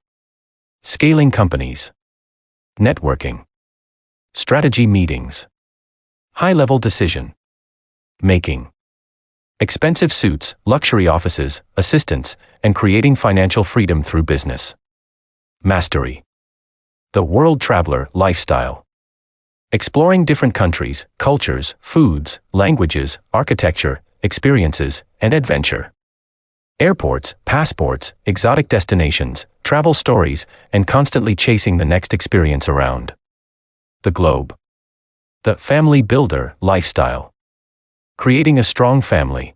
S1: scaling companies, networking, strategy meetings, high-level decision making, expensive suits, luxury offices, assistants, and creating financial freedom through business. Mastery. The world traveler lifestyle. Exploring different countries, cultures, foods, languages, architecture, experiences, and adventure. Airports, passports, exotic destinations, travel stories, and constantly chasing the next experience around the globe. The family builder lifestyle. Creating a strong family.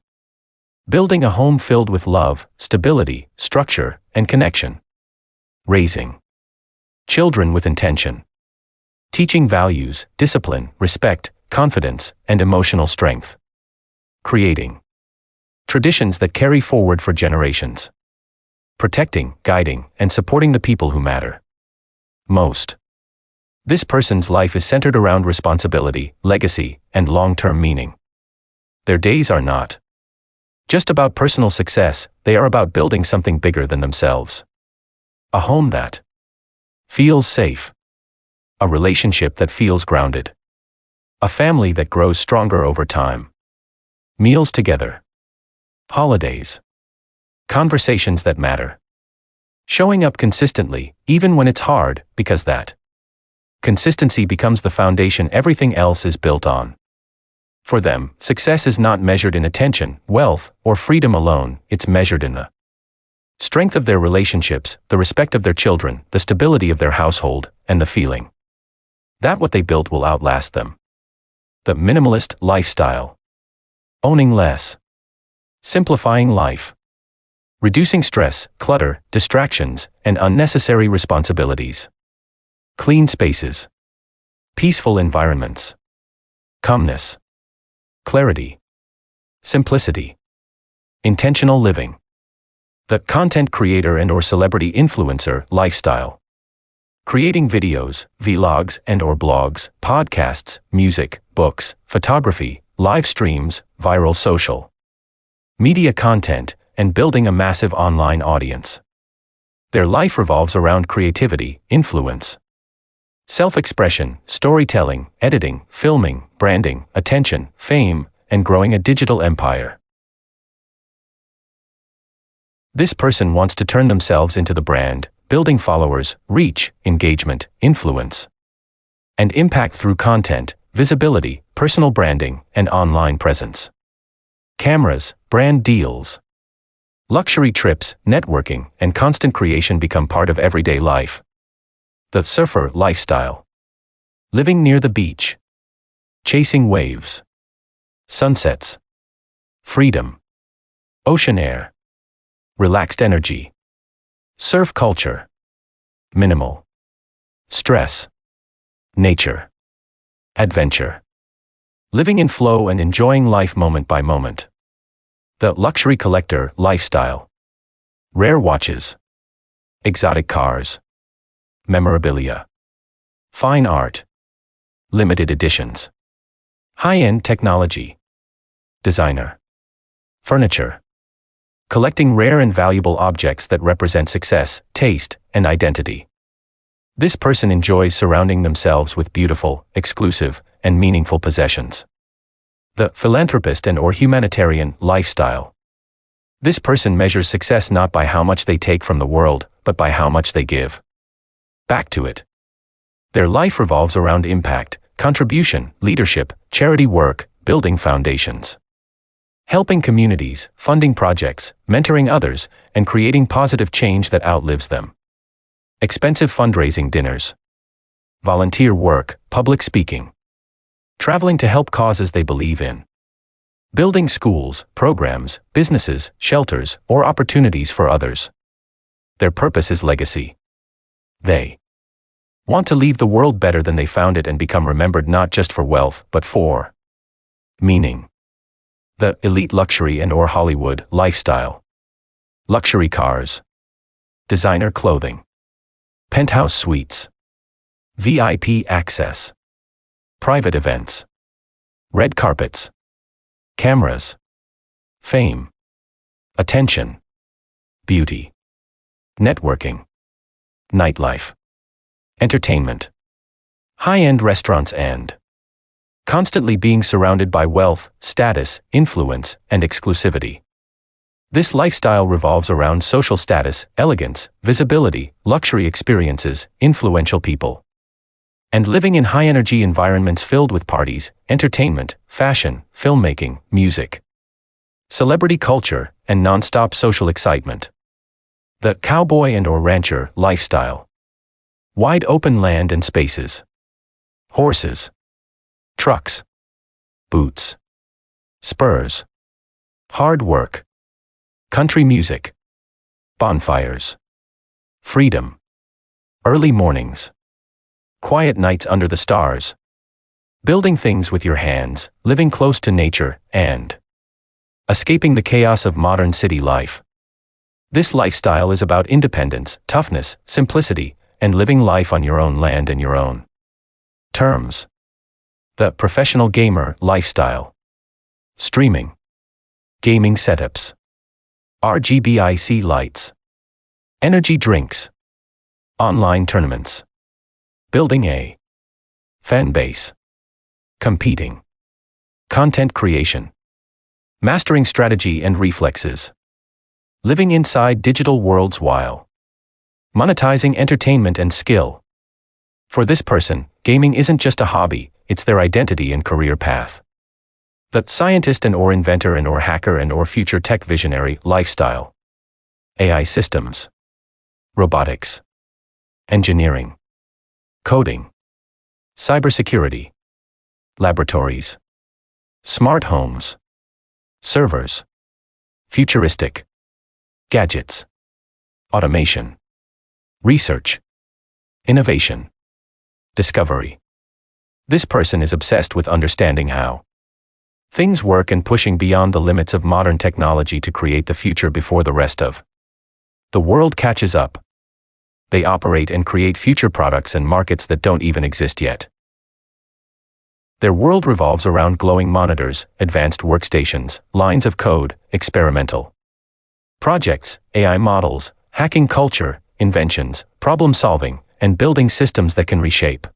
S1: Building a home filled with love, stability, structure, and connection. Raising children with intention. Teaching values, discipline, respect, confidence, and emotional strength. Creating traditions that carry forward for generations. Protecting, guiding, and supporting the people who matter most. This person's life is centered around responsibility, legacy, and long-term meaning. Their days are not just about personal success, they are about building something bigger than themselves. A home that feels safe. A relationship that feels grounded. A family that grows stronger over time. Meals together. Holidays. Conversations that matter. Showing up consistently, even when it's hard, because that consistency becomes the foundation everything else is built on. For them, success is not measured in attention, wealth, or freedom alone, it's measured in the strength of their relationships, the respect of their children, the stability of their household, and the feeling that what they built will outlast them. The minimalist lifestyle. Owning less. Simplifying life. Reducing stress, clutter, distractions, and unnecessary responsibilities. Clean spaces. Peaceful environments. Calmness. Clarity. Simplicity. Intentional living. The content creator and/or celebrity influencer lifestyle. Creating videos, vlogs and/or blogs, podcasts, music, books, photography, live streams, viral social media content, and building a massive online audience. Their life revolves around creativity, influence, self-expression, storytelling, editing, filming, branding, attention, fame, and growing a digital empire. This person wants to turn themselves into the brand, building followers, reach, engagement, influence, and impact through content, visibility, personal branding, and online presence. Cameras, brand deals, luxury trips, networking, and constant creation become part of everyday life. The surfer lifestyle. Living near the beach. Chasing waves. Sunsets. Freedom. Ocean air. Relaxed energy. Surf culture. Minimal stress. Nature. Adventure. Living in flow and enjoying life moment by moment. The luxury collector lifestyle. Rare watches. Exotic cars. Memorabilia. fine art, limited editions, high-end technology, designer, furniture, collecting rare and valuable objects that represent success, taste, and identity. This person enjoys surrounding themselves with beautiful, exclusive, and meaningful possessions. The philanthropist and/or humanitarian lifestyle. This person measures success not by how much they take from the world, but by how much they give back to it. Their life revolves around impact, contribution, leadership, charity work, building foundations, helping communities, funding projects, mentoring others, and creating positive change that outlives them. Expensive fundraising dinners, volunteer work, public speaking, traveling to help causes they believe in, building schools, programs, businesses, shelters, or opportunities for others. Their purpose is legacy. They want to leave the world better than they found it and become remembered not just for wealth, but for meaning. The elite luxury and/or Hollywood lifestyle. Luxury cars, designer clothing, penthouse suites, VIP access, private events, red carpets, cameras, fame, attention, beauty, networking, nightlife, entertainment, high-end restaurants, and constantly being surrounded by wealth, status, influence, and exclusivity. This lifestyle revolves around social status, elegance, visibility, luxury experiences, influential people, and living in high-energy environments filled with parties, entertainment, fashion, filmmaking, music, celebrity culture, and non-stop social excitement. The cowboy and/or rancher lifestyle. Wide open land and spaces, horses, trucks, boots, spurs, hard work, country music, bonfires, freedom, early mornings, quiet nights under the stars, building things with your hands, living close to nature, and escaping the chaos of modern city life. This lifestyle is about independence, toughness, simplicity, and living life on your own land and your own terms. The professional gamer lifestyle. Streaming, gaming setups, RGBIC lights, energy drinks, online tournaments, building a fan base, competing, content creation, mastering strategy and reflexes, living inside digital worlds while monetizing entertainment and skill. For this person, gaming isn't just a hobby, it's their identity and career path. The scientist and/or inventor and/or hacker and/or future tech visionary lifestyle. AI systems, robotics, engineering, coding, cybersecurity, laboratories, smart homes, servers, futuristic, gadgets, automation, research, innovation, discovery. This person is obsessed with understanding how things work and pushing beyond the limits of modern technology to create the future before the rest of the world catches up. They operate and create future products and markets that don't even exist yet. Their world revolves around glowing monitors, advanced workstations, lines of code, experimental projects, AI models, hacking culture, inventions, problem solving, and building systems that can reshape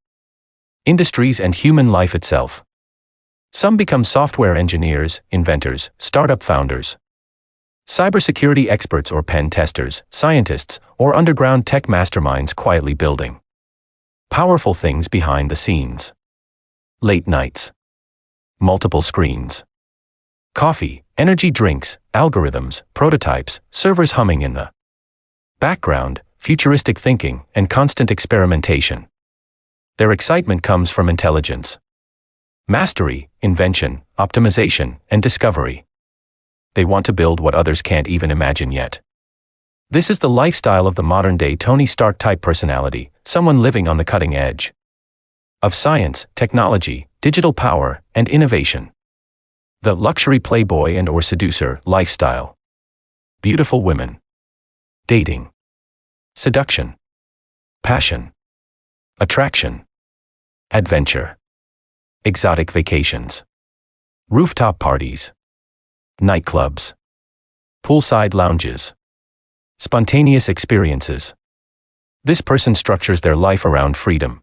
S1: industries and human life itself. Some become software engineers, inventors, startup founders, cybersecurity experts or pen testers, scientists, or underground tech masterminds quietly building powerful things behind the scenes. Late nights, multiple screens, coffee, energy drinks, algorithms, prototypes, servers humming in the background, futuristic thinking, and constant experimentation. Their excitement comes from intelligence, mastery, invention, optimization, and discovery. They want to build what others can't even imagine yet. This is the lifestyle of the modern-day Tony Stark type personality, someone living on the cutting edge of science, technology, digital power, and innovation. The luxury playboy and/or seducer lifestyle. Beautiful women, dating, seduction, passion, attraction, Adventure. Exotic vacations. Rooftop parties. Nightclubs. Poolside lounges. Spontaneous experiences. This person structures their life around freedom,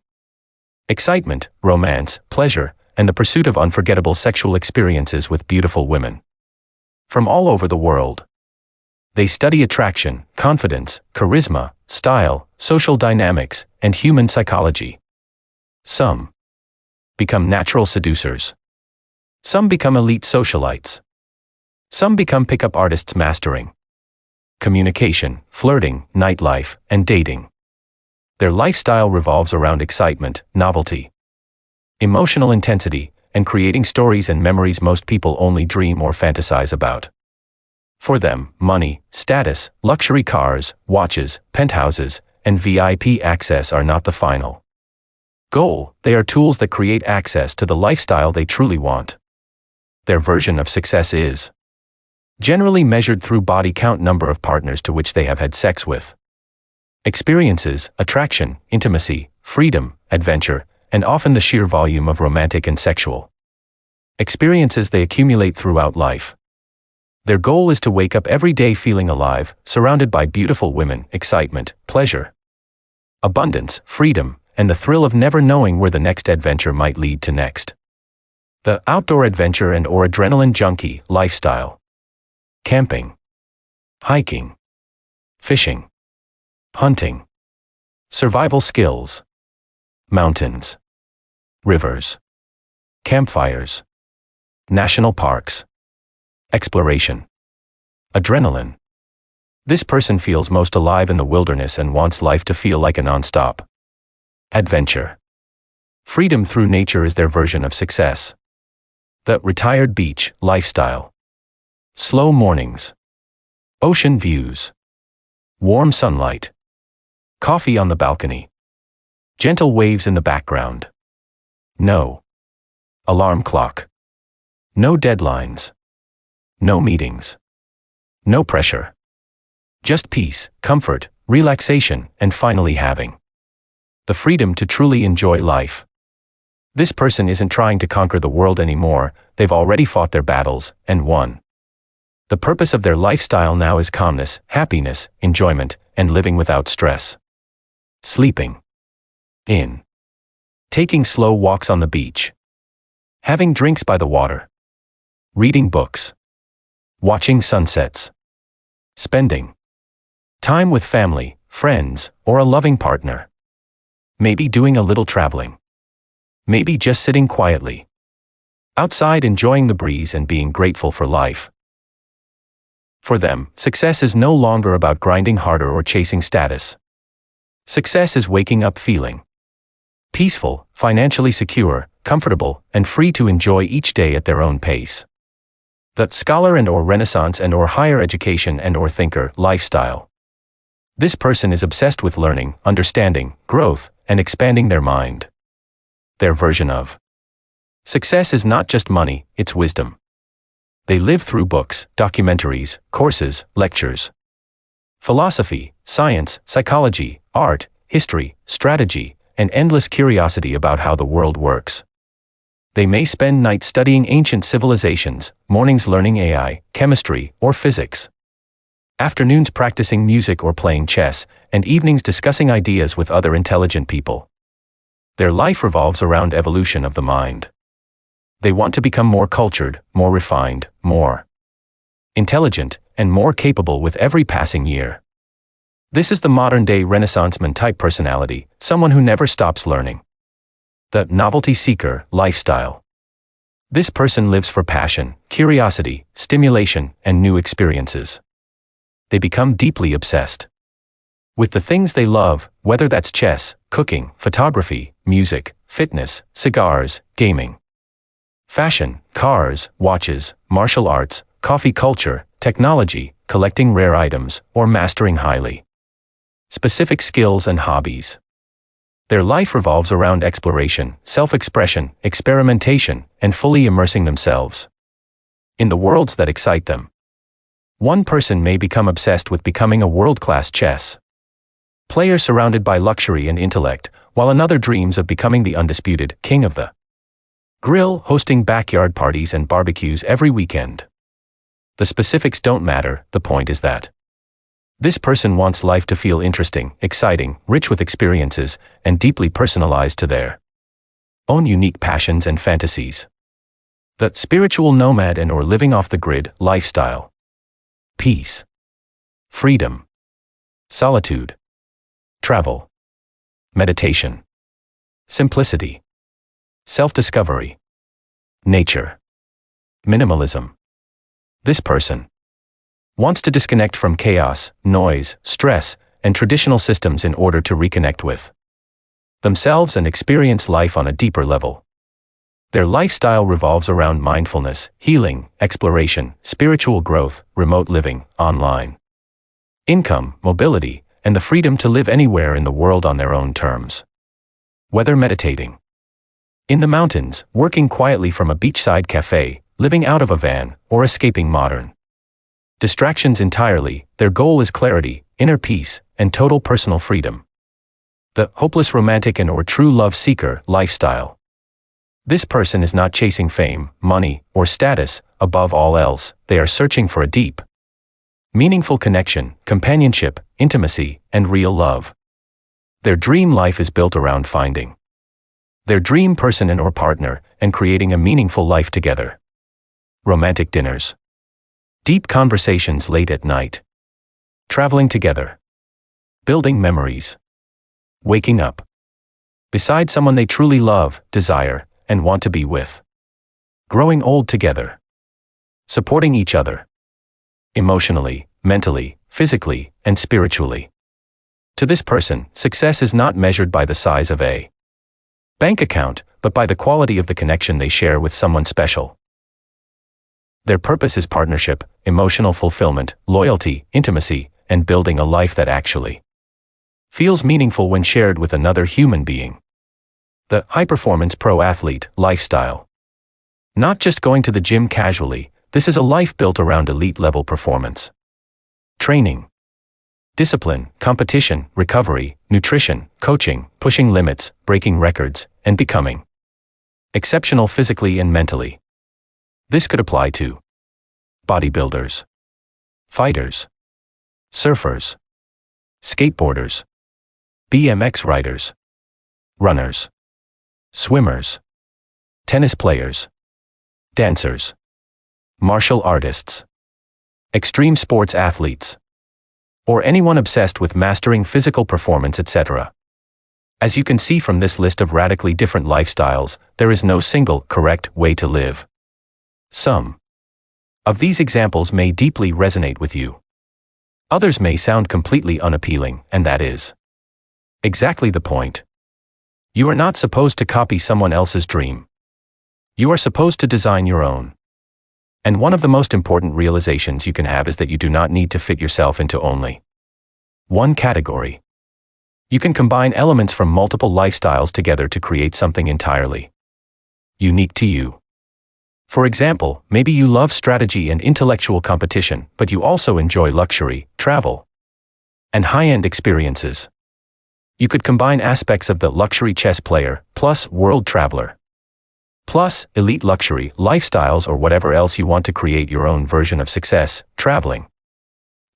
S1: excitement, romance, pleasure, and the pursuit of unforgettable sexual experiences with beautiful women from all over the world. They study attraction, confidence, charisma, style, social dynamics, and human psychology. Some become natural seducers. Some become elite socialites. Some become pickup artists mastering communication, flirting, nightlife, and dating. Their lifestyle revolves around excitement, novelty, emotional intensity, and creating stories and memories most people only dream or fantasize about. For them, money, status, luxury cars, watches, penthouses, and VIP access are not the final goal. They are tools that create access to the lifestyle they truly want. Their version of success is generally measured through body count, number of partners to which they have had sex with, experiences, attraction, intimacy, freedom, adventure, and often the sheer volume of romantic and sexual experiences they accumulate throughout life. Their goal is to wake up every day feeling alive, surrounded by beautiful women, excitement, pleasure, abundance, freedom, and the thrill of never knowing where the next adventure might lead to next. The outdoor adventure and or adrenaline junkie lifestyle. Camping, hiking, fishing, hunting, survival skills, mountains, rivers, campfires, national parks, exploration, adrenaline. This person feels most alive in the wilderness and wants life to feel like a non-stop adventure. Freedom through nature is their version of success. The retired beach lifestyle. Slow mornings, ocean views, warm sunlight, coffee on the balcony, gentle waves in the background. No alarm clock. No deadlines. No meetings. No pressure. Just peace, comfort, relaxation, and finally having the freedom to truly enjoy life. This person isn't trying to conquer the world anymore. They've already fought their battles and won. The purpose of their lifestyle now is calmness, happiness, enjoyment, and living without stress. Sleeping in, taking slow walks on the beach, having drinks by the water, reading books, watching sunsets, spending time with family, friends, or a loving partner. Maybe doing a little traveling. Maybe just sitting quietly outside enjoying the breeze and being grateful for life. For them, success is no longer about grinding harder or chasing status. Success is waking up feeling peaceful, financially secure, comfortable, and free to enjoy each day at their own pace. The scholar and or Renaissance and or higher education and or thinker lifestyle. This person is obsessed with learning, understanding, growth, and expanding their mind. Their version of success is not just money, it's wisdom. They live through books, documentaries, courses, lectures, philosophy, science, psychology, art, history, strategy, and endless curiosity about how the world works. They may spend nights studying ancient civilizations, mornings learning AI, chemistry, or physics, afternoons practicing music or playing chess, and evenings discussing ideas with other intelligent people. Their life revolves around evolution of the mind. They want to become more cultured, more refined, more intelligent, and more capable with every passing year. This is the modern-day Renaissance-man type personality, someone who never stops learning. The novelty seeker lifestyle. This person lives for passion, curiosity, stimulation, and new experiences. They become deeply obsessed with the things they love, whether that's chess, cooking, photography, music, fitness, cigars, gaming, fashion, cars, watches, martial arts, coffee culture, technology, collecting rare items, or mastering highly specific skills and hobbies. Their life revolves around exploration, self-expression, experimentation, and fully immersing themselves in the worlds that excite them. One person may become obsessed with becoming a world-class chess player surrounded by luxury and intellect, while another dreams of becoming the undisputed king of the grill, hosting backyard parties and barbecues every weekend. The specifics don't matter, the point is that this person wants life to feel interesting, exciting, rich with experiences, and deeply personalized to their own unique passions and fantasies. The spiritual nomad and or living off the grid lifestyle. Peace, freedom, solitude, travel, meditation, simplicity, self-discovery, nature, minimalism. This person wants to disconnect from chaos, noise, stress, and traditional systems in order to reconnect with themselves and experience life on a deeper level. Their lifestyle revolves around mindfulness, healing, exploration, spiritual growth, remote living, online income, mobility, and the freedom to live anywhere in the world on their own terms. Whether meditating in the mountains, working quietly from a beachside cafe, living out of a van, or escaping modern distractions entirely, their goal is clarity, inner peace, and total personal freedom. The hopeless romantic and or true love seeker lifestyle. This person is not chasing fame, money, or status. Above all else, they are searching for a deep, meaningful connection, companionship, intimacy, and real love. Their dream life is built around finding their dream person and or partner, and creating a meaningful life together. Romantic dinners, deep conversations late at night, traveling together, building memories, waking up beside someone they truly love, desire, and want to be with, growing old together, supporting each other, emotionally, mentally, physically, and spiritually. To this person, success is not measured by the size of a bank account, but by the quality of the connection they share with someone special. Their purpose is partnership, emotional fulfillment, loyalty, intimacy, and building a life that actually feels meaningful when shared with another human being. The high-performance pro athlete lifestyle. Not just going to the gym casually, this is a life built around elite-level performance. Training, discipline, competition, recovery, nutrition, coaching, pushing limits, breaking records, and becoming exceptional physically and mentally. This could apply to bodybuilders, fighters, surfers, skateboarders, BMX riders, runners, swimmers, tennis players, dancers, martial artists, extreme sports athletes, or anyone obsessed with mastering physical performance, etc. As you can see from this list of radically different lifestyles, there is no single correct way to live. Some of these examples may deeply resonate with you. Others may sound completely unappealing, and that is exactly the point. You are not supposed to copy someone else's dream. You are supposed to design your own. And one of the most important realizations you can have is that you do not need to fit yourself into only one category. You can combine elements from multiple lifestyles together to create something entirely unique to you. For example, maybe you love strategy and intellectual competition, but you also enjoy luxury, travel, and high-end experiences. You could combine aspects of the luxury chess player, plus world traveler, plus elite luxury lifestyles, or whatever else you want to create your own version of success, traveling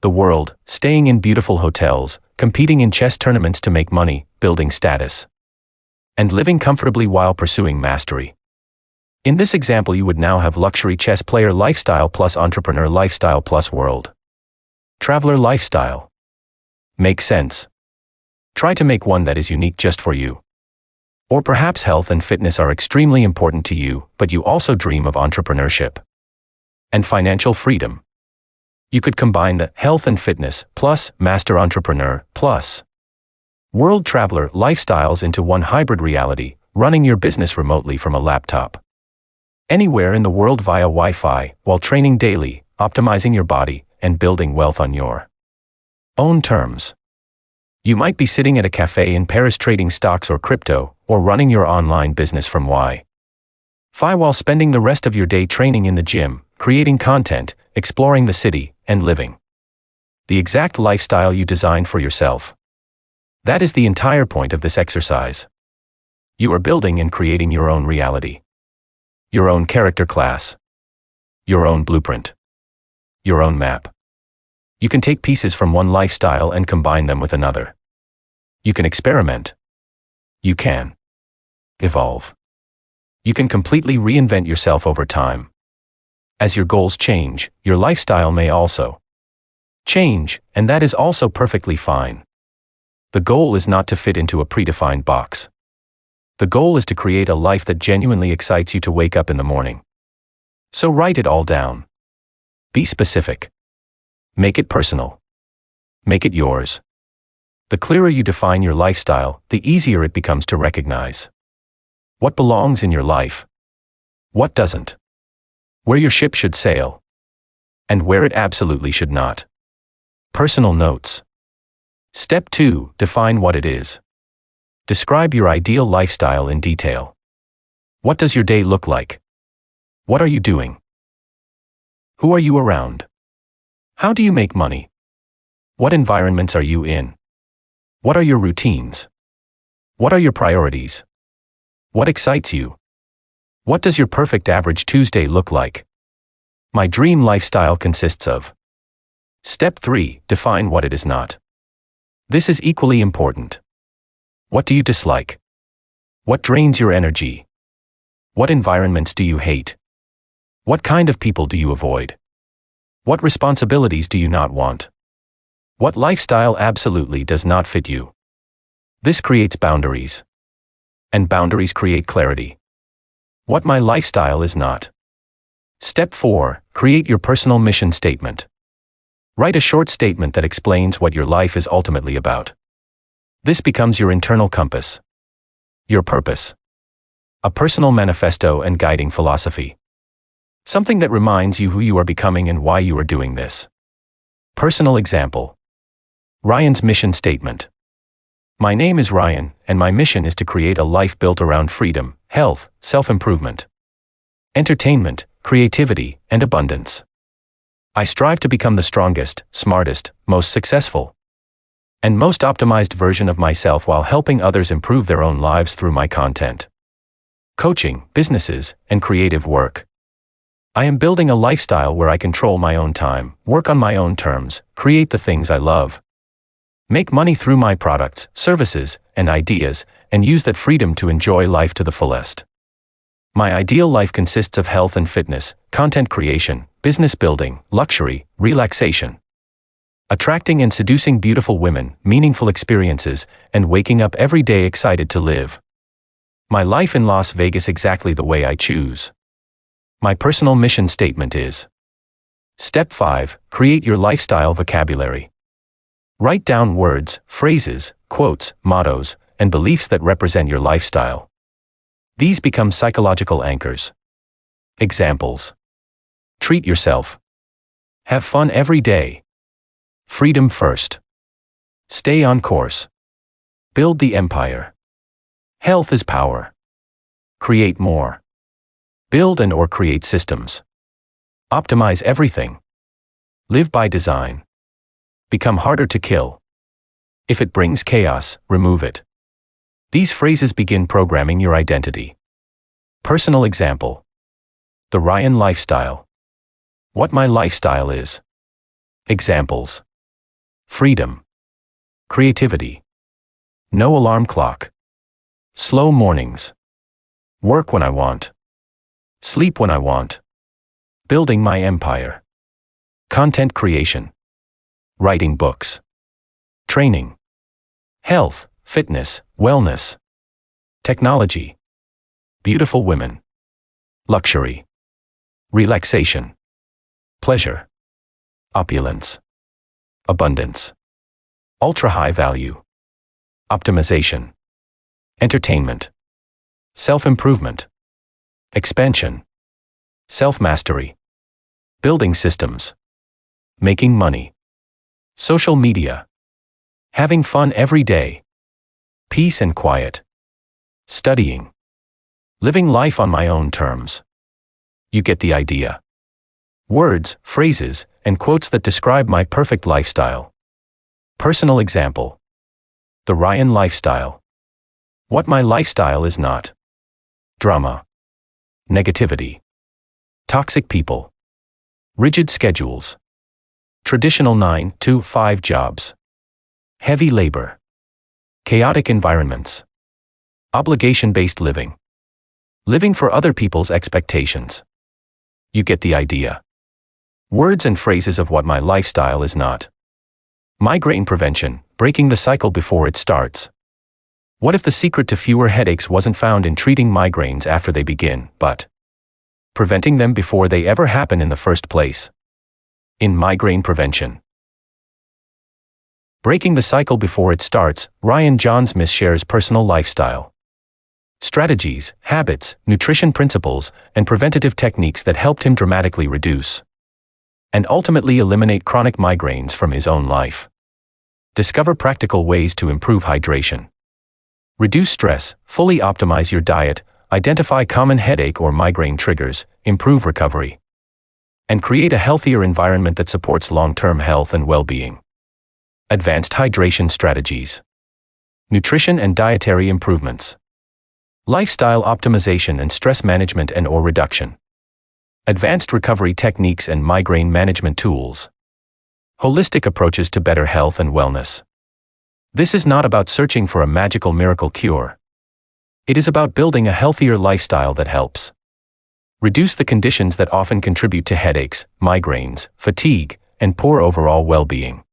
S1: the world, staying in beautiful hotels, competing in chess tournaments to make money, building status, and living comfortably while pursuing mastery. In this example, you would now have luxury chess player lifestyle plus entrepreneur lifestyle plus world traveler lifestyle. Makes sense? Try to make one that is unique just for you. Or perhaps health and fitness are extremely important to you, but you also dream of entrepreneurship and financial freedom. You could combine the health and fitness plus master entrepreneur plus world traveler lifestyles into one hybrid reality, running your business remotely from a laptop anywhere in the world via Wi-Fi, while training daily, optimizing your body, and building wealth on your own terms. You might be sitting at a cafe in Paris trading stocks or crypto, or running your online business from Wi-Fi while spending the rest of your day training in the gym, creating content, exploring the city, and living the exact lifestyle you designed for yourself. That is the entire point of this exercise. You are building and creating your own reality. Your own character class. Your own blueprint. Your own map. You can take pieces from one lifestyle and combine them with another. You can experiment. You can evolve. You can completely reinvent yourself over time. As your goals change, your lifestyle may also change, and that is also perfectly fine. The goal is not to fit into a predefined box. The goal is to create a life that genuinely excites you to wake up in the morning. So write it all down. Be specific. Make it personal. Make it yours. The clearer you define your lifestyle, the easier it becomes to recognize what belongs in your life, what doesn't, where your ship should sail, and where it absolutely should not. Personal notes. Step 2. Define what it is. Describe your ideal lifestyle in detail. What does your day look like? What are you doing? Who are you around? How do you make money? What environments are you in? What are your routines? What are your priorities? What excites you? What does your perfect average Tuesday look like? My dream lifestyle consists of. Step 3. Define what it is not. This is equally important. What do you dislike? What drains your energy? What environments do you hate? What kind of people do you avoid? What responsibilities do you not want? What lifestyle absolutely does not fit you? This creates boundaries. And boundaries create clarity. What my lifestyle is not. Step 4. Create your personal mission statement. Write a short statement that explains what your life is ultimately about. This becomes your internal compass. Your purpose. A personal manifesto and guiding philosophy. Something that reminds you who you are becoming and why you are doing this. Personal example. Ryan's mission statement. My name is Ryan, and my mission is to create a life built around freedom, health, self-improvement, entertainment, creativity, and abundance. I strive to become the strongest, smartest, most successful, and most optimized version of myself while helping others improve their own lives through my content, coaching, businesses, and creative work. I am building a lifestyle where I control my own time, work on my own terms, create the things I love, make money through my products, services, and ideas, and use that freedom to enjoy life to the fullest. My ideal life consists of health and fitness, content creation, business building, luxury, relaxation, attracting and seducing beautiful women, meaningful experiences, and waking up every day excited to live my life in Las Vegas exactly the way I choose. My personal mission statement is. Step 5. Create your lifestyle vocabulary. Write down words, phrases, quotes, mottos, and beliefs that represent your lifestyle. These become psychological anchors. Examples. Treat yourself. Have fun every day. Freedom first. Stay on course. Build the empire. Health is power. Create more. Build and or create systems. Optimize everything. Live by design. Become harder to kill. If it brings chaos, remove it. These phrases begin programming your identity. Personal example. The Ryan lifestyle. What my lifestyle is. Examples. Freedom. Creativity. No alarm clock. Slow mornings. Work when I want. Sleep when I want. Building my empire. Content creation. Writing books. Training. Health, fitness, wellness. Technology. Beautiful women. Luxury. Relaxation. Pleasure. Opulence. Abundance. Ultra-high value. Optimization. Entertainment. Self-improvement. Expansion. Self-mastery. Building systems. Making money. Social media. Having fun every day. Peace and quiet. Studying. Living life on my own terms. You get the idea. Words, phrases, and quotes that describe my perfect lifestyle. Personal example. The Ryan lifestyle. What my lifestyle is not. Drama. Negativity. Toxic people. Rigid schedules. Traditional 9-to-5 jobs. Heavy labor. Chaotic environments. Obligation-based living. Living for other people's expectations. You get the idea. Words and phrases of what my lifestyle is not. Migraine prevention, breaking the cycle before it starts. What if the secret to fewer headaches wasn't found in treating migraines after they begin, but preventing them before they ever happen in the first place? In migraine prevention. Breaking the cycle before it starts, Ryan Jaunzemis shares personal lifestyle strategies, habits, nutrition principles, and preventative techniques that helped him dramatically reduce and ultimately eliminate chronic migraines from his own life. Discover practical ways to improve hydration. Reduce stress, fully optimize your diet, identify common headache or migraine triggers, improve recovery, and create a healthier environment that supports long-term health and well-being. Advanced hydration strategies. Nutrition and dietary improvements. Lifestyle optimization and stress management and/or reduction. Advanced recovery techniques and migraine management tools. Holistic approaches to better health and wellness. This is not about searching for a magical miracle cure. It is about building a healthier lifestyle that helps reduce the conditions that often contribute to headaches, migraines, fatigue, and poor overall well-being.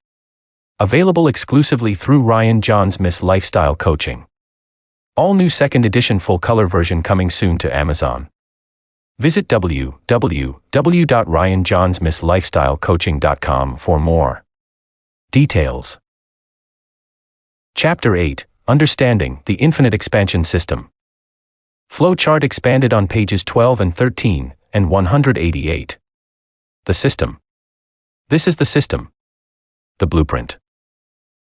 S1: Available exclusively through Ryan Jaunzemis Lifestyle Coaching. All new 2nd edition full-color version coming soon to Amazon. Visit www.ryanjaunzemislifestylecoaching.com for more details. Chapter 8, Understanding the Infinite Expansion System. Flowchart expanded on pages 12 and 13 and 188. The system. This is the system. The blueprint.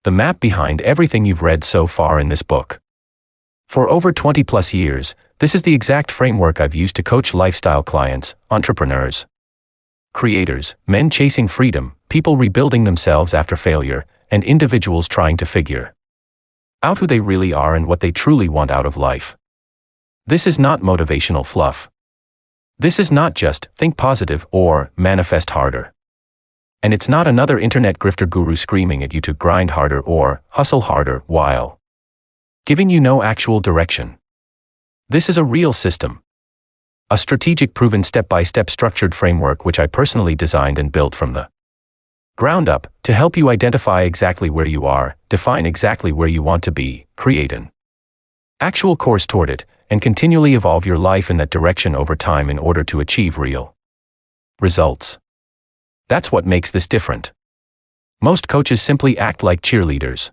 S1: The map behind everything you've read so far in this book. For over 20 plus years, this is the exact framework I've used to coach lifestyle clients, entrepreneurs, creators, men chasing freedom, people rebuilding themselves after failure, and individuals trying to figure out who they really are and what they truly want out of life. This is not motivational fluff. This is not just think positive or manifest harder. And it's not another internet grifter guru screaming at you to grind harder or hustle harder while giving you no actual direction. This is a real system. A strategic, proven step-by-step structured framework which I personally designed and built from the ground up to help you identify exactly where you are, define exactly where you want to be, create an actual course toward it, and continually evolve your life in that direction over time in order to achieve real results. That's what makes this different. Most coaches simply act like cheerleaders.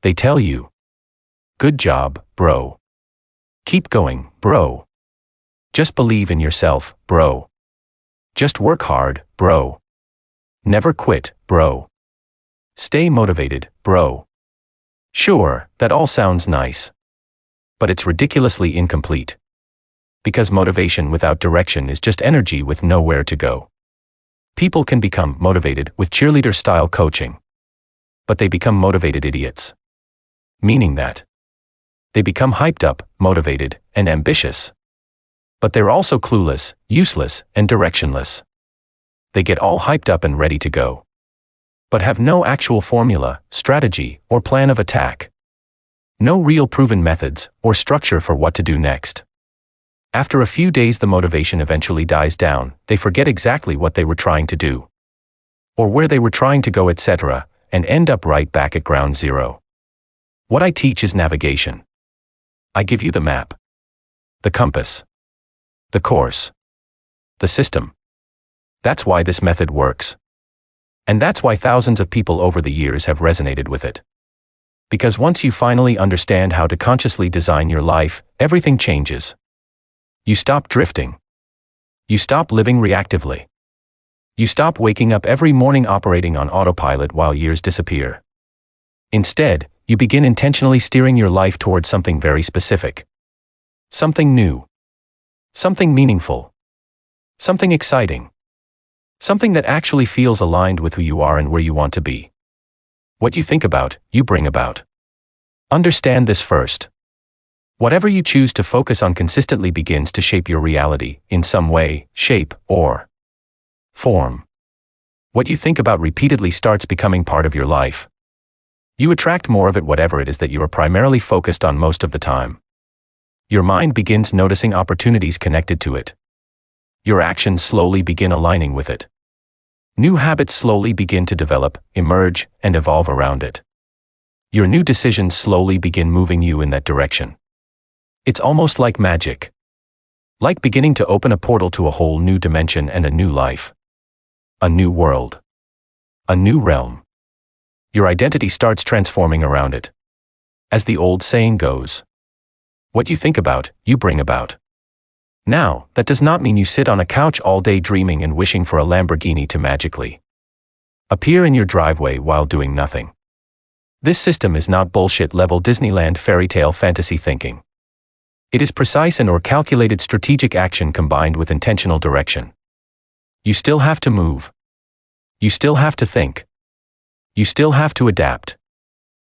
S1: They tell you, "Good job, bro. Keep going, bro. Just believe in yourself, bro. Just work hard, bro. Never quit, bro. Stay motivated, bro." Sure, that all sounds nice. But it's ridiculously incomplete. Because motivation without direction is just energy with nowhere to go. People can become motivated with cheerleader-style coaching. But they become motivated idiots. Meaning that they become hyped up, motivated, and ambitious. But they're also clueless, useless, and directionless. They get all hyped up and ready to go, but have no actual formula, strategy, or plan of attack. No real proven methods or structure for what to do next. After a few days, the motivation eventually dies down. They forget exactly what they were trying to do, or where they were trying to go, etc., and end up right back at ground zero. What I teach is navigation. I give you the map, the compass, the course, the system. That's why this method works. And that's why thousands of people over the years have resonated with it. Because once you finally understand how to consciously design your life, everything changes. You stop drifting. You stop living reactively. You stop waking up every morning operating on autopilot while years disappear. Instead, you begin intentionally steering your life towards something very specific. Something new. Something meaningful. Something exciting. Something that actually feels aligned with who you are and where you want to be. What you think about, you bring about. Understand this first. Whatever you choose to focus on consistently begins to shape your reality, in some way, shape, or form. What you think about repeatedly starts becoming part of your life. You attract more of it, whatever it is that you are primarily focused on most of the time. Your mind begins noticing opportunities connected to it. Your actions slowly begin aligning with it. New habits slowly begin to develop, emerge, and evolve around it. Your new decisions slowly begin moving you in that direction. It's almost like magic. Like beginning to open a portal to a whole new dimension and a new life. A new world. A new realm. Your identity starts transforming around it. As the old saying goes, what you think about, you bring about. Now, that does not mean you sit on a couch all day dreaming and wishing for a Lamborghini to magically appear in your driveway while doing nothing. This system is not bullshit-level Disneyland fairy tale fantasy thinking. It is precise and or calculated strategic action combined with intentional direction. You still have to move. You still have to think. You still have to adapt.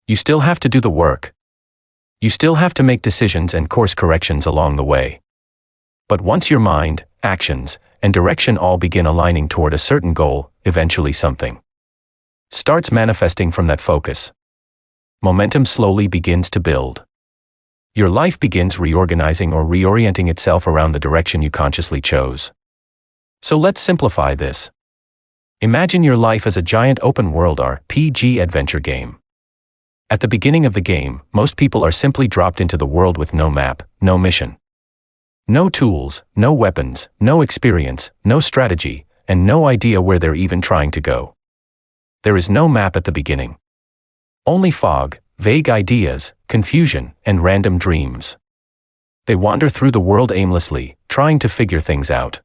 S1: You still have to do the work. You still have to make decisions and course corrections along the way. But once your mind, actions, and direction all begin aligning toward a certain goal, eventually something starts manifesting from that focus. Momentum slowly begins to build. Your life begins reorganizing or reorienting itself around the direction you consciously chose. So let's simplify this. Imagine your life as a giant open-world RPG adventure game. At the beginning of the game, most people are simply dropped into the world with no map, no mission. No tools, no weapons, no experience, no strategy, and no idea where they're even trying to go. There is no map at the beginning. Only fog, vague ideas, confusion, and random dreams. They wander through the world aimlessly, trying to figure things out.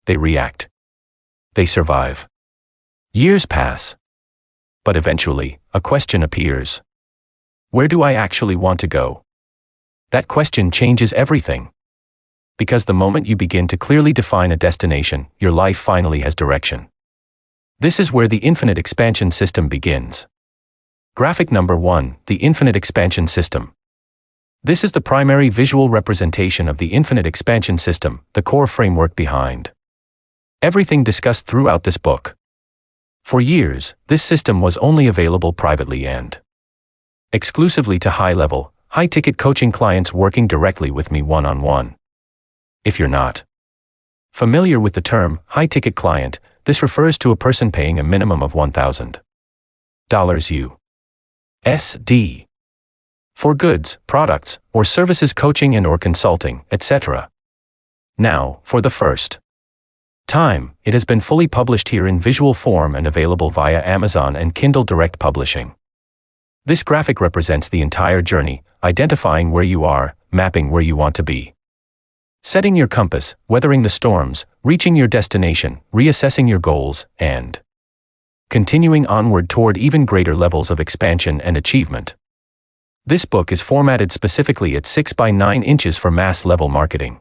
S1: They react. They survive. Years pass. But eventually, a question appears. Where do I actually want to go? That question changes everything. Because the moment you begin to clearly define a destination, your life finally has direction. This is where the infinite expansion system begins. Graphic number 1, the infinite expansion system. This is the primary visual representation of the infinite expansion system, the core framework behind everything discussed throughout this book. For years, this system was only available privately and exclusively to high-level, high-ticket coaching clients working directly with me one-on-one. If you're not familiar with the term high-ticket client, this refers to a person paying a minimum of $1,000 USD for goods, products, or services coaching and or consulting, etc. Now, for the first time, it has been fully published here in visual form and available via Amazon and Kindle Direct Publishing. This graphic represents the entire journey, identifying where you are, mapping where you want to be, setting your compass, weathering the storms, reaching your destination, reassessing your goals, and continuing onward toward even greater levels of expansion and achievement. This book is formatted specifically at 6 by 9 inches for mass-level marketing.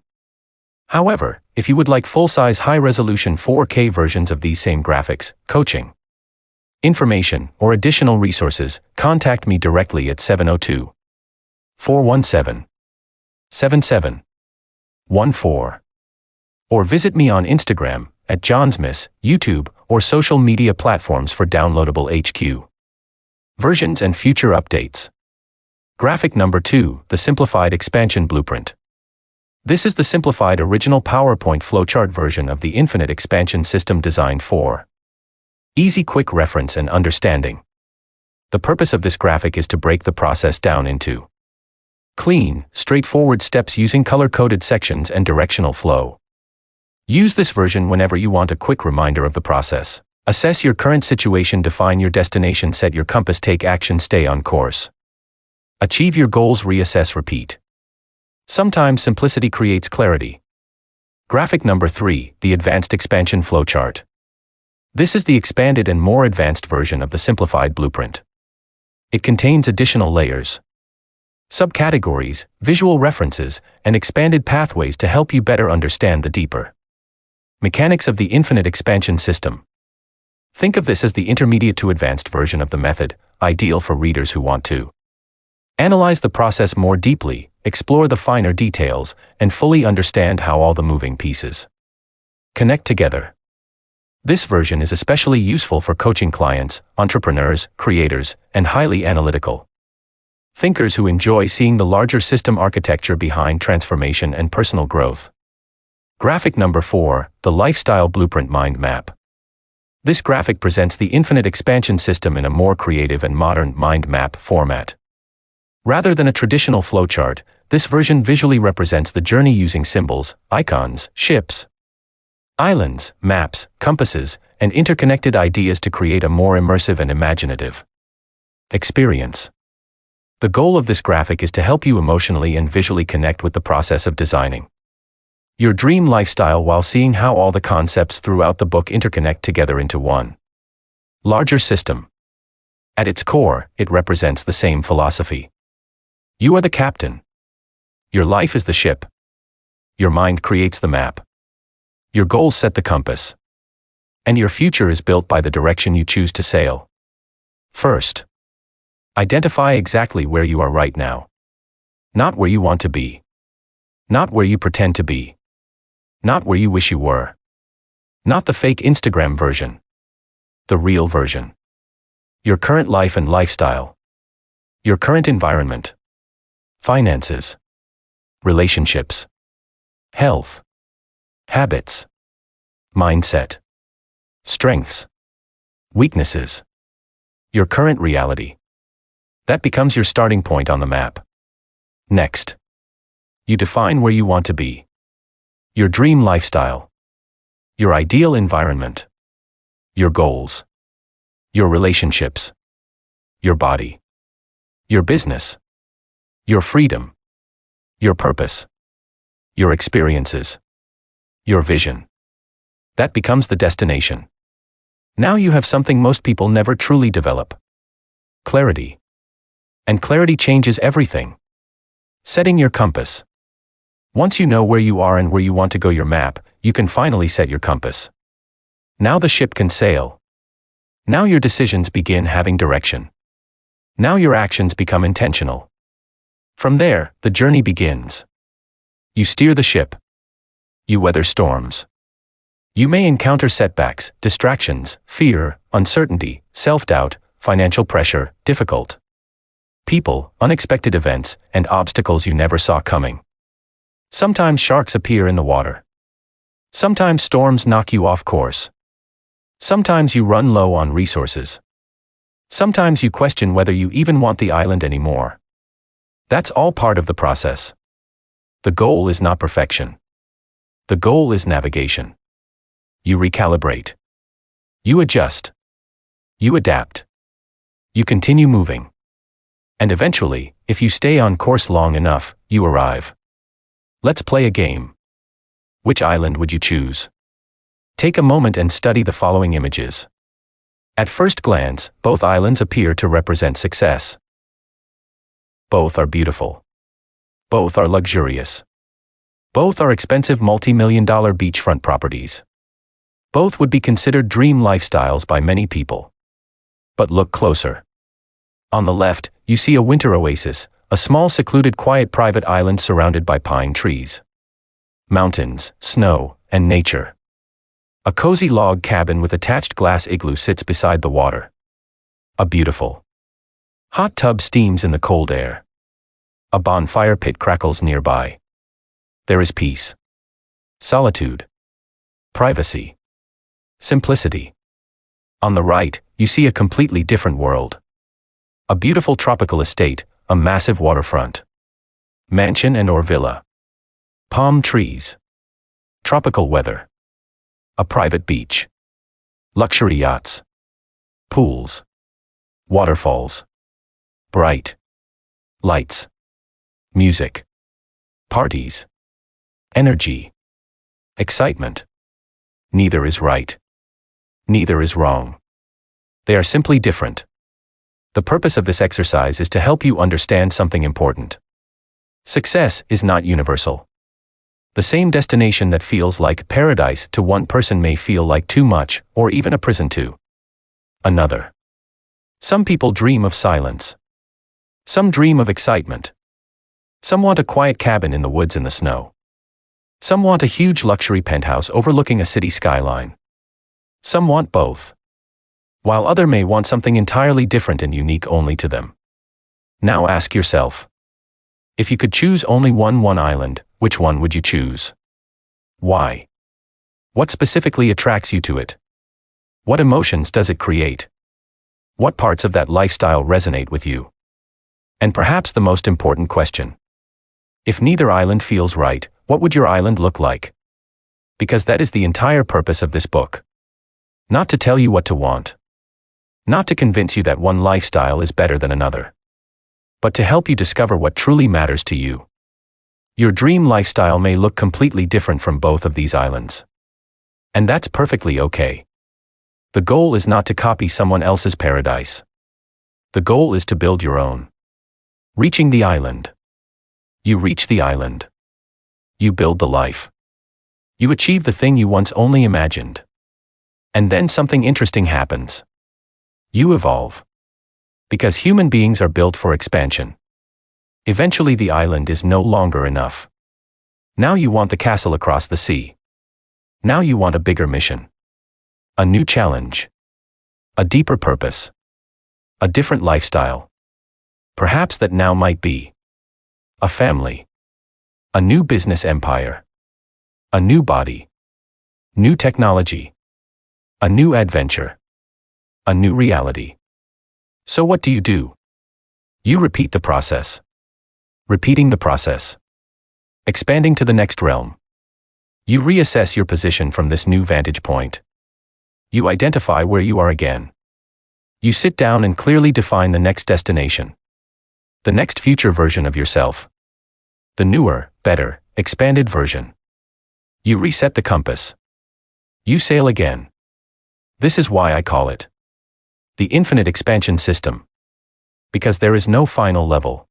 S1: However, if you would like full-size high-resolution 4K versions of these same graphics, coaching information, or additional resources, contact me directly at 702-417-7714. Or visit me on Instagram, at Jaunzemis, YouTube, or social media platforms for downloadable HQ versions and future updates. Graphic number 2, the Simplified Expansion Blueprint. This is the simplified original PowerPoint flowchart version of the Infinite Expansion System designed for easy quick reference and understanding. The purpose of this graphic is to break the process down into clean, straightforward steps using color-coded sections and directional flow. Use this version whenever you want a quick reminder of the process. Assess your current situation, define your destination, set your compass, take action, stay on course. Achieve your goals, reassess, repeat. Sometimes simplicity creates clarity. Graphic number 3, the Advanced Expansion Flowchart. This is the expanded and more advanced version of the simplified blueprint. It contains additional layers, subcategories, visual references, and expanded pathways to help you better understand the deeper mechanics of the infinite expansion system. Think of this as the intermediate to advanced version of the method, ideal for readers who want to Analyze the process more deeply, explore the finer details, and fully understand how all the moving pieces connect together. This version is especially useful for coaching clients, entrepreneurs, creators, and highly analytical thinkers who enjoy seeing the larger system architecture behind transformation and personal growth. Graphic number 4, the Lifestyle Blueprint Mind Map. This graphic presents the infinite expansion system in a more creative and modern mind map format. Rather than a traditional flowchart, this version visually represents the journey using symbols, icons, ships, islands, maps, compasses, and interconnected ideas to create a more immersive and imaginative experience. The goal of this graphic is to help you emotionally and visually connect with the process of designing your dream lifestyle while seeing how all the concepts throughout the book interconnect together into one larger system. At its core, it represents the same philosophy. You are the captain. Your life is the ship. Your mind creates the map. Your goals set the compass. And your future is built by the direction you choose to sail. First, identify exactly where you are right now. Not where you want to be. Not where you pretend to be. Not where you wish you were. Not the fake Instagram version. The real version. Your current life and lifestyle. Your current environment. Finances. Relationships. Health. Habits. Mindset. Strengths. Weaknesses. Your current reality. That becomes your starting point on the map. Next, you define where you want to be. Your dream lifestyle. Your ideal environment. Your goals. Your relationships. Your body. Your business. Your freedom. Your purpose. Your experiences. Your vision. That becomes the destination. Now you have something most people never truly develop. Clarity. And clarity changes everything. Setting your compass. Once you know where you are and where you want to go your map, you can finally set your compass. Now the ship can sail. Now your decisions begin having direction. Now your actions become intentional. From there, the journey begins. You steer the ship. You weather storms. You may encounter setbacks, distractions, fear, uncertainty, self-doubt, financial pressure, difficult people, unexpected events, and obstacles you never saw coming. Sometimes sharks appear in the water. Sometimes storms knock you off course. Sometimes you run low on resources. Sometimes you question whether you even want the island anymore. That's all part of the process. The goal is not perfection. The goal is navigation. You recalibrate. You adjust. You adapt. You continue moving. And eventually, if you stay on course long enough, you arrive. Let's play a game. Which island would you choose? Take a moment and study the following images. At first glance, both islands appear to represent success. Both are beautiful. Both are luxurious. Both are expensive multi-million-dollar beachfront properties. Both would be considered dream lifestyles by many people. But look closer. On the left, you see a winter oasis, a small secluded quiet private island surrounded by pine trees, mountains, snow, and nature. A cozy log cabin with attached glass igloo sits beside the water. A beautiful hot tub steams in the cold air. A bonfire pit crackles nearby. There is peace, solitude, privacy, simplicity. On the right, you see a completely different world. A beautiful tropical estate, a massive waterfront, mansion and or villa, palm trees, tropical weather, a private beach, luxury yachts, pools, waterfalls, bright lights, music, parties, energy, excitement. Neither is right. Neither is wrong. They are simply different. The purpose of this exercise is to help you understand something important. Success is not universal. The same destination that feels like paradise to one person may feel like too much, or even a prison to another. Some people dream of silence. Some dream of excitement. Some want a quiet cabin in the woods in the snow. Some want a huge luxury penthouse overlooking a city skyline. Some want both, while others may want something entirely different and unique only to them. Now ask yourself, if you could choose only one island, which one would you choose? Why? What specifically attracts you to it? What emotions does it create? What parts of that lifestyle resonate with you? And perhaps the most important question: if neither island feels right, what would your island look like? Because that is the entire purpose of this book. Not to tell you what to want. Not to convince you that one lifestyle is better than another. But to help you discover what truly matters to you. Your dream lifestyle may look completely different from both of these islands. And that's perfectly okay. The goal is not to copy someone else's paradise. The goal is to build your own. Reaching the island. You reach the island. You build the life. You achieve the thing you once only imagined. And then something interesting happens. You evolve. Because human beings are built for expansion. Eventually the island is no longer enough. Now you want the castle across the sea. Now you want a bigger mission. A new challenge. A deeper purpose. A different lifestyle. Perhaps that now might be a family. A new business empire. A new body. New technology. A new adventure. A new reality. So what do? You repeat the process. Repeating the process. Expanding to the next realm. You reassess your position from this new vantage point. You identify where you are again. You sit down and clearly define the next destination. The next future version of yourself. The newer, better, expanded version. You reset the compass. You sail again. This is why I call it the infinite expansion system. Because there is no final level.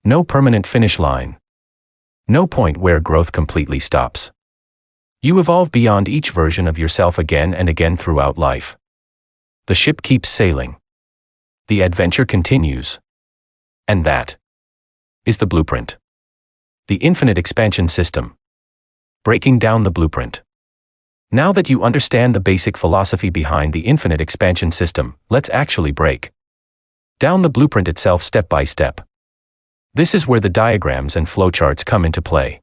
S1: No permanent finish line. No point where growth completely stops. You evolve beyond each version of yourself again and again throughout life. The ship keeps sailing. The adventure continues. And that is the blueprint. The infinite expansion system. Breaking down the blueprint. Now that you understand the basic philosophy behind the infinite expansion system, let's actually break down the blueprint itself step by step. This is where the diagrams and flowcharts come into play.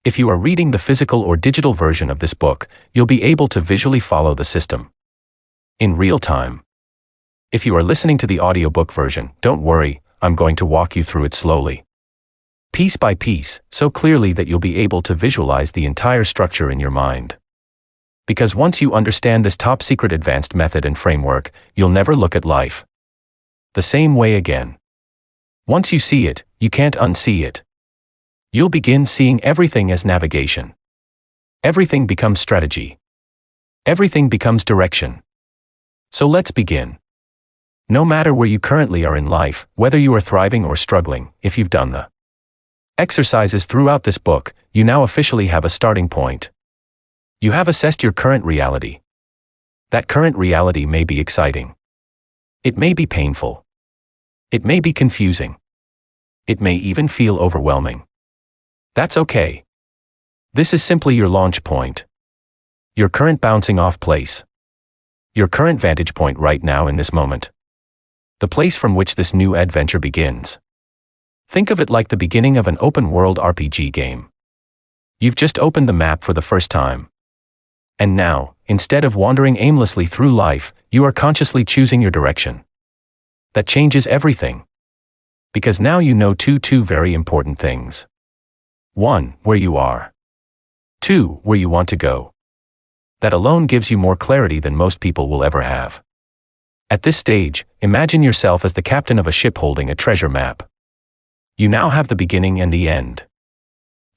S1: If you are reading the physical or digital version of this book, you'll be able to visually follow the system in real time. If you are listening to the audiobook version, don't worry, I'm going to walk you through it slowly. Piece by piece, so clearly that you'll be able to visualize the entire structure in your mind. Because once you understand this top-secret advanced method and framework, you'll never look at life the same way again. Once you see it, you can't unsee it. You'll begin seeing everything as navigation. Everything becomes strategy. Everything becomes direction. So let's begin. No matter where you currently are in life, whether you are thriving or struggling, if you've done the exercises throughout this book, you now officially have a starting point. You have assessed your current reality. That current reality may be exciting. It may be painful. It may be confusing. It may even feel overwhelming. That's okay. This is simply your launch point. Your current bouncing off place. Your current vantage point right now in this moment. The place from which this new adventure begins. Think of it like the beginning of an open-world RPG game. You've just opened the map for the first time. And now, instead of wandering aimlessly through life, you are consciously choosing your direction. That changes everything. Because now you know two very important things. 1, where you are. 2, where you want to go. That alone gives you more clarity than most people will ever have. At this stage, imagine yourself as the captain of a ship holding a treasure map. You now have the beginning and the end.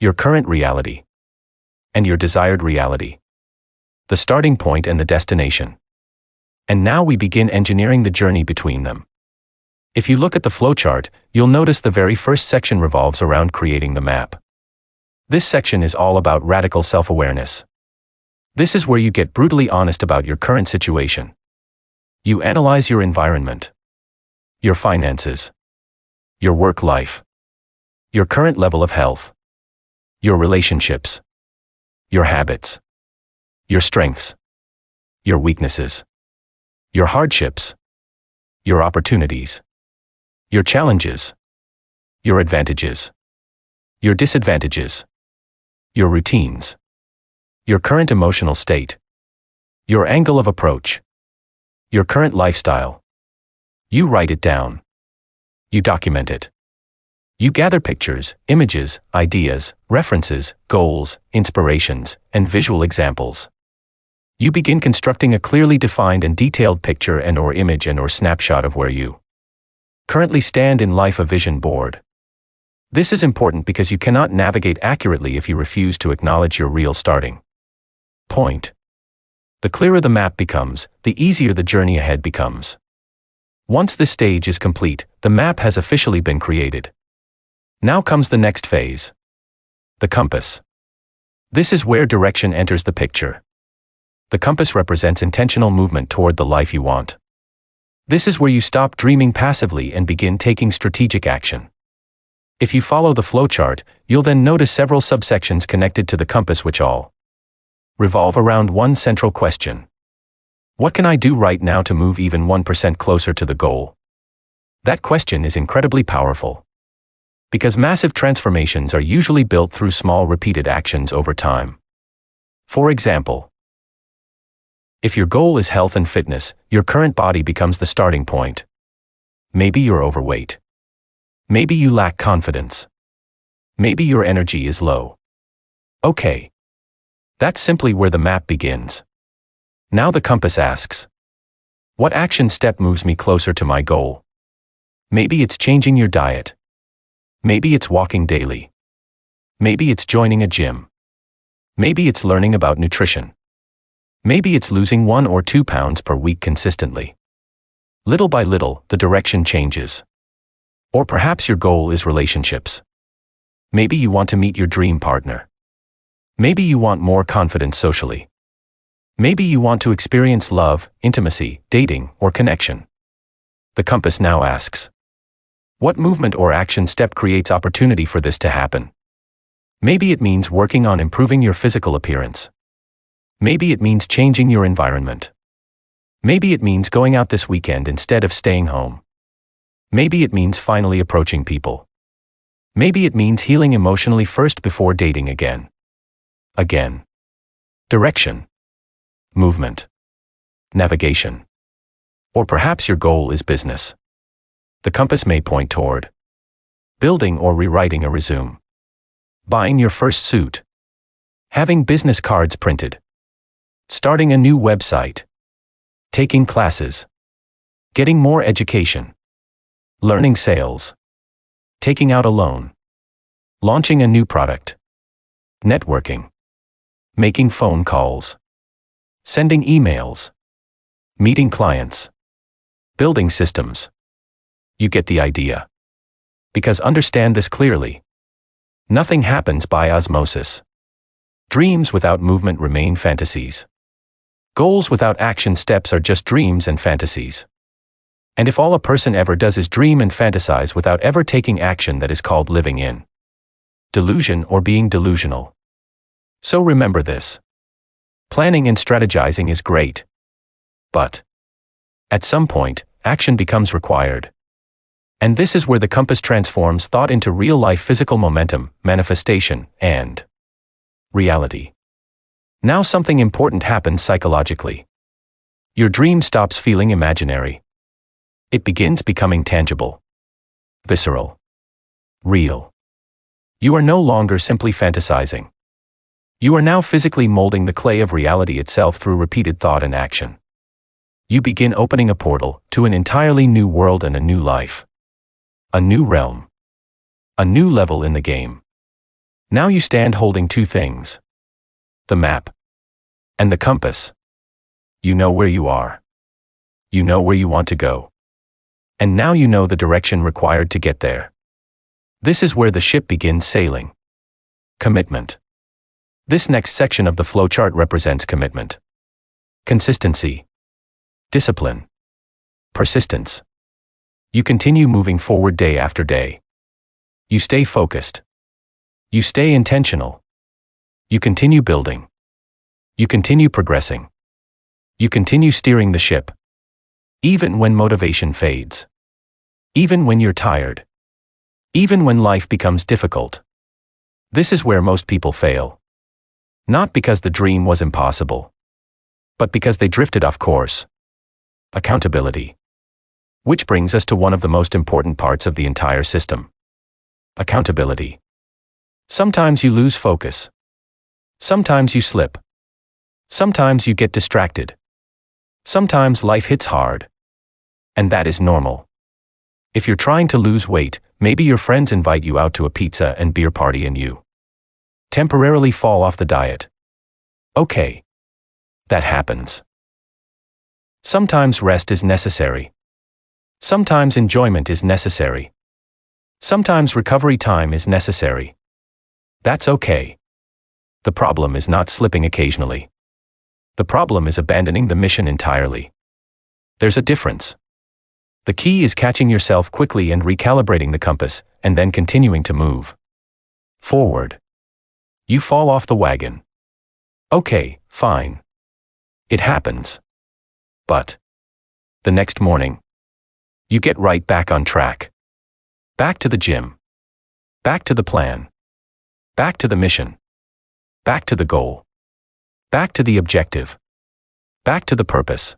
S1: Your current reality. And your desired reality. The starting point and the destination. And now we begin engineering the journey between them. If you look at the flowchart, you'll notice the very first section revolves around creating the map. This section is all about radical self-awareness. This is where you get brutally honest about your current situation. You analyze your environment. your finances, your work life, your current level of health, your relationships, your habits, your strengths, your weaknesses, your hardships, your opportunities, your challenges, your advantages, your disadvantages, your routines, your current emotional state, your angle of approach, your current lifestyle. You write it down. You document it. You gather pictures, images, ideas, references, goals, inspirations, and visual examples. You begin constructing a clearly defined and detailed picture and/or image and/or snapshot of where you currently stand in life, a vision board. This is important because you cannot navigate accurately if you refuse to acknowledge your real starting point. The clearer the map becomes, the easier the journey ahead becomes. Once this stage is complete, the map has officially been created. Now comes the next phase. The compass. This is where direction enters the picture. The compass represents intentional movement toward the life you want. This is where you stop dreaming passively and begin taking strategic action. If you follow the flowchart, you'll then notice several subsections connected to the compass which all revolve around one central question. What can I do right now to move even 1% closer to the goal? That question is incredibly powerful. Because massive transformations are usually built through small repeated actions over time. For example, if your goal is health and fitness, your current body becomes the starting point. Maybe you're overweight. Maybe you lack confidence. Maybe your energy is low. Okay. That's simply where the map begins. Now the compass asks, what action step moves me closer to my goal? Maybe it's changing your diet. Maybe it's walking daily. Maybe it's joining a gym. Maybe it's learning about nutrition. Maybe it's losing 1 or 2 pounds per week consistently. Little by little, the direction changes. Or perhaps your goal is relationships. Maybe you want to meet your dream partner. Maybe you want more confidence socially. Maybe you want to experience love, intimacy, dating, or connection. The compass now asks, what movement or action step creates opportunity for this to happen? Maybe it means working on improving your physical appearance. Maybe it means changing your environment. Maybe it means going out this weekend instead of staying home. Maybe it means finally approaching people. Maybe it means healing emotionally first before dating again. Again. Direction. Movement. Navigation. Or perhaps your goal is business. The compass may point toward building or rewriting a resume, buying your first suit, having business cards printed, starting a new website, taking classes, getting more education, learning sales, taking out a loan, launching a new product, networking, making phone calls, sending emails, meeting clients, building systems. You get the idea. Because understand this clearly. Nothing happens by osmosis. Dreams without movement remain fantasies. Goals without action steps are just dreams and fantasies. And if all a person ever does is dream and fantasize without ever taking action, that is called living in delusion or being delusional. So remember this. Planning and strategizing is great. But at some point, action becomes required. And this is where the compass transforms thought into real-life physical momentum, manifestation, and reality. Now something important happens psychologically. Your dream stops feeling imaginary. It begins becoming tangible, visceral, real. You are no longer simply fantasizing. You are now physically molding the clay of reality itself through repeated thought and action. You begin opening a portal to an entirely new world and a new life. A new realm. A new level in the game. Now you stand holding two things. The map. And the compass. You know where you are. You know where you want to go. And now you know the direction required to get there. This is where the ship begins sailing. Commitment. This next section of the flowchart represents commitment. Consistency. Discipline. Persistence. You continue moving forward day after day. You stay focused. You stay intentional. You continue building. You continue progressing. You continue steering the ship. Even when motivation fades. Even when you're tired. Even when life becomes difficult. This is where most people fail. Not because the dream was impossible, but because they drifted off course. Accountability. Which brings us to one of the most important parts of the entire system. Accountability. Sometimes you lose focus. Sometimes you slip. Sometimes you get distracted. Sometimes life hits hard. And that is normal. If you're trying to lose weight, maybe your friends invite you out to a pizza and beer party and you temporarily fall off the diet. Okay. That happens. Sometimes rest is necessary. Sometimes enjoyment is necessary. Sometimes recovery time is necessary. That's okay. The problem is not slipping occasionally. The problem is abandoning the mission entirely. There's a difference. The key is catching yourself quickly and recalibrating the compass, and then continuing to move forward. You fall off the wagon. Okay, fine. It happens. But the next morning, you get right back on track. Back to the gym. Back to the plan. Back to the mission. Back to the goal. Back to the objective. Back to the purpose.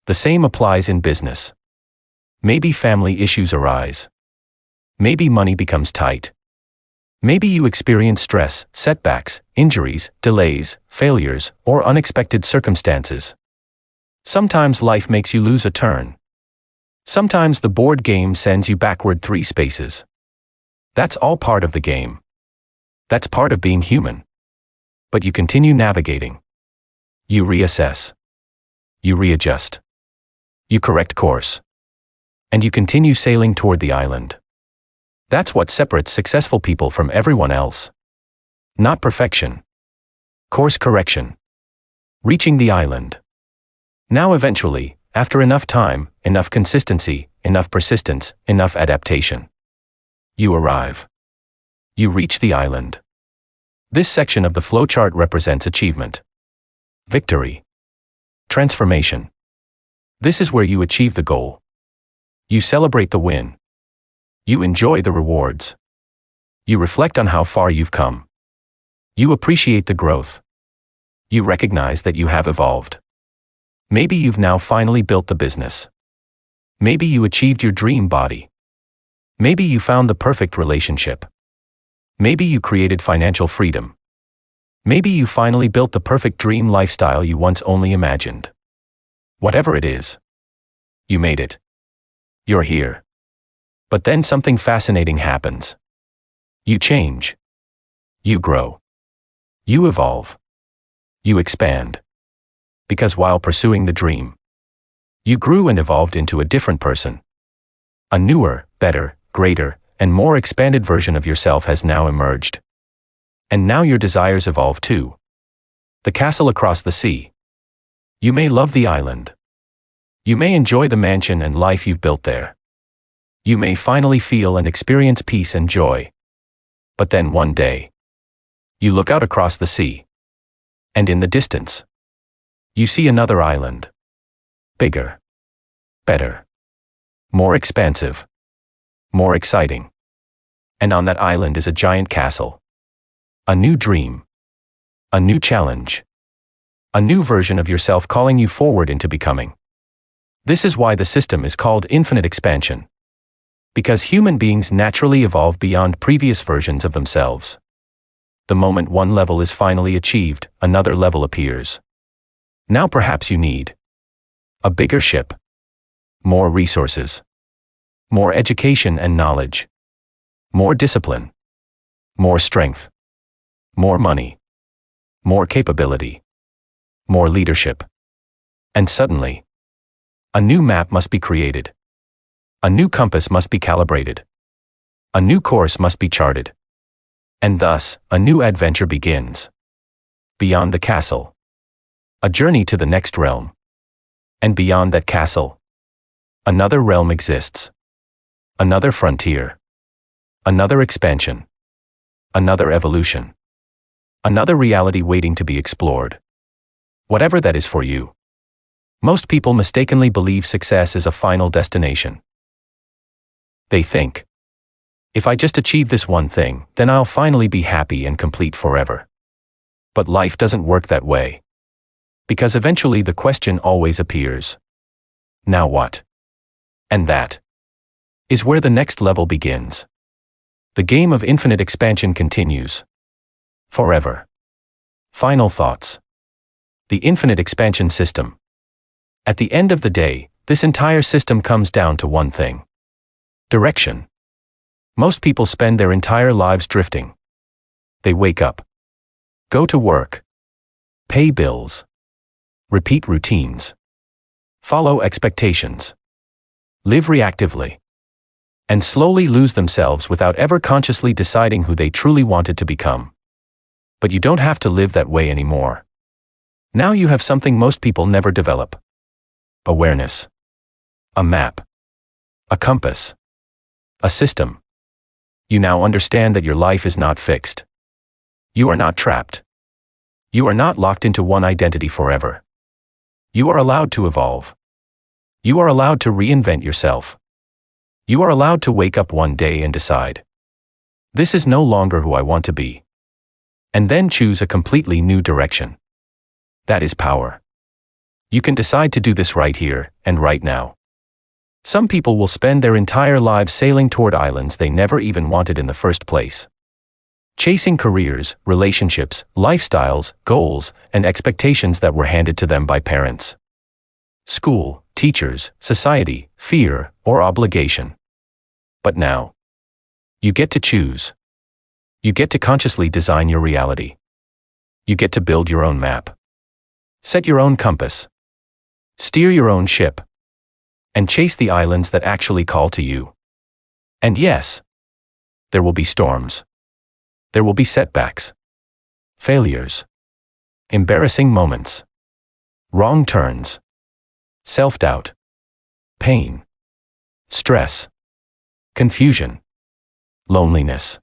S1: The same applies in business. Maybe family issues arise. Maybe money becomes tight. Maybe you experience stress, setbacks, injuries, delays, failures, or unexpected circumstances. Sometimes life makes you lose a turn. Sometimes the board game sends you backward 3 spaces. That's all part of the game. That's part of being human. But you continue navigating. You reassess. You readjust. You correct course. And you continue sailing toward the island. That's what separates successful people from everyone else. Not perfection. Course correction. Reaching the island. Now eventually, after enough time, enough consistency, enough persistence, enough adaptation, you arrive. You reach the island. This section of the flowchart represents achievement. Victory. Transformation. This is where you achieve the goal. You celebrate the win. You enjoy the rewards. You reflect on how far you've come. You appreciate the growth. You recognize that you have evolved. Maybe you've now finally built the business. Maybe you achieved your dream body. Maybe you found the perfect relationship. Maybe you created financial freedom. Maybe you finally built the perfect dream lifestyle you once only imagined. Whatever it is, you made it. You're here. But then something fascinating happens. You change. You grow. You evolve. You expand. Because while pursuing the dream, you grew and evolved into a different person. A newer, better, greater, and more expanded version of yourself has now emerged. And now your desires evolve too. The castle across the sea. You may love the island. You may enjoy the mansion and life you've built there. You may finally feel and experience peace and joy. But then one day, you look out across the sea. And in the distance, you see another island. Bigger. Better. More expansive. More exciting. And on that island is a giant castle. A new dream. A new challenge. A new version of yourself calling you forward into becoming. This is why the system is called infinite expansion. Because human beings naturally evolve beyond previous versions of themselves. The moment one level is finally achieved, another level appears. Now perhaps you need a bigger ship, more resources, more education and knowledge, more discipline, more strength, more money, more capability, more leadership. And suddenly, a new map must be created. A new compass must be calibrated. A new course must be charted. And thus, a new adventure begins. Beyond the castle. A journey to the next realm. And beyond that castle, another realm exists. Another frontier. Another expansion. Another evolution. Another reality waiting to be explored. Whatever that is for you. Most people mistakenly believe success is a final destination. They think, if I just achieve this one thing, then I'll finally be happy and complete forever. But life doesn't work that way. Because eventually the question always appears. Now what? And that is where the next level begins. The game of infinite expansion continues. Forever. Final thoughts. The infinite expansion system. At the end of the day, this entire system comes down to one thing. Direction. Most people spend their entire lives drifting. They wake up, go to work, pay bills, repeat routines, follow expectations, live reactively, and slowly lose themselves without ever consciously deciding who they truly wanted to become. But you don't have to live that way anymore. Now you have something most people never develop. Awareness. A map. A compass. A system. You now understand that your life is not fixed. You are not trapped. You are not locked into one identity forever. You are allowed to evolve. You are allowed to reinvent yourself. You are allowed to wake up one day and decide, this is no longer who I want to be. And then choose a completely new direction. That is power. You can decide to do this right here and right now. Some people will spend their entire lives sailing toward islands they never even wanted in the first place. Chasing careers, relationships, lifestyles, goals, and expectations that were handed to them by parents, school, teachers, society, fear, or obligation. But now, you get to choose. You get to consciously design your reality. You get to build your own map. Set your own compass. Steer your own ship. And chase the islands that actually call to you. And yes, there will be storms. There will be setbacks. Failures. Embarrassing moments. Wrong turns. Self-doubt. Pain. Stress. Confusion. Loneliness.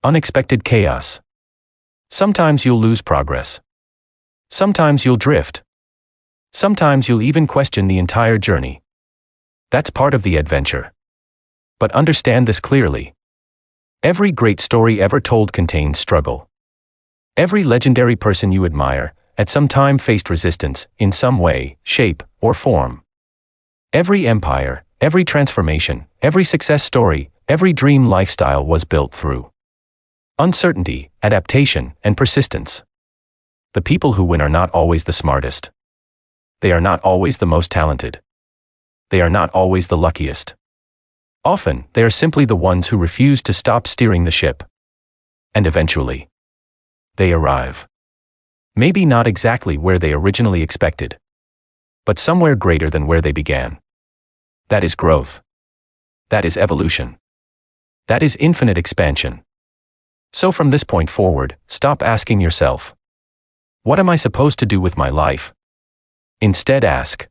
S1: Unexpected chaos. Sometimes you'll lose progress. Sometimes you'll drift. Sometimes you'll even question the entire journey. That's part of the adventure. But understand this clearly. Every great story ever told contains struggle. Every legendary person you admire, at some time faced resistance, in some way, shape, or form. Every empire, every transformation, every success story, every dream lifestyle was built through uncertainty, adaptation, and persistence. The people who win are not always the smartest. They are not always the most talented. They are not always the luckiest. Often, they are simply the ones who refuse to stop steering the ship. And eventually, they arrive. Maybe not exactly where they originally expected, but somewhere greater than where they began. That is growth. That is evolution. That is infinite expansion. So from this point forward, stop asking yourself, what am I supposed to do with my life? Instead ask,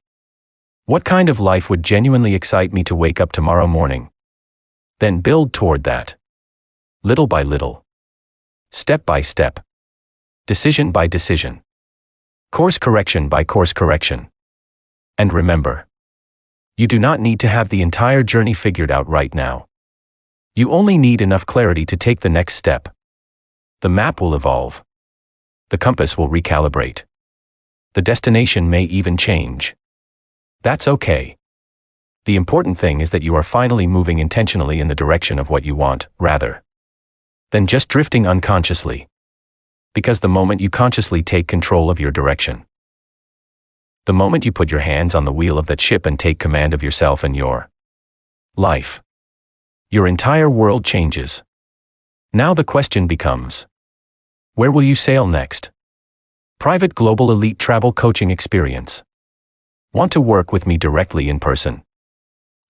S1: what kind of life would genuinely excite me to wake up tomorrow morning? Then build toward that. Little by little. Step by step. Decision by decision. Course correction by course correction. And remember, you do not need to have the entire journey figured out right now. You only need enough clarity to take the next step. The map will evolve. The compass will recalibrate. The destination may even change. That's okay. The important thing is that you are finally moving intentionally in the direction of what you want, rather than just drifting unconsciously. Because the moment you consciously take control of your direction, the moment you put your hands on the wheel of that ship and take command of yourself and your life, your entire world changes. Now the question becomes, where will you sail next? Private Global Elite Travel Coaching Experience. Want to work with me directly in person?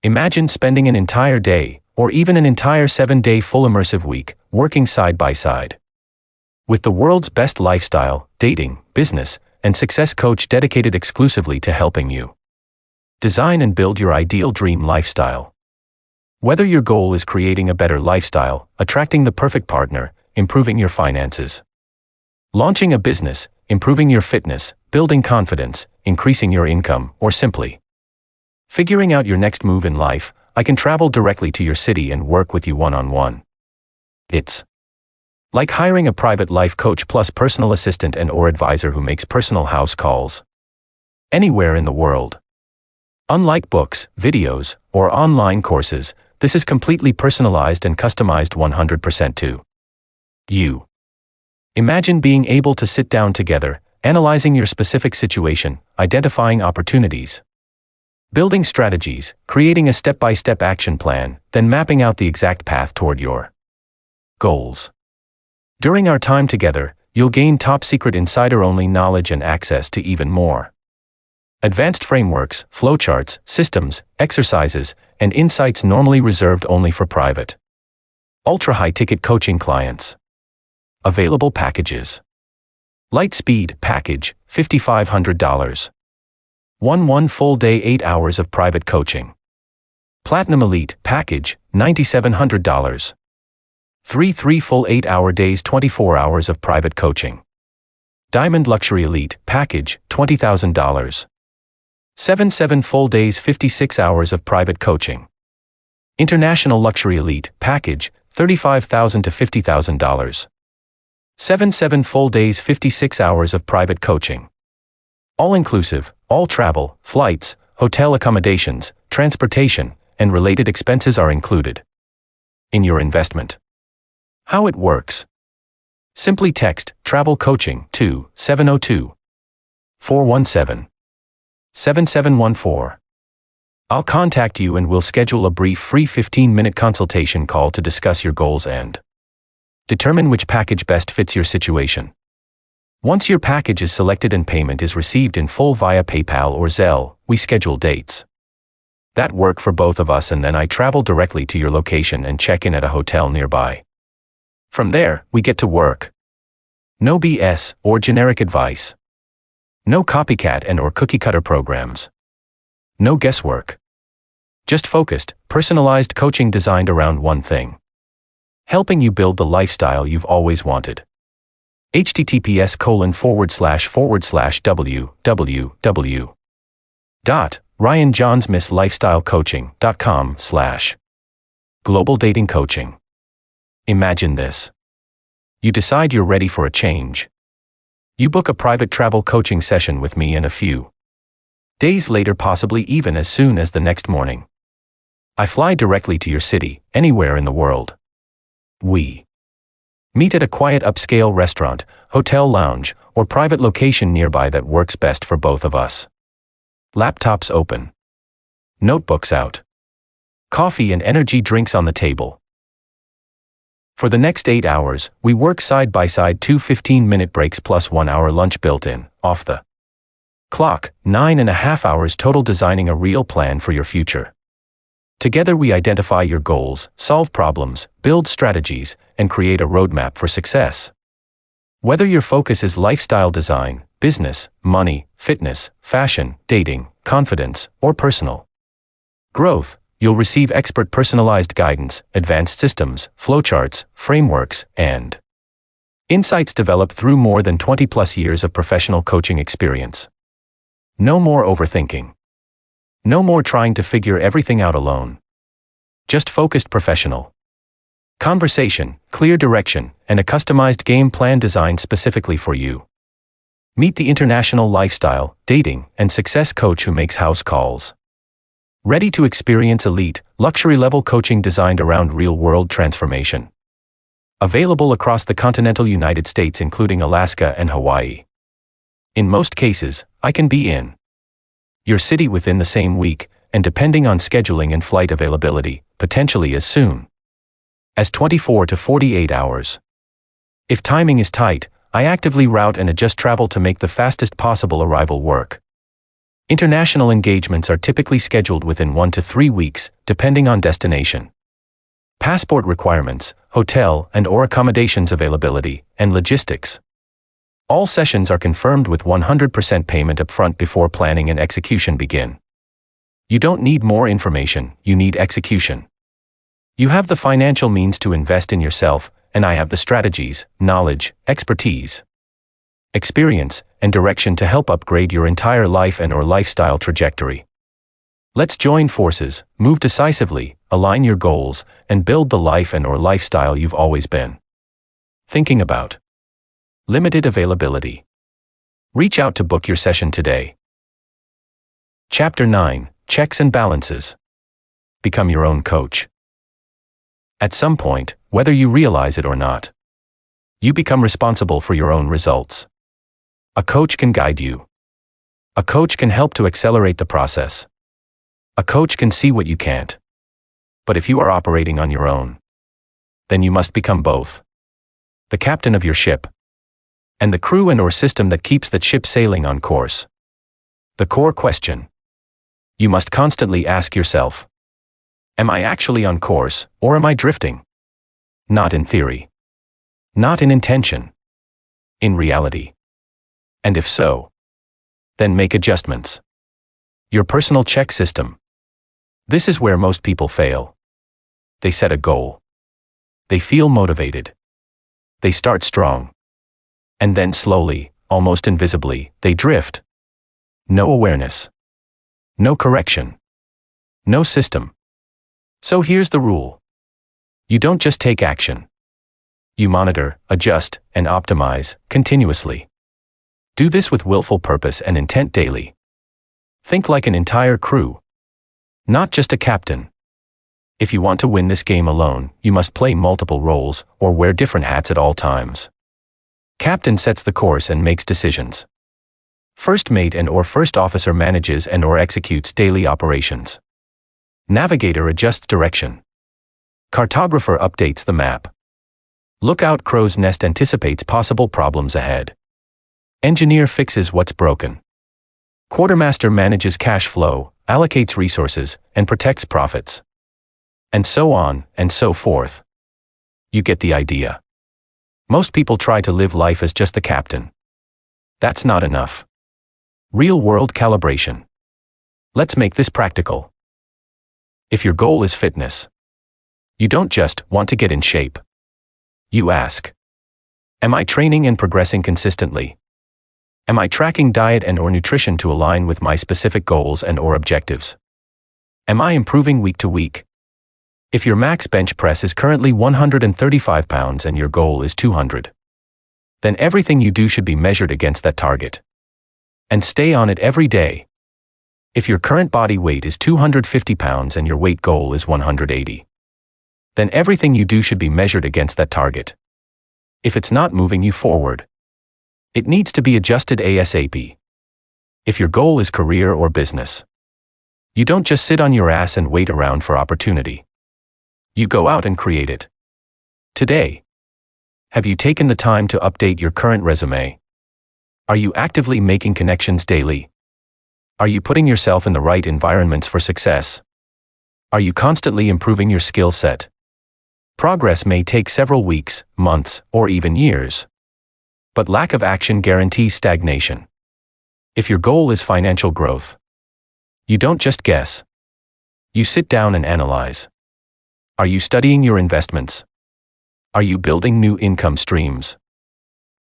S1: Imagine spending an entire day, or even an entire 7-day full immersive week, working side by side with the world's best lifestyle, dating, business, and success coach dedicated exclusively to helping you design and build your ideal dream lifestyle. Whether your goal is creating a better lifestyle, attracting the perfect partner, improving your finances, launching a business, improving your fitness, building confidence, increasing your income, or simply figuring out your next move in life, I can travel directly to your city and work with you one-on-one. It's like hiring a private life coach plus personal assistant and/or advisor who makes personal house calls anywhere in the world. Unlike books, videos, or online courses, this is completely personalized and customized 100% to you. Imagine being able to sit down together, analyzing your specific situation, identifying opportunities, building strategies, creating a step-by-step action plan, then mapping out the exact path toward your goals. During our time together, you'll gain top-secret insider-only knowledge and access to even more advanced frameworks, flowcharts, systems, exercises, and insights normally reserved only for private, ultra-high-ticket coaching clients. Available packages: Lightspeed package, $5,500. 1 full day 8 hours of private coaching. Platinum Elite package, $9,700. 3 full 8-hour days 24 hours of private coaching. Diamond Luxury Elite package, $20,000. 7 full days 56 hours of private coaching. International Luxury Elite package, $35,000 to $50,000. 7 full days 56 hours of private coaching. All-inclusive, all travel, flights, hotel accommodations, transportation, and related expenses are included in your investment. How it works: simply text travel coaching to 702-417-7714. I'll contact you and we'll schedule a brief free 15-minute consultation call to discuss your goals and determine which package best fits your situation. Once your package is selected and payment is received in full via PayPal or Zelle, we schedule dates that work for both of us, and then I travel directly to your location and check in at a hotel nearby. From there, we get to work. No BS or generic advice. No copycat and/or cookie-cutter programs. No guesswork. Just focused, personalized coaching designed around one thing: helping you build the lifestyle you've always wanted. https://www.ryanjaunzemislifestylecoaching.com/ Global Dating Coaching. Imagine this. You decide you're ready for a change. You book a private travel coaching session with me, and a few days later, possibly even as soon as the next morning, I fly directly to your city, anywhere in the world. We meet at a quiet upscale restaurant, hotel lounge, or private location nearby that works best for both of us. Laptops open. Notebooks out. Coffee and energy drinks on the table. For the next 8 hours, we work side by side, 2 15-minute breaks plus 1 hour lunch built in, off the clock, 9.5 hours total, designing a real plan for your future. Together we identify your goals, solve problems, build strategies, and create a roadmap for success. Whether your focus is lifestyle design, business, money, fitness, fashion, dating, confidence, or personal growth, you'll receive expert personalized guidance, advanced systems, flowcharts, frameworks, and insights developed through more than 20+ years of professional coaching experience. No more overthinking. No more trying to figure everything out alone. Just focused professional conversation, clear direction, and a customized game plan designed specifically for you. Meet the international lifestyle, dating, and success coach who makes house calls. Ready to experience elite, luxury-level coaching designed around real-world transformation. Available across the continental United States, including Alaska and Hawaii. In most cases, I can be in your city within the same week, and depending on scheduling and flight availability, potentially as soon as 24 to 48 hours. If timing is tight, I actively route and adjust travel to make the fastest possible arrival work. International engagements are typically scheduled within 1 to 3 weeks, depending on destination, passport requirements, hotel and/or accommodations availability, and logistics. All sessions are confirmed with 100% payment upfront before planning and execution begin. You don't need more information, you need execution. You have the financial means to invest in yourself, and I have the strategies, knowledge, expertise, experience, and direction to help upgrade your entire life and/or lifestyle trajectory. Let's join forces, move decisively, align your goals, and build the life and/or lifestyle you've always been thinking about. Limited availability. Reach out to book your session today. Chapter 9: Checks and Balances. Become your own coach. At some point, whether you realize it or not, you become responsible for your own results. A coach can guide you. A coach can help to accelerate the process. A coach can see what you can't. But if you are operating on your own, then you must become both the captain of your ship and the crew and/or system that keeps the ship sailing on course. The core question you must constantly ask yourself: am I actually on course, or am I drifting? Not in theory. Not in intention. In reality. And if so, then make adjustments. Your personal check system. This is where most people fail. They set a goal. They feel motivated. They start strong. And then slowly, almost invisibly, they drift. No awareness. No correction. No system. So here's the rule. You don't just take action. You monitor, adjust, and optimize continuously. Do this with willful purpose and intent daily. Think like an entire crew, not just a captain. If you want to win this game alone, you must play multiple roles or wear different hats at all times. Captain sets the course and makes decisions. First mate and/or first officer manages and/or executes daily operations. Navigator adjusts direction. Cartographer updates the map. Lookout crow's nest anticipates possible problems ahead. Engineer fixes what's broken. Quartermaster manages cash flow, allocates resources, and protects profits. And so on, and so forth. You get the idea. Most people try to live life as just the captain. That's not enough. Real-world calibration. Let's make this practical. If your goal is fitness, you don't just want to get in shape. You ask, am I training and progressing consistently? Am I tracking diet and/or nutrition to align with my specific goals and/or objectives? Am I improving week to week? If your max bench press is currently 135 pounds and your goal is 200, then everything you do should be measured against that target. And stay on it every day. If your current body weight is 250 pounds and your weight goal is 180, then everything you do should be measured against that target. If it's not moving you forward, it needs to be adjusted ASAP. If your goal is career or business, you don't just sit on your ass and wait around for opportunity. You go out and create it. Today. Have you taken the time to update your current resume? Are you actively making connections daily? Are you putting yourself in the right environments for success? Are you constantly improving your skill set? Progress may take several weeks, months, or even years. But lack of action guarantees stagnation. If your goal is financial growth, you don't just guess. You sit down and analyze. Are you studying your investments? Are you building new income streams?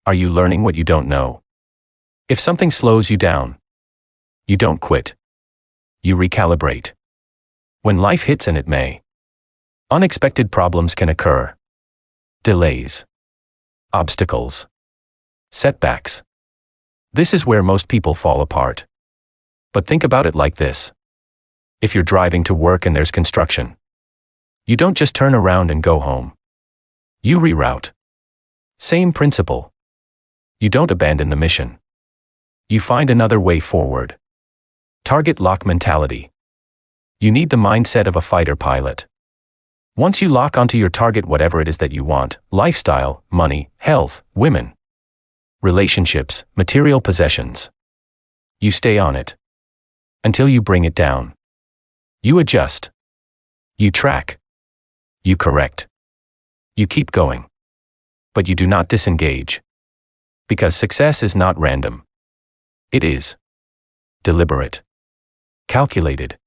S1: Are you learning what you don't know? If something slows you down, you don't quit. You recalibrate. When life hits, and it may, unexpected problems can occur. Delays. Obstacles. Setbacks. This is where most people fall apart. But think about it like this. If you're driving to work and there's construction, you don't just turn around and go home. You reroute. Same principle. You don't abandon the mission. You find another way forward. Target lock mentality. You need the mindset of a fighter pilot. Once you lock onto your target, whatever it is that you want, lifestyle, money, health, women, relationships, material possessions, you stay on it until you bring it down. You adjust. You track. You correct. You keep going. But you do not disengage. Because success is not random. It is deliberate, calculated,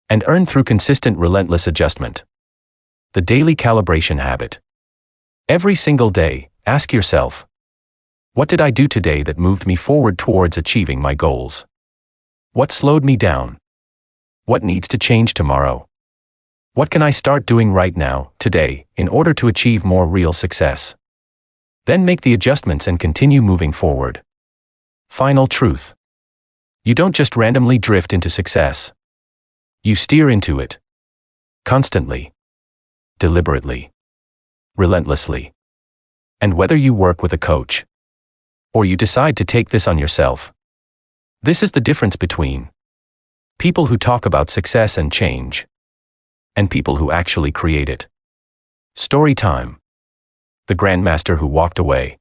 S1: and earned through consistent, relentless adjustment. The daily calibration habit. Every single day, ask yourself, what did I do today that moved me forward towards achieving my goals? What slowed me down? What needs to change tomorrow? What can I start doing right now, today, in order to achieve more real success? Then make the adjustments and continue moving forward. Final truth. You don't just randomly drift into success. You steer into it. Constantly. Deliberately. Relentlessly. And whether you work with a coach, or you decide to take this on yourself, this is the difference between people who talk about success and change, and people who actually create it. Story time. The Grandmaster who walked away.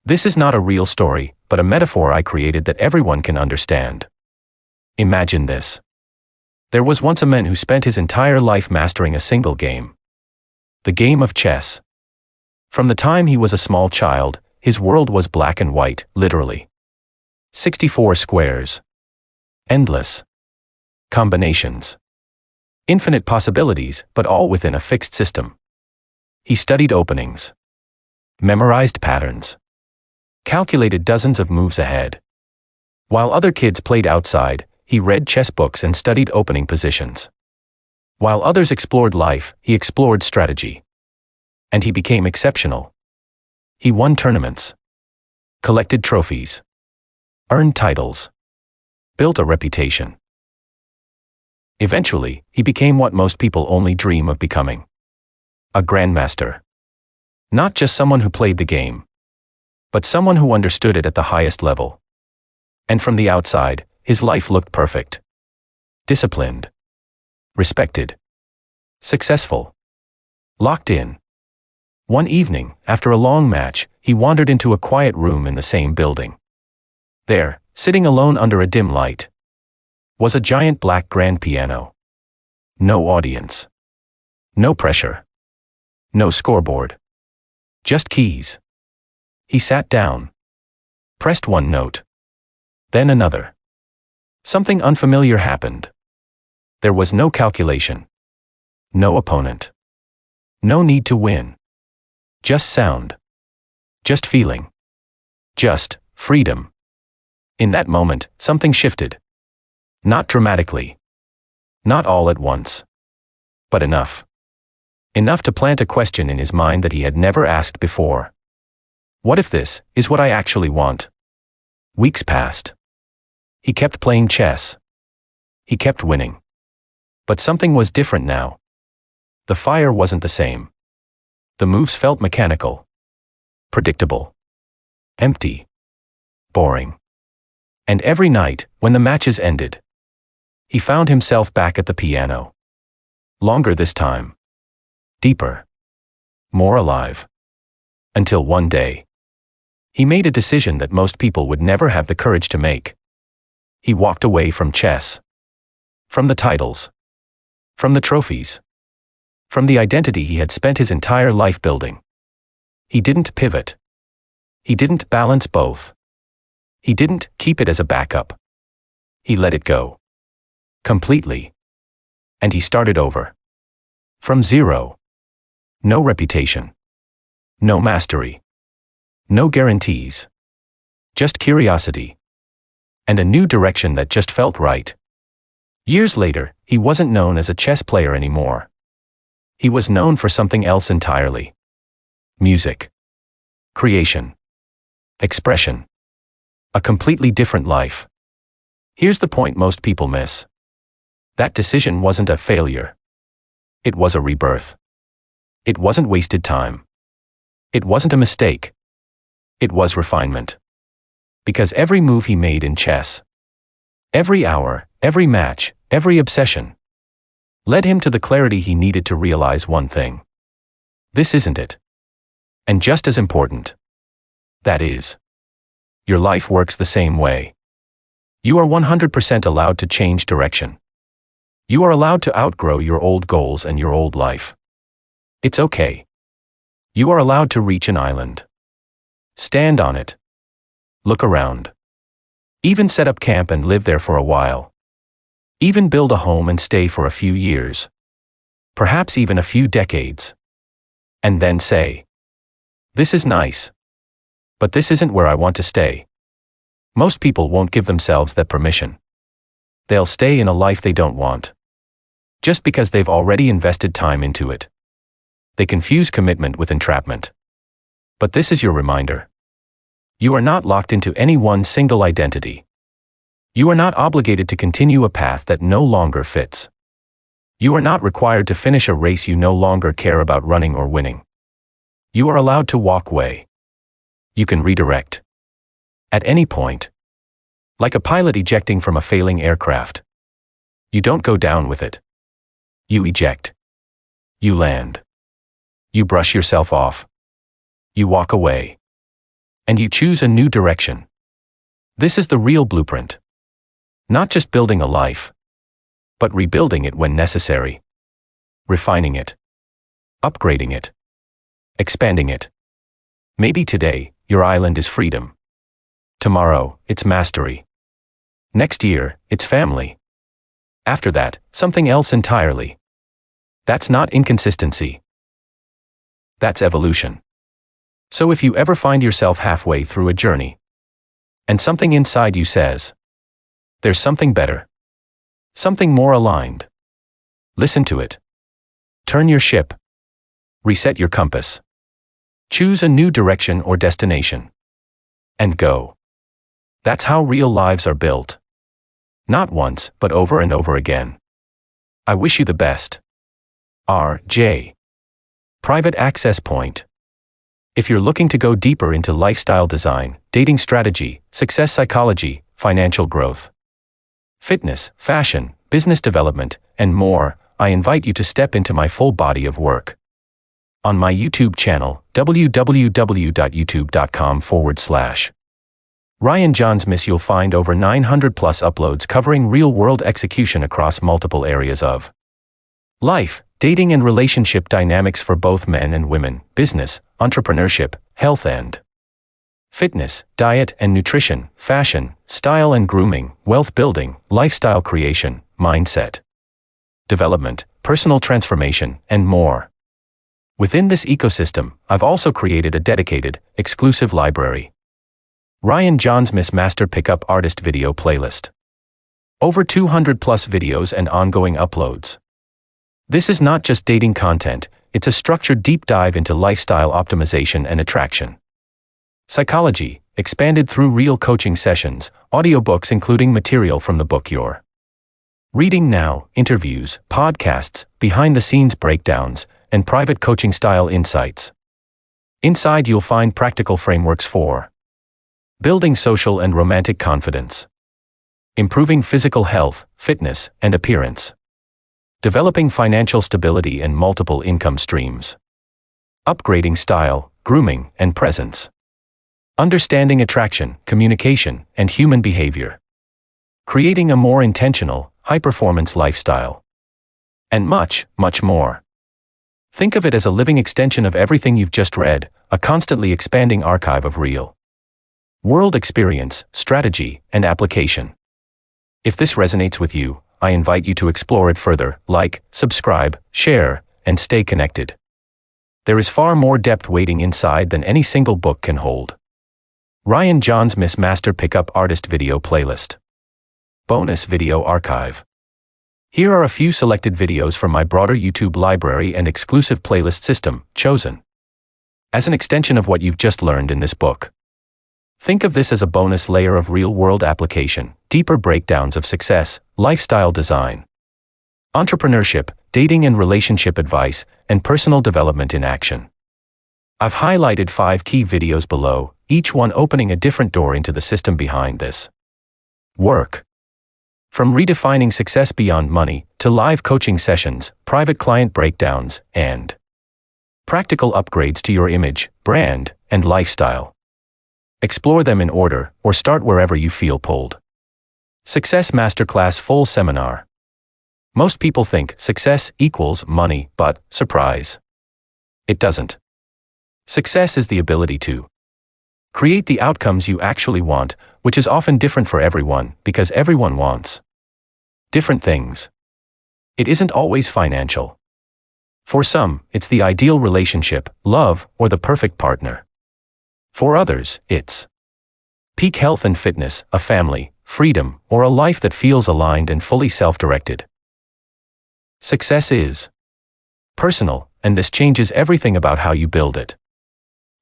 S1: This is not a real story, but a metaphor I created that everyone can understand. Imagine this. There was once a man who spent his entire life mastering a single game. The game of chess. From the time he was a small child, his world was black and white, literally. 64 squares. Endless combinations. Infinite possibilities, but all within a fixed system. He studied openings. Memorized patterns. Calculated dozens of moves ahead. While other kids played outside, he read chess books and studied opening positions. While others explored life, he explored strategy. And he became exceptional. He won tournaments. Collected trophies. Earned titles. Built a reputation. Eventually, he became what most people only dream of becoming. A grandmaster. Not just someone who played the game, but someone who understood it at the highest level. And from the outside, his life looked perfect. Disciplined. Respected. Successful. Locked in. One evening, after a long match, he wandered into a quiet room in the same building. There, sitting alone under a dim light, was a giant black grand piano. No audience. No pressure. No scoreboard. Just keys. He sat down. Pressed one note. Then another. Something unfamiliar happened. There was no calculation. No opponent. No need to win. Just sound. Just feeling. Just freedom. In that moment, something shifted. Not dramatically. Not all at once. But enough. Enough to plant a question in his mind that he had never asked before. What if this is what I actually want? Weeks passed. He kept playing chess. He kept winning. But something was different now. The fire wasn't the same. The moves felt mechanical. Predictable. Empty. Boring. And every night, when the matches ended, he found himself back at the piano. Longer this time. Deeper. More alive. Until one day, he made a decision that most people would never have the courage to make. He walked away from chess. From the titles. From the trophies. From the identity he had spent his entire life building. He didn't pivot. He didn't balance both. He didn't keep it as a backup. He let it go. Completely. And he started over. From zero. No reputation. No mastery. No guarantees. Just curiosity. And a new direction that just felt right. Years later, he wasn't known as a chess player anymore. He was known for something else entirely. Music. Creation. Expression. A completely different life. Here's the point most people miss. That decision wasn't a failure. It was a rebirth. It wasn't wasted time. It wasn't a mistake. It was refinement. Because every move he made in chess, every hour, every match, every obsession, led him to the clarity he needed to realize one thing. This isn't it. And just as important. That is. Your life works the same way. You are 100% allowed to change direction. You are allowed to outgrow your old goals and your old life. It's okay. You are allowed to reach an island. Stand on it. Look around. Even set up camp and live there for a while. Even build a home and stay for a few years. perhaps even a few decades. And then say, "This is nice. But this isn't where I want to stay." Most people won't give themselves that permission. They'll stay in a life they don't want, just because they've already invested time into it. They confuse commitment with entrapment. But this is your reminder. You are not locked into any one single identity. You are not obligated to continue a path that no longer fits. You are not required to finish a race you no longer care about running or winning. You are allowed to walk away. You can redirect. At any point. Like a pilot ejecting from a failing aircraft. You don't go down with it. You eject. You land. You brush yourself off. You walk away. And you choose a new direction. This is the real blueprint. Not just building a life, but rebuilding it when necessary. Refining it. Upgrading it. Expanding it. Maybe today, your island is freedom. Tomorrow, it's mastery. Next year, it's family. After that, something else entirely. That's not inconsistency. That's evolution. So if you ever find yourself halfway through a journey, and something inside you says, "There's something better. Something more aligned," listen to it. Turn your ship. Reset your compass. Choose a new direction or destination. And go. That's how real lives are built. Not once, but over and over again. I wish you the best. R.J. Private Access Point. If you're looking to go deeper into lifestyle design, dating strategy, success psychology, financial growth, fitness, fashion, business development, and more, I invite you to step into my full body of work. On my YouTube channel, www.youtube.com/Ryan Jaunzemis, you'll find over 900 plus uploads covering real-world execution across multiple areas of life, dating and relationship dynamics for both men and women, business, entrepreneurship, health and fitness, diet and nutrition, fashion, style and grooming, wealth building, lifestyle creation, mindset development, personal transformation, and more. Within this ecosystem, I've also created a dedicated, exclusive library. Ryan Jaunzemis Master Pickup Artist Video Playlist. Over 200 plus videos and ongoing uploads. This is not just dating content, it's a structured deep dive into lifestyle optimization and attraction. Psychology, expanded through real coaching sessions, audiobooks including material from the book you're reading now, interviews, podcasts, behind-the-scenes breakdowns, and private coaching-style insights. Inside you'll find practical frameworks for building social and romantic confidence, improving physical health, fitness, and appearance, developing financial stability and multiple income streams, upgrading style, grooming, and presence, understanding attraction, communication, and human behavior, creating a more intentional, high-performance lifestyle, and much, much more. Think of it as a living extension of everything you've just read, a constantly expanding archive of real world experience, strategy, and application. If this resonates with you, I invite you to explore it further, like, subscribe, share, and stay connected. There is far more depth waiting inside than any single book can hold. Ryan Jaunzemis Master Pickup Artist Video Playlist. Bonus Video Archive. Here are a few selected videos from my broader YouTube library and exclusive playlist system, chosen as an extension of what you've just learned in this book. Think of this as a bonus layer of real-world application, deeper breakdowns of success, lifestyle design, entrepreneurship, dating and relationship advice, and personal development in action. I've highlighted 5 key videos below, each one opening a different door into the system behind this work. From redefining success beyond money, to live coaching sessions, private client breakdowns, and practical upgrades to your image, brand, and lifestyle. Explore them in order, or start wherever you feel pulled. Success Masterclass Full Seminar. Most people think success equals money, but, surprise, it doesn't. Success is the ability to create the outcomes you actually want, which is often different for everyone, because everyone wants different things. It isn't always financial. For some, it's the ideal relationship, love, or the perfect partner. For others, it's peak health and fitness, a family, freedom, or a life that feels aligned and fully self-directed. Success is personal, and this changes everything about how you build it.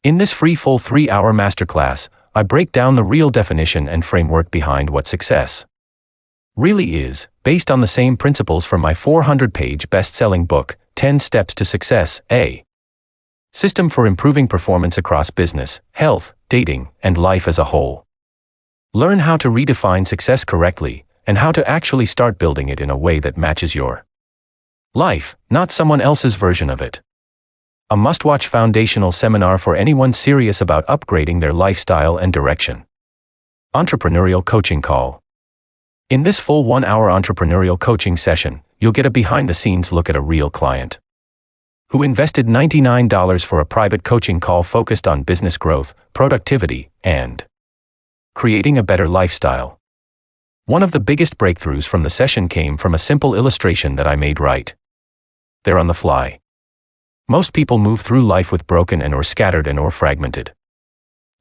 S1: In this free full 3-hour masterclass, I break down the real definition and framework behind what success really is, based on the same principles from my 400-page best-selling book, 10 Steps to Success, a system for improving performance across business, health, dating, and life as a whole. Learn how to redefine success correctly, and how to actually start building it in a way that matches your life, not someone else's version of it. A must-watch foundational seminar for anyone serious about upgrading their lifestyle and direction. Entrepreneurial Coaching Call. In this full 1-hour entrepreneurial coaching session, you'll get a behind-the-scenes look at a real client who invested $99 for a private coaching call focused on business growth, productivity, and creating a better lifestyle. One of the biggest breakthroughs from the session came from a simple illustration that I made right there on the fly. Most people move through life with broken and/or scattered and/or fragmented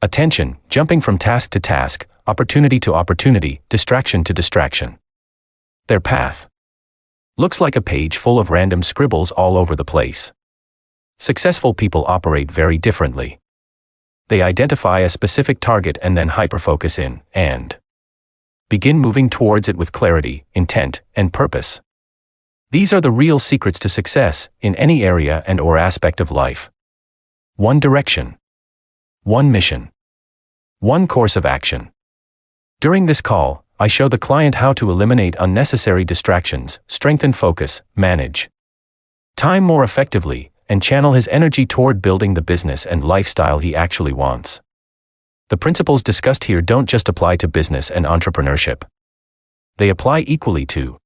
S1: attention, jumping from task to task, opportunity to opportunity, distraction to distraction. Their path looks like a page full of random scribbles all over the place. Successful people operate very differently. They identify a specific target and then hyperfocus in, and begin moving towards it with clarity, intent, and purpose. These are the real secrets to success in any area and/or aspect of life. One direction. One mission. One course of action. During this call, I show the client how to eliminate unnecessary distractions, strengthen focus, manage time more effectively, and channel his energy toward building the business and lifestyle he actually wants. The principles discussed here don't just apply to business and entrepreneurship. They apply equally to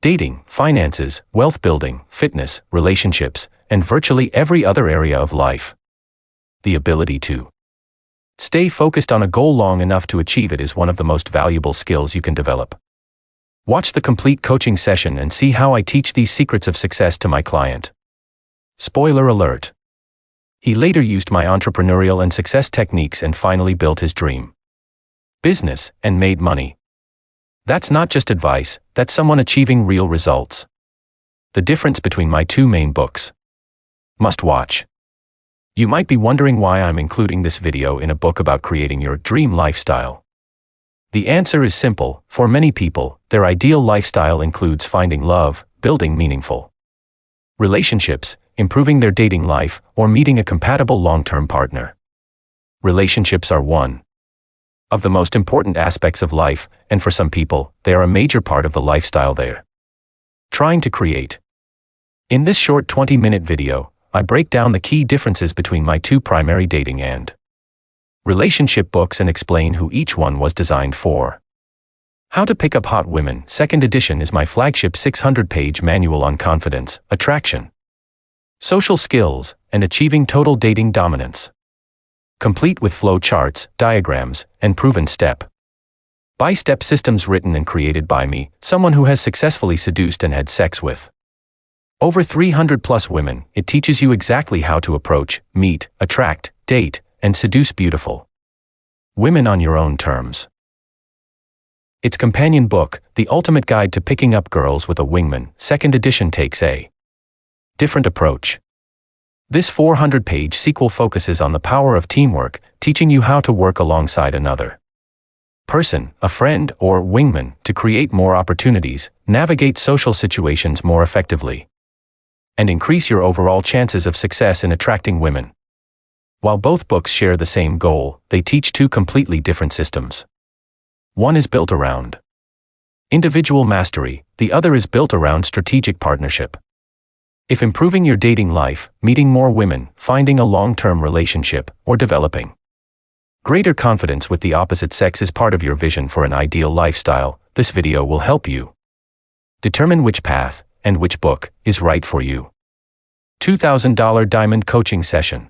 S1: dating, finances, wealth building, fitness, relationships, and virtually every other area of life. The ability to stay focused on a goal long enough to achieve it is one of the most valuable skills you can develop. Watch the complete coaching session and see how I teach these secrets of success to my client. Spoiler alert. He later used my entrepreneurial and success techniques and finally built his dream business and made money. That's not just advice, that's someone achieving real results. The difference between my 2 main books. Must watch. You might be wondering why I'm including this video in a book about creating your dream lifestyle. The answer is simple. For many people, their ideal lifestyle includes finding love, building meaningful relationships, improving their dating life, or meeting a compatible long-term partner. Relationships are one of the most important aspects of life, and for some people, they are a major part of the lifestyle they're trying to create. In this short 20-minute video, I break down the key differences between my 2 primary dating and relationship books and explain who each one was designed for. How to Pick Up Hot Women, 2nd edition, is my flagship 600-page manual on confidence, attraction, social skills, and achieving total dating dominance. Complete with flow charts, diagrams, and proven step-by-step systems written and created by me, someone who has successfully seduced and had sex with over 300+ women. It teaches you exactly how to approach, meet, attract, date, and seduce beautiful women on your own terms. Its companion book, The Ultimate Guide to Picking Up Girls with a Wingman, 2nd edition, takes a different approach. This 400-page sequel focuses on the power of teamwork, teaching you how to work alongside another person, a friend, or wingman, to create more opportunities, navigate social situations more effectively, and increase your overall chances of success in attracting women. While both books share the same goal, they teach 2 completely different systems. One is built around individual mastery, the other is built around strategic partnership. If improving your dating life, meeting more women, finding a long-term relationship, or developing greater confidence with the opposite sex is part of your vision for an ideal lifestyle, this video will help you determine which path and which book is right for you. $2,000 Diamond Coaching Session.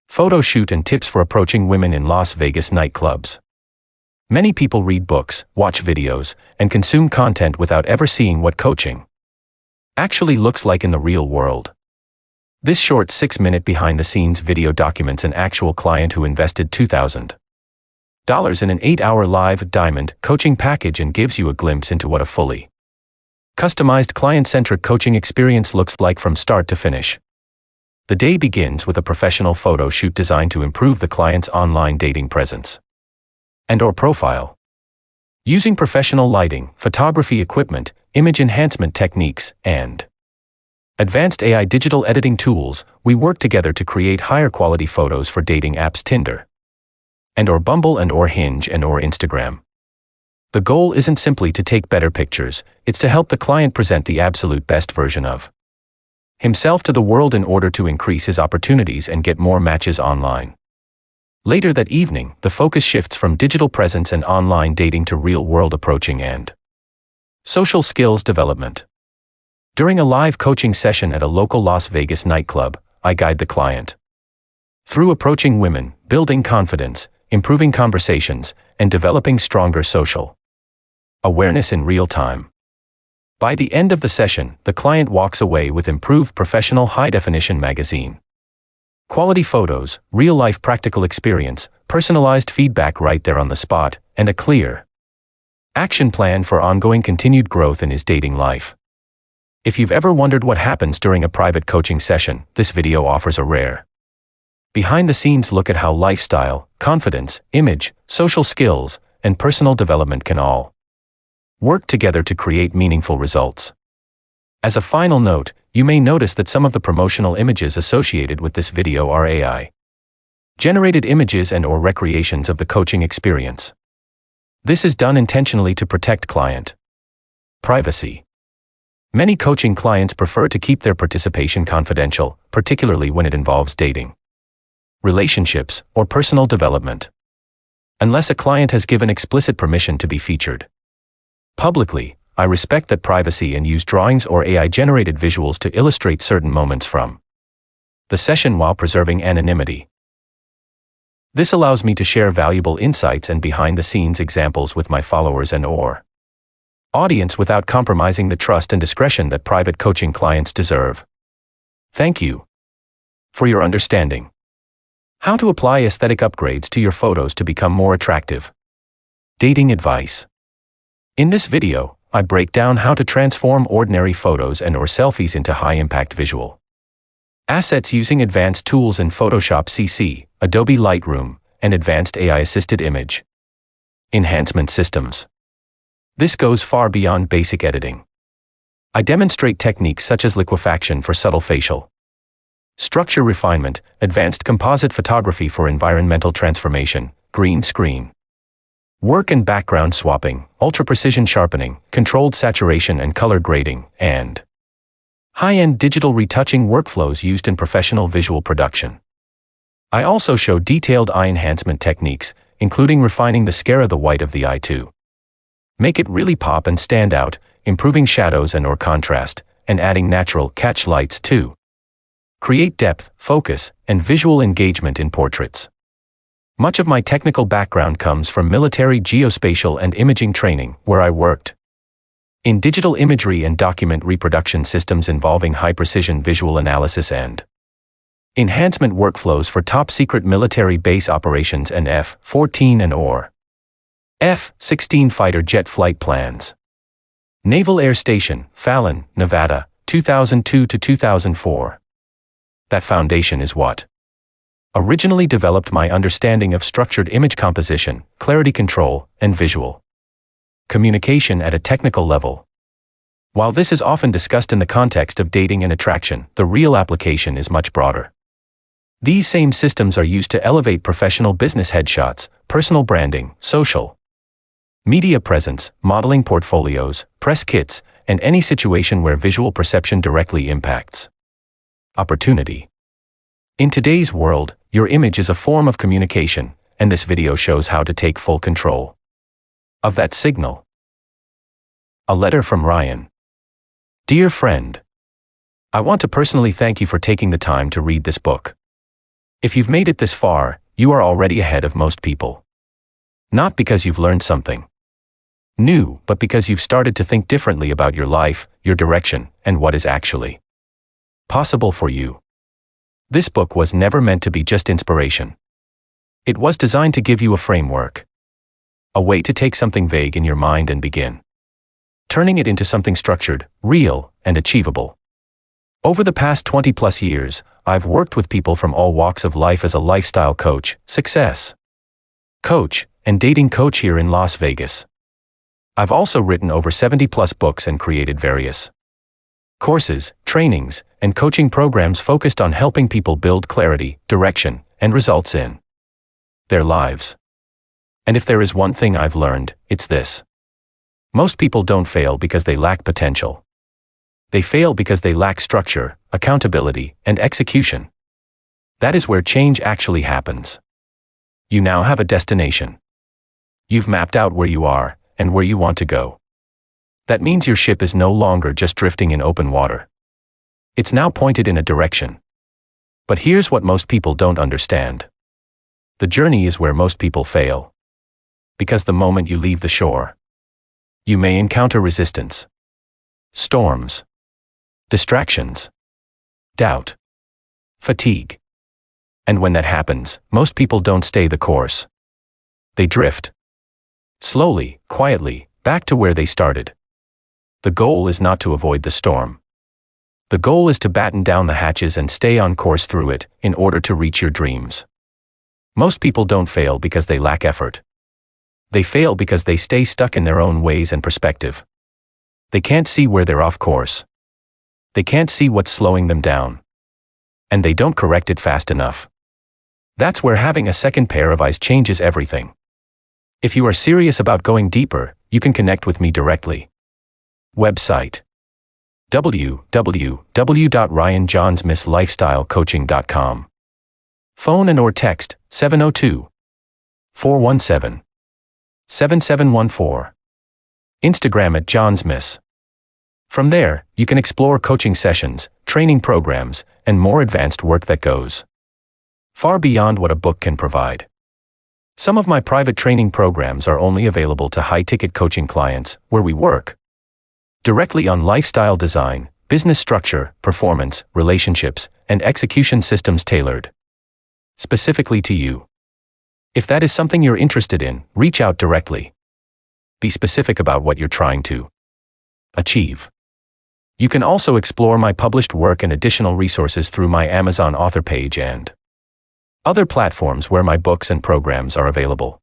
S1: Photo shoot and tips for approaching women in Las Vegas nightclubs. Many people read books, watch videos, and consume content without ever seeing what coaching actually looks like in the real world. This short 6-minute behind-the-scenes video documents an actual client who invested $2,000 in an 8-hour live diamond coaching package and gives you a glimpse into what a fully customized client-centric coaching experience looks like from start to finish. The day begins with a professional photo shoot designed to improve the client's online dating presence and/or profile. Using professional lighting, photography equipment, image enhancement techniques, and advanced AI digital editing tools, we work together to create higher quality photos for dating apps Tinder and/or Bumble and/or Hinge and/or Instagram. The goal isn't simply to take better pictures, it's to help the client present the absolute best version of himself to the world in order to increase his opportunities and get more matches online. Later that evening, the focus shifts from digital presence and online dating to real-world approaching and social skills development. During a live coaching session at a local Las Vegas nightclub, I guide the client through approaching women, building confidence, improving conversations, and developing stronger social awareness in real time. By the end of the session, the client walks away with improved professional high-definition magazine quality photos, real-life practical experience, personalized feedback right there on the spot, and a clear action plan for ongoing continued growth in his dating life. If you've ever wondered what happens during a private coaching session, this video offers a rare behind-the-scenes look at how lifestyle, confidence, image, social skills, and personal development can all work together to create meaningful results. As a final note, you may notice that some of the promotional images associated with this video are AI-generated images and/or recreations of the coaching experience. This is done intentionally to protect client privacy. Many coaching clients prefer to keep their participation confidential, particularly when it involves dating, relationships, or personal development, unless a client has given explicit permission to be featured publicly. I respect that privacy and use drawings or AI-generated visuals to illustrate certain moments from the session while preserving anonymity. This allows me to share valuable insights and behind-the-scenes examples with my followers and/or audience without compromising the trust and discretion that private coaching clients deserve. Thank you for your understanding. How to apply aesthetic upgrades to your photos to become more attractive. Dating advice. In this video, I break down how to transform ordinary photos and/or selfies into high-impact visual assets using advanced tools in Photoshop CC, Adobe Lightroom, and advanced AI-assisted image enhancement systems. This goes far beyond basic editing. I demonstrate techniques such as liquefaction for subtle facial structure refinement, advanced composite photography for environmental transformation, green screen work and background swapping, ultra-precision sharpening, controlled saturation and color grading, and high-end digital retouching workflows used in professional visual production. I also show detailed eye enhancement techniques, including refining the sclera, the white of the eye to make it really pop and stand out, improving shadows and/or contrast, and adding natural catch lights to create depth, focus, and visual engagement in portraits. Much of my technical background comes from military geospatial and imaging training, where I worked in digital imagery and document reproduction systems involving high-precision visual analysis and enhancement workflows for top-secret military base operations and F-14 and/or F-16 fighter jet flight plans. Naval Air Station, Fallon, Nevada, 2002 to 2004. That foundation is what originally developed my understanding of structured image composition, clarity control, and visual communication at a technical level. While this is often discussed in the context of dating and attraction, the real application is much broader. These same systems are used to elevate professional business headshots, personal branding, social media presence, modeling portfolios, press kits, and any situation where visual perception directly impacts opportunity. In today's world, your image is a form of communication, and this video shows how to take full control of that signal. A letter from Ryan. Dear friend, I want to personally thank you for taking the time to read this book. If you've made it this far, you are already ahead of most people. Not because you've learned something New, but because you've started to think differently about your life, your direction, and what is actually possible for you. This book was never meant to be just inspiration. It was designed to give you a framework. A way to take something vague in your mind and begin turning it into something structured, real, and achievable. Over the past 20+ years, I've worked with people from all walks of life as a lifestyle coach, success coach, and dating coach here in Las Vegas. I've also written over 70+ books and created various courses, trainings, and coaching programs focused on helping people build clarity, direction, and results in their lives. And if there is one thing I've learned, it's this. Most people don't fail because they lack potential. They fail because they lack structure, accountability, and execution. That is where change actually happens. You now have a destination. You've mapped out where you are and where you want to go. That means your ship is no longer just drifting in open water. It's now pointed in a direction. But here's what most people don't understand. The journey is where most people fail. Because the moment you leave the shore, you may encounter resistance, storms, distractions, doubt, fatigue. And when that happens, most people don't stay the course. They drift. Slowly, quietly, back to where they started. The goal is not to avoid the storm. The goal is to batten down the hatches and stay on course through it in order to reach your dreams. Most people don't fail because they lack effort. They fail because they stay stuck in their own ways and perspective. They can't see where they're off course. They can't see what's slowing them down. And they don't correct it fast enough. That's where having a second pair of eyes changes everything. If you are serious about going deeper, you can connect with me directly. Website: www.ryanjaunzemislifestylecoaching.com. Phone and/or text 702-417-7714. Instagram at Jaunzemis. From there, you can explore coaching sessions, training programs, and more advanced work that goes far beyond what a book can provide. Some of my private training programs are only available to high-ticket coaching clients, where we work directly on lifestyle design, business structure, performance, relationships, and execution systems tailored specifically to you. If that is something you're interested in, reach out directly. Be specific about what you're trying to achieve. You can also explore my published work and additional resources through my Amazon author page and other platforms where my books and programs are available.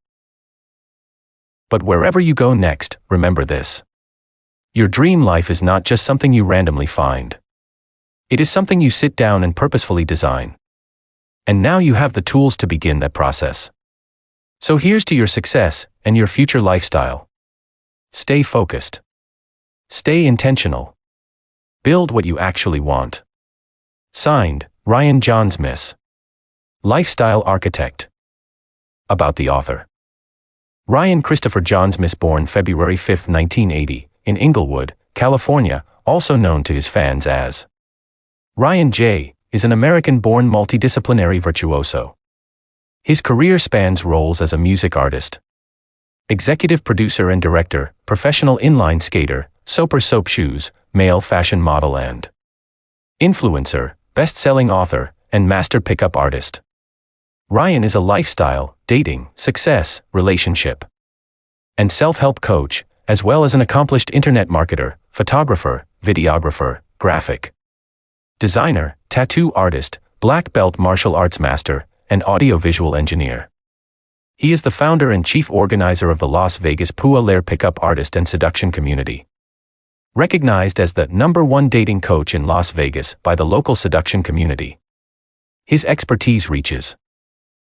S1: But wherever you go next, remember this. Your dream life is not just something you randomly find. It is something you sit down and purposefully design. And now you have the tools to begin that process. So here's to your success and your future lifestyle. Stay focused. Stay intentional. Build what you actually want. Signed, Ryan Jaunzemis, Lifestyle Architect. About the author. Ryan Christopher Jaunzemis, born February 5, 1980, in Inglewood, California, also known to his fans as Ryan J., is an American-born multidisciplinary virtuoso. His career spans roles as a music artist, executive producer and director, professional inline skater, soap shoes, male fashion model and influencer, best-selling author, and master pickup artist. Ryan is a lifestyle, dating, success, relationship, and self-help coach, as well as an accomplished internet marketer, photographer, videographer, graphic designer, tattoo artist, black belt martial arts master, and audio-visual engineer. He is the founder and chief organizer of the Las Vegas Pualere pickup artist and seduction community. Recognized as the #1 dating coach in Las Vegas by the local seduction community. His expertise reaches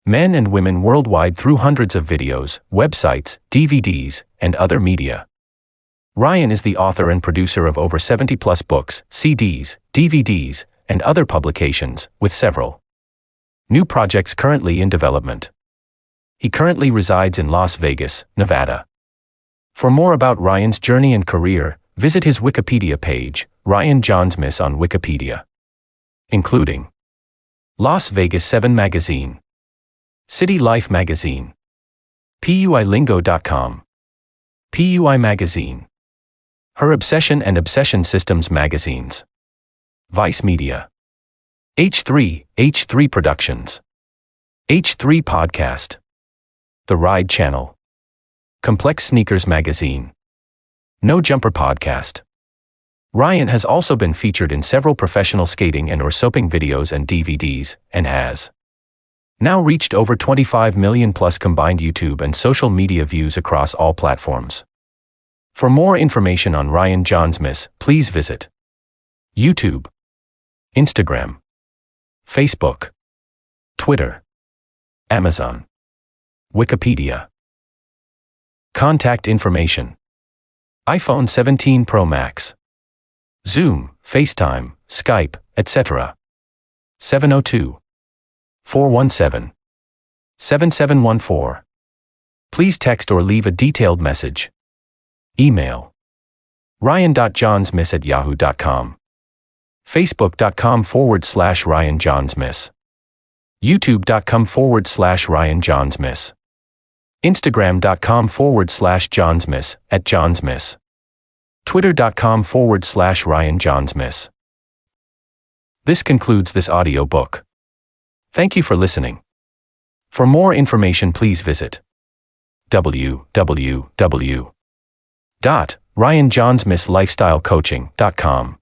S1: men and women worldwide through hundreds of videos, websites, DVDs, and other media. Ryan is the author and producer of over 70+ books, CDs, DVDs, and other publications, with several new projects currently in development. He currently resides in Las Vegas, Nevada. For more about Ryan's journey and career, visit his Wikipedia page, Ryan Jaunzemis on Wikipedia, including Las Vegas 7 Magazine, City Life Magazine, PUIlingo.com, PUI Magazine. Her Obsession and Obsession Systems magazines. Vice Media. H3 Productions. H3 Podcast. The Ride Channel. Complex Sneakers Magazine. No Jumper Podcast. Ryan has also been featured in several professional skating and or soaping videos and DVDs, and has now reached over 25 million plus combined YouTube and social media views across all platforms. For more information on Ryan Jaunzemis, please visit YouTube, Instagram, Facebook, Twitter, Amazon, Wikipedia. Contact information: iPhone 17 Pro Max, Zoom, FaceTime, Skype, etc. 702-417-7714. Please text or leave a detailed message. Email: ryan.jaunzemis@yahoo.com. Facebook.com/Ryan Jaunzemis. YouTube.com/Ryan Jaunzemis. Instagram.com/Jaunzemis @Jaunzemis. Twitter.com/Ryan Jaunzemis. This concludes this audiobook. Thank you for listening. For more information, please visit www.ryanjaunzemislifestylecoaching.com.